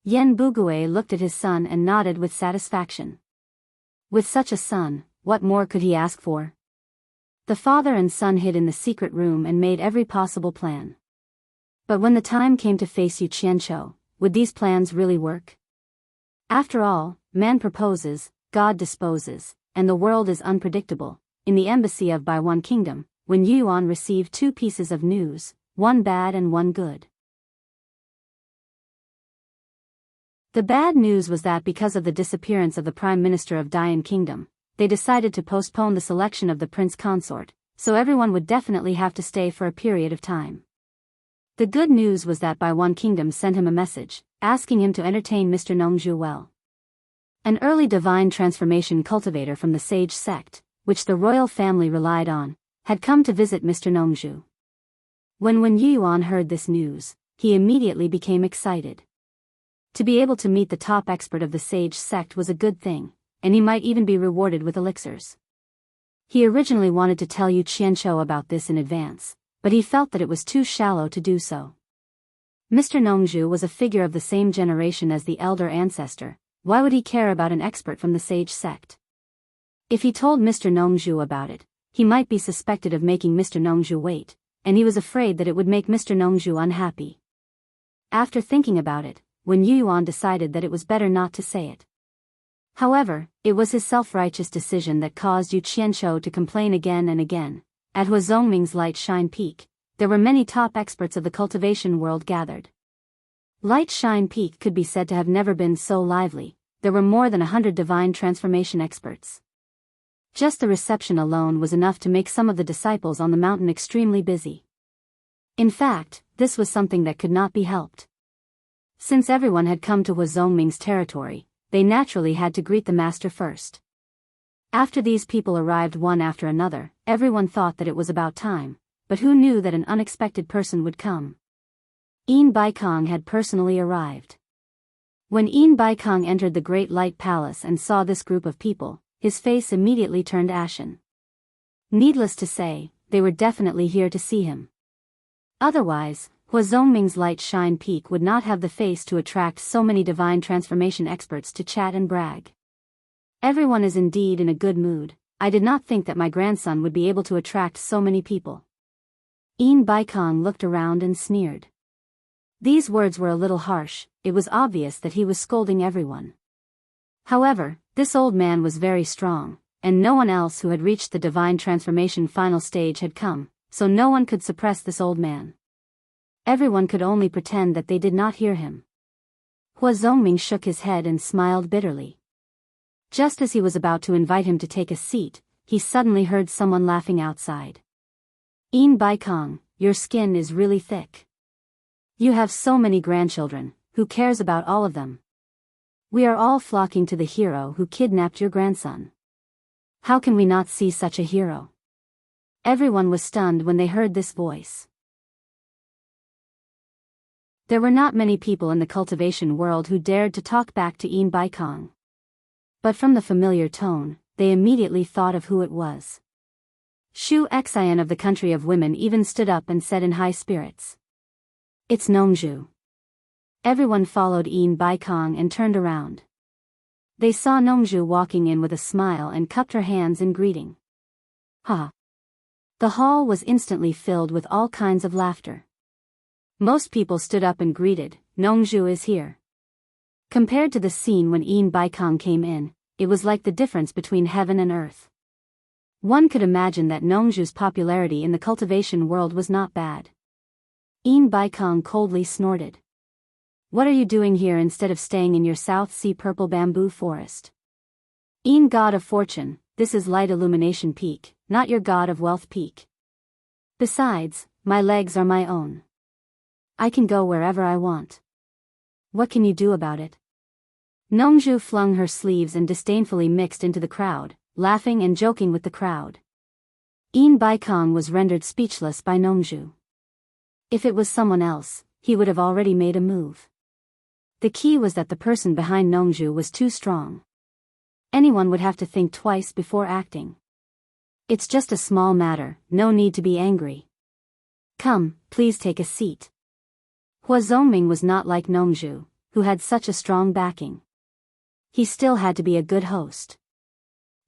Yen Bugui looked at his son and nodded with satisfaction. With such a son, what more could he ask for? The father and son hid in the secret room and made every possible plan. But when the time came to face Yu Qianqiu, would these plans really work? After all, man proposes, God disposes, and the world is unpredictable. In the embassy of Baiwan Kingdom, when Yuan received two pieces of news, one bad and one good. The bad news was that because of the disappearance of the Prime Minister of Dayan Kingdom, they decided to postpone the selection of the prince consort, so everyone would definitely have to stay for a period of time. The good news was that Baiwan Kingdom sent him a message, asking him to entertain Mr. Nongzhu well. An early divine transformation cultivator from the sage sect, which the royal family relied on, had come to visit Mr. Nongzhu. When Yuan heard this news, he immediately became excited. To be able to meet the top expert of the sage sect was a good thing, and he might even be rewarded with elixirs. He originally wanted to tell Yu Qianqiu about this in advance, but he felt that it was too shallow to do so. Mr. Nongzhu was a figure of the same generation as the elder ancestor. Why would he care about an expert from the sage sect? If he told Mr. Nongzhu about it, he might be suspected of making Mr. Nongzhu wait, and he was afraid that it would make Mr. Nongzhu unhappy. After thinking about it, when Yuan decided that it was better not to say it. However, it was his self-righteous decision that caused Yu Qianqiu to complain again and again. At Huazongming's Light Shine Peak, there were many top experts of the cultivation world gathered. Light Shine Peak could be said to have never been so lively. There were more than 100 divine transformation experts. Just the reception alone was enough to make some of the disciples on the mountain extremely busy. In fact, this was something that could not be helped. Since everyone had come to Huazongming's territory, they naturally had to greet the master first. After these people arrived one after another, everyone thought that it was about time, but who knew that an unexpected person would come? Yin Baikong had personally arrived. When Yin Baikong entered the Great Light Palace and saw this group of people, his face immediately turned ashen. Needless to say, they were definitely here to see him. Otherwise, Huazongming's Light Shine Peak would not have the face to attract so many divine transformation experts to chat and brag. Everyone is indeed in a good mood. I did not think that my grandson would be able to attract so many people. Yin Baikong looked around and sneered. These words were a little harsh. It was obvious that he was scolding everyone. However, this old man was very strong, and no one else who had reached the divine transformation final stage had come, so no one could suppress this old man. Everyone could only pretend that they did not hear him. Huazongming shook his head and smiled bitterly. Just as he was about to invite him to take a seat, he suddenly heard someone laughing outside. Yin Baikong, your skin is really thick. You have so many grandchildren, who cares about all of them? We are all flocking to the hero who kidnapped your grandson. How can we not see such a hero? Everyone was stunned when they heard this voice. There were not many people in the cultivation world who dared to talk back to Yin Baikong. But from the familiar tone, they immediately thought of who it was. Shu Xian of the country of women even stood up and said in high spirits. It's Nongzhu. Everyone followed Yin Baikong and turned around. They saw Nongzhu walking in with a smile and cupped her hands in greeting. Ha! The hall was instantly filled with all kinds of laughter. Most people stood up and greeted, Nongzhu is here. Compared to the scene when Yin Baikong came in, it was like the difference between heaven and earth. One could imagine that Nongzhu's popularity in the cultivation world was not bad. Yin Baikong coldly snorted. What are you doing here instead of staying in your South Sea purple bamboo forest? Yin God of Fortune, this is Light Illumination Peak, not your God of Wealth Peak. Besides, my legs are my own. I can go wherever I want. What can you do about it? Nongzhu flung her sleeves and disdainfully mixed into the crowd, laughing and joking with the crowd. Yin Baikong was rendered speechless by Nongzhu. If it was someone else, he would have already made a move. The key was that the person behind Nongzhu was too strong. Anyone would have to think twice before acting. It's just a small matter, no need to be angry. Come, please take a seat. Huazongming was not like Nongzhu, who had such a strong backing. He still had to be a good host.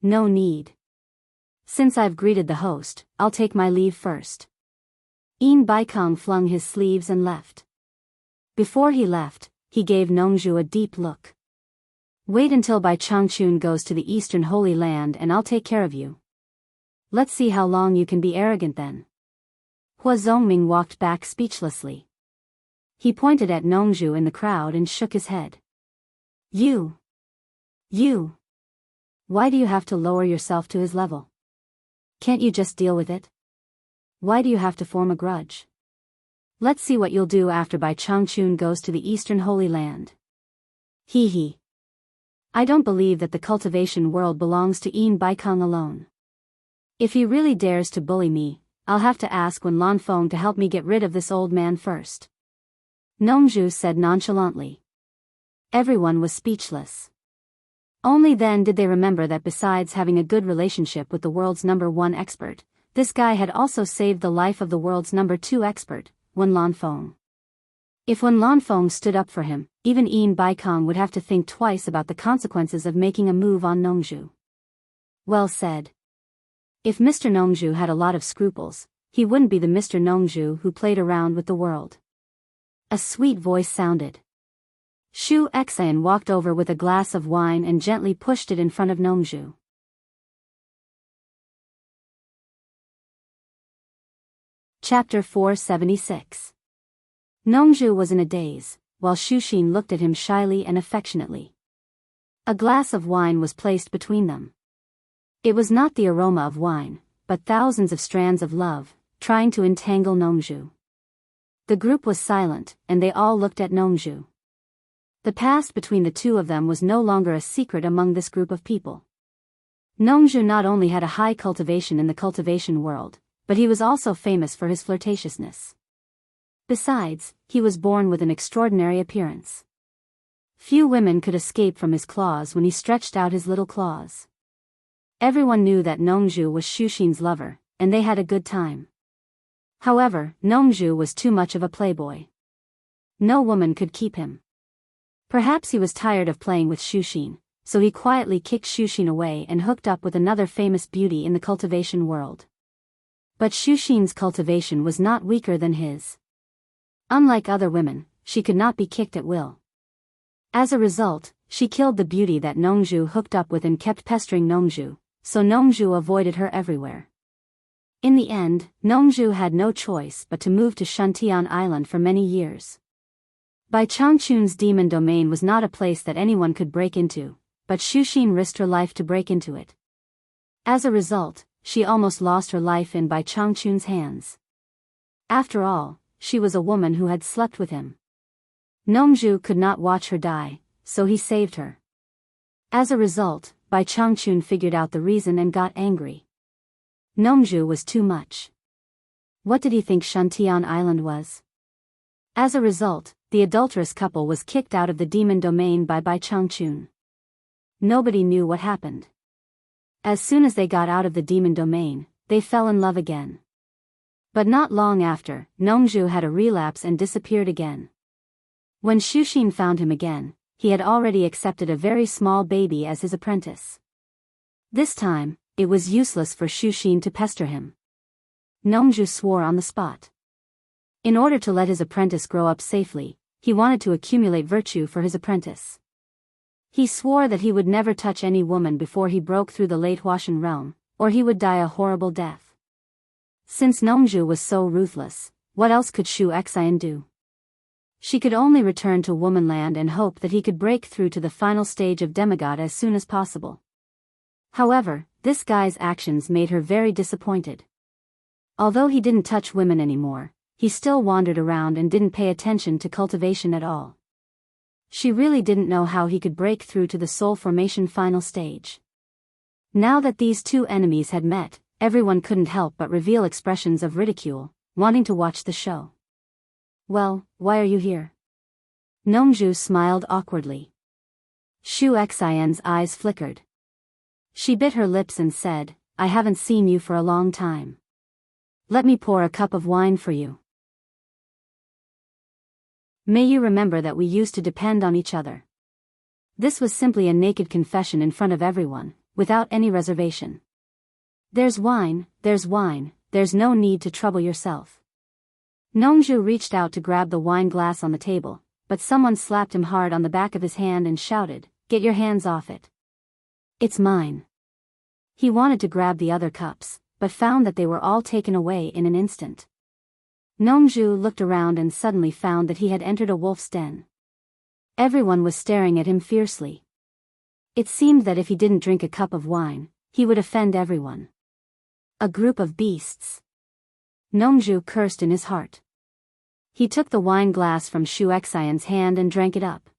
No need. Since I've greeted the host, I'll take my leave first. Yin Baikong flung his sleeves and left. Before he left, he gave Nongzhu a deep look. Wait until Bai Changchun goes to the Eastern Holy Land and I'll take care of you. Let's see how long you can be arrogant then. Huazongming walked back speechlessly. He pointed at Nongzhu in the crowd and shook his head. You! Why do you have to lower yourself to his level? Can't you just deal with it? Why do you have to form a grudge? Let's see what you'll do after Bai Changchun goes to the Eastern Holy Land. Hee. I don't believe that the cultivation world belongs to Yin Baikong alone. If he really dares to bully me, I'll have to ask Wen Lanfeng to help me get rid of this old man first. Nongzhu said nonchalantly. Everyone was speechless. Only then did they remember that besides having a good relationship with the world's #1 expert, this guy had also saved the life of the world's #2 expert, Wen Lanfeng. If Wen Lanfeng stood up for him, even Yin Baikong would have to think twice about the consequences of making a move on Nongzhu. Well said. If Mr. Nongzhu had a lot of scruples, he wouldn't be the Mr. Nongzhu who played around with the world. A sweet voice sounded. Shu Xian walked over with a glass of wine and gently pushed it in front of Nongzhu. Chapter 476. Nongzhu was in a daze, while Shu Xin looked at him shyly and affectionately. A glass of wine was placed between them. It was not the aroma of wine, but thousands of strands of love, trying to entangle Nongzhu. The group was silent, and they all looked at Nongzhu. The past between the two of them was no longer a secret among this group of people. Nongju not only had a high cultivation in the cultivation world, but he was also famous for his flirtatiousness. Besides, he was born with an extraordinary appearance. Few women could escape from his claws when he stretched out his little claws. Everyone knew that Nongju was Xuxin's lover, and they had a good time. However, Nongju was too much of a playboy. No woman could keep him. Perhaps he was tired of playing with Xuxin, so he quietly kicked Xuxin away and hooked up with another famous beauty in the cultivation world. But Xuxin's cultivation was not weaker than his. Unlike other women, she could not be kicked at will. As a result, she killed the beauty that Nongju hooked up with and kept pestering Nongju, so Nongju avoided her everywhere. In the end, Nongju had no choice but to move to Shantian Island for many years. Bai Changchun's demon domain was not a place that anyone could break into, but Xuxin risked her life to break into it. As a result, she almost lost her life in Bai Changchun's hands. After all, she was a woman who had slept with him. Nongju could not watch her die, so he saved her. As a result, Bai Changchun figured out the reason and got angry. Nongju was too much. What did he think Shantian Island was? As a result, the adulterous couple was kicked out of the demon domain by Bai Changchun. Nobody knew what happened. As soon as they got out of the demon domain, they fell in love again. But not long after, Nongju had a relapse and disappeared again. When Xuxin found him again, he had already accepted a very small baby as his apprentice. This time, it was useless for Xuxin to pester him. Nongju swore on the spot. In order to let his apprentice grow up safely, he wanted to accumulate virtue for his apprentice. He swore that he would never touch any woman before he broke through the late Huashan realm, or he would die a horrible death. Since Nongju was so ruthless, what else could Xu Xian do? She could only return to womanland and hope that he could break through to the final stage of demigod as soon as possible. However, this guy's actions made her very disappointed. Although he didn't touch women anymore, he still wandered around and didn't pay attention to cultivation at all. She really didn't know how he could break through to the soul formation final stage. Now that these two enemies had met, everyone couldn't help but reveal expressions of ridicule, wanting to watch the show. Well, why are you here? Nongju smiled awkwardly. Xu Xian's eyes flickered. She bit her lips and said, I haven't seen you for a long time. Let me pour a cup of wine for you. May you remember that we used to depend on each other. This was simply a naked confession in front of everyone, without any reservation. There's wine, there's no need to trouble yourself. Nongju reached out to grab the wine glass on the table, but someone slapped him hard on the back of his hand and shouted, Get your hands off it. It's mine. He wanted to grab the other cups, but found that they were all taken away in an instant. Nongju looked around and suddenly found that he had entered a wolf's den. Everyone was staring at him fiercely. It seemed that if he didn't drink a cup of wine, he would offend everyone. A group of beasts. Nongju cursed in his heart. He took the wine glass from Xu Xian's hand and drank it up.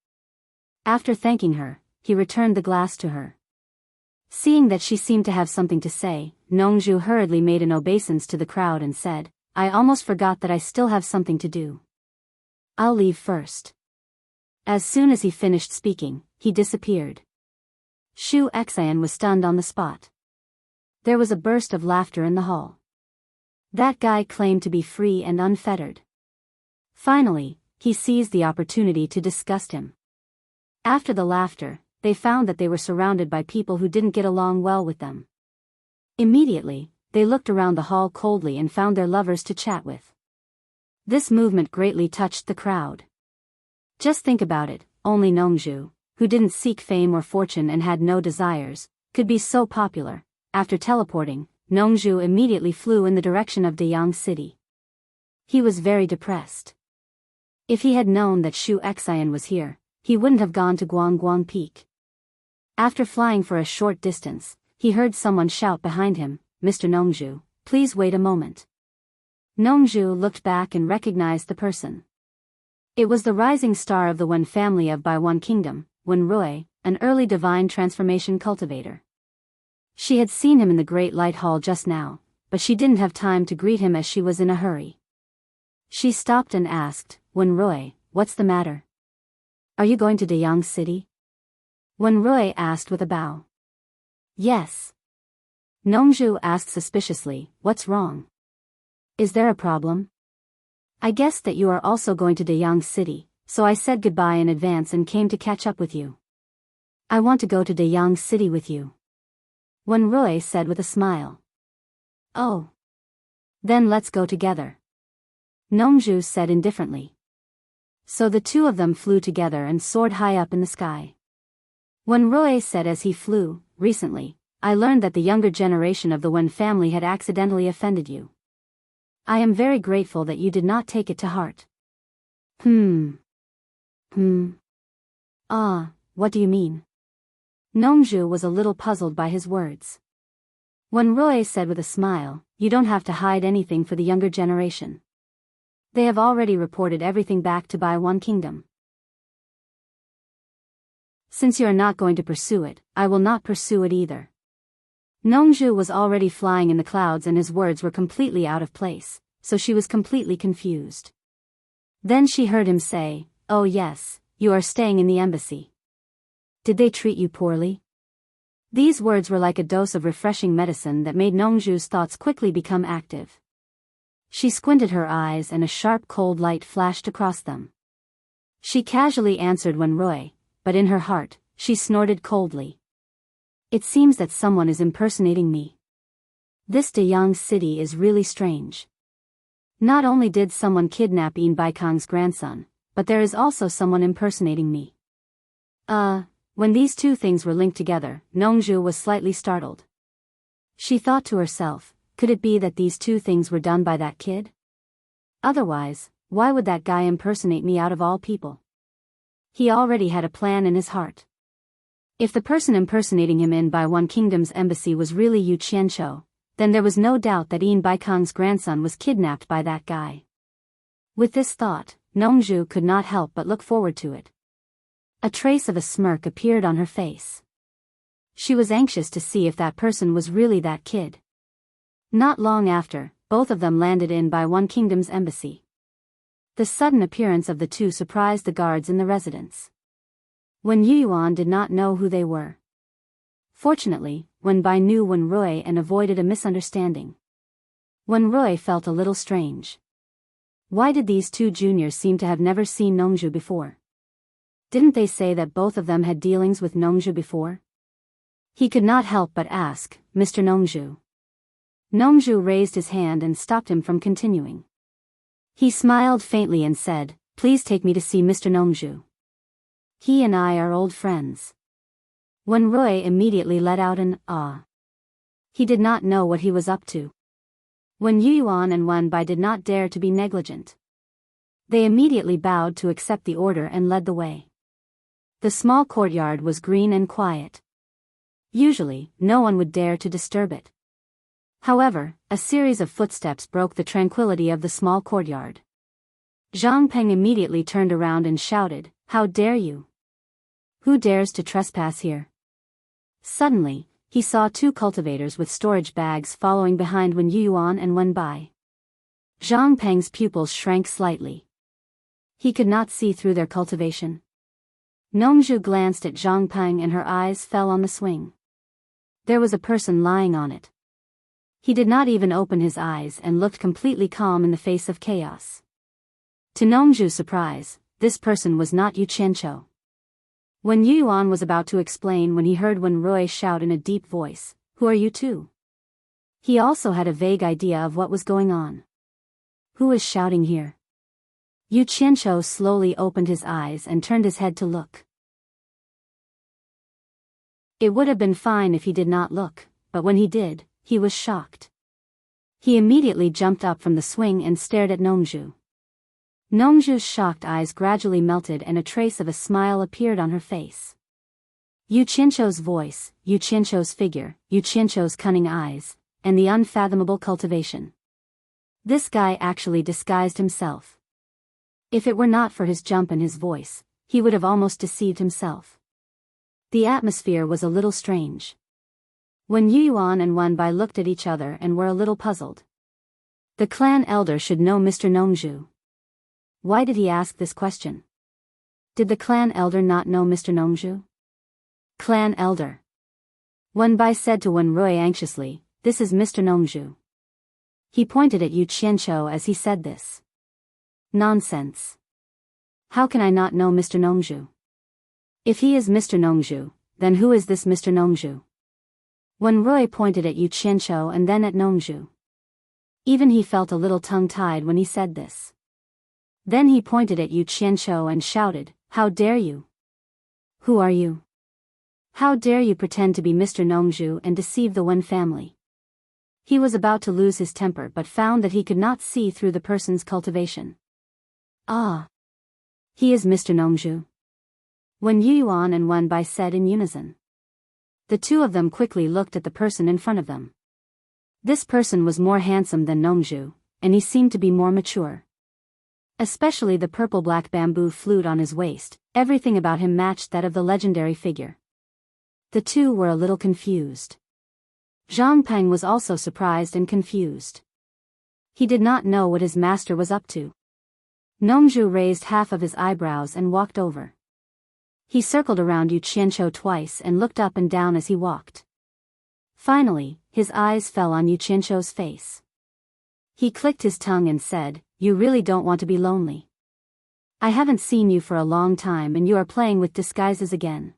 After thanking her, he returned the glass to her. Seeing that she seemed to have something to say, Nongju hurriedly made an obeisance to the crowd and said, I almost forgot that I still have something to do. I'll leave first. As soon as he finished speaking, he disappeared. Xu Xian was stunned on the spot. There was a burst of laughter in the hall. That guy claimed to be free and unfettered. Finally, he seized the opportunity to disgust him. After the laughter, they found that they were surrounded by people who didn't get along well with them. Immediately, they looked around the hall coldly and found their lovers to chat with. This movement greatly touched the crowd. Just think about it, only Nongju, who didn't seek fame or fortune and had no desires, could be so popular. After teleporting, Nongju immediately flew in the direction of Deyang City. He was very depressed. If he had known that Xu Xian was here, he wouldn't have gone to Guangguang Peak. After flying for a short distance, he heard someone shout behind him, Mr. Nongju, please wait a moment. Nongju looked back and recognized the person. It was the rising star of the Wen family of Bai One Kingdom, Wen Rui, an early divine transformation cultivator. She had seen him in the Great Light Hall just now, but she didn't have time to greet him as she was in a hurry. She stopped and asked, Wen Rui, what's the matter? Are you going to Deyang City? Wen Rui asked with a bow. Yes. Nongzhu asked suspiciously, what's wrong? Is there a problem? I guessed that you are also going to Deyang City, so I said goodbye in advance and came to catch up with you. I want to go to Deyang City with you. Wen Rui said with a smile. Oh. Then let's go together. Nongzhu said indifferently. So the two of them flew together and soared high up in the sky. Wen Rui said as he flew, recently, I learned that the younger generation of the Wen family had accidentally offended you. I am very grateful that you did not take it to heart. What do you mean? Nongzhu was a little puzzled by his words. Wen Rui said with a smile, you don't have to hide anything for the younger generation. They have already reported everything back to Bai One Kingdom. Since you are not going to pursue it, I will not pursue it either. Nongzhu was already flying in the clouds and his words were completely out of place, so she was completely confused. Then she heard him say, oh yes, you are staying in the embassy. Did they treat you poorly? These words were like a dose of refreshing medicine that made Nongzhu's thoughts quickly become active. She squinted her eyes and a sharp cold light flashed across them. She casually answered Wen Rui, but in her heart, she snorted coldly. It seems that someone is impersonating me. This Deyang City is really strange. Not only did someone kidnap Yin Baikang's grandson, but there is also someone impersonating me. When these two things were linked together, Nongzhu was slightly startled. She thought to herself, could it be that these two things were done by that kid? Otherwise, why would that guy impersonate me out of all people? He already had a plan in his heart. If the person impersonating him in Bai One Kingdom's embassy was really Yu Qianqiu, then there was no doubt that Yin Baikang's grandson was kidnapped by that guy. With this thought, Nongzhu could not help but look forward to it. A trace of a smirk appeared on her face. She was anxious to see if that person was really that kid. Not long after, both of them landed in Bai One Kingdom's embassy. The sudden appearance of the two surprised the guards in the residence. Wen Yuan did not know who they were. Fortunately, Wen Bai knew Wen Rui and avoided a misunderstanding. Wen Rui felt a little strange. Why did these two juniors seem to have never seen Nongzhu before? Didn't they say that both of them had dealings with Nongzhu before? He could not help but ask, Mr. Nongzhu. Nongzhu raised his hand and stopped him from continuing. He smiled faintly and said, please take me to see Mr. Nongzhu. He and I are old friends. Wen Rui immediately let out an ah. He did not know what he was up to. Wen Yuan and Wen Bai did not dare to be negligent. They immediately bowed to accept the order and led the way. The small courtyard was green and quiet. Usually, no one would dare to disturb it. However, a series of footsteps broke the tranquility of the small courtyard. Zhang Peng immediately turned around and shouted, how dare you? Who dares to trespass here? Suddenly, he saw two cultivators with storage bags following behind Wen Yuan and Wen Bai. Zhang Peng's pupils shrank slightly. He could not see through their cultivation. Nongzhu glanced at Zhang Peng and her eyes fell on the swing. There was a person lying on it. He did not even open his eyes and looked completely calm in the face of chaos. To Nongzhu's surprise, this person was not Yu Qianqiu. Wen Yuan was about to explain when he heard Wen Rui shout in a deep voice, who are you two? He also had a vague idea of what was going on. Who is shouting here? Yu Qianqiu slowly opened his eyes and turned his head to look. It would have been fine if he did not look, but when he did, he was shocked. He immediately jumped up from the swing and stared at Nongzhu. Nongzhu's shocked eyes gradually melted and a trace of a smile appeared on her face. Yu Qianqiu's voice, Yu Qianqiu's figure, Yu Qianqiu's cunning eyes, and the unfathomable cultivation. This guy actually disguised himself. If it were not for his jump and his voice, he would have almost deceived himself. The atmosphere was a little strange. Wen Yuan and Wen Bai looked at each other and were a little puzzled. The clan elder should know Mr. Nongzhu. Why did he ask this question? Did the clan elder not know Mr. Nongzhu? Clan elder. Wen Bai said to Wen Rui anxiously, "This is Mr. Nongzhu." He pointed at Yu Qianqiu as he said this. Nonsense. How can I not know Mr. Nongzhu? If he is Mr. Nongzhu, then who is this Mr. Nongzhu? Wen Rui pointed at Yu Qianqiu and then at Nongzhu. Even he felt a little tongue-tied when he said this. Then he pointed at Yu Qianqiu and shouted, "How dare you? Who are you? How dare you pretend to be Mr. Nongzhu and deceive the Wen family?" He was about to lose his temper but found that he could not see through the person's cultivation. Ah! He is Mr. Nongzhu. Wen Yuan and Wen Bai said in unison. The two of them quickly looked at the person in front of them. This person was more handsome than Nongzhu, and he seemed to be more mature. Especially the purple-black bamboo flute on his waist, everything about him matched that of the legendary figure. The two were a little confused. Zhang Peng was also surprised and confused. He did not know what his master was up to. Nongzhu raised half of his eyebrows and walked over. He circled around Yu Qianqiu twice and looked up and down as he walked. Finally, his eyes fell on Yu Qianqiu's face. He clicked his tongue and said, "You really don't want to be lonely. I haven't seen you for a long time and you are playing with disguises again.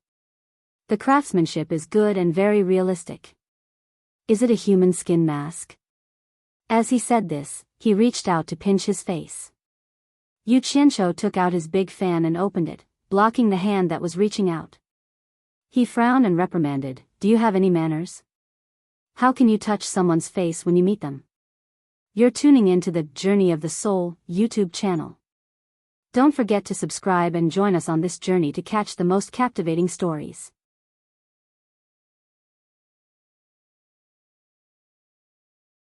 The craftsmanship is good and very realistic. Is it a human skin mask?" As he said this, he reached out to pinch his face. Yu Qianqiu took out his big fan and opened it, blocking the hand that was reaching out. He frowned and reprimanded, "Do you have any manners? How can you touch someone's face when you meet them? You're tuning into the Journey of the Soul YouTube channel. Don't forget to subscribe and join us on this journey to catch the most captivating stories.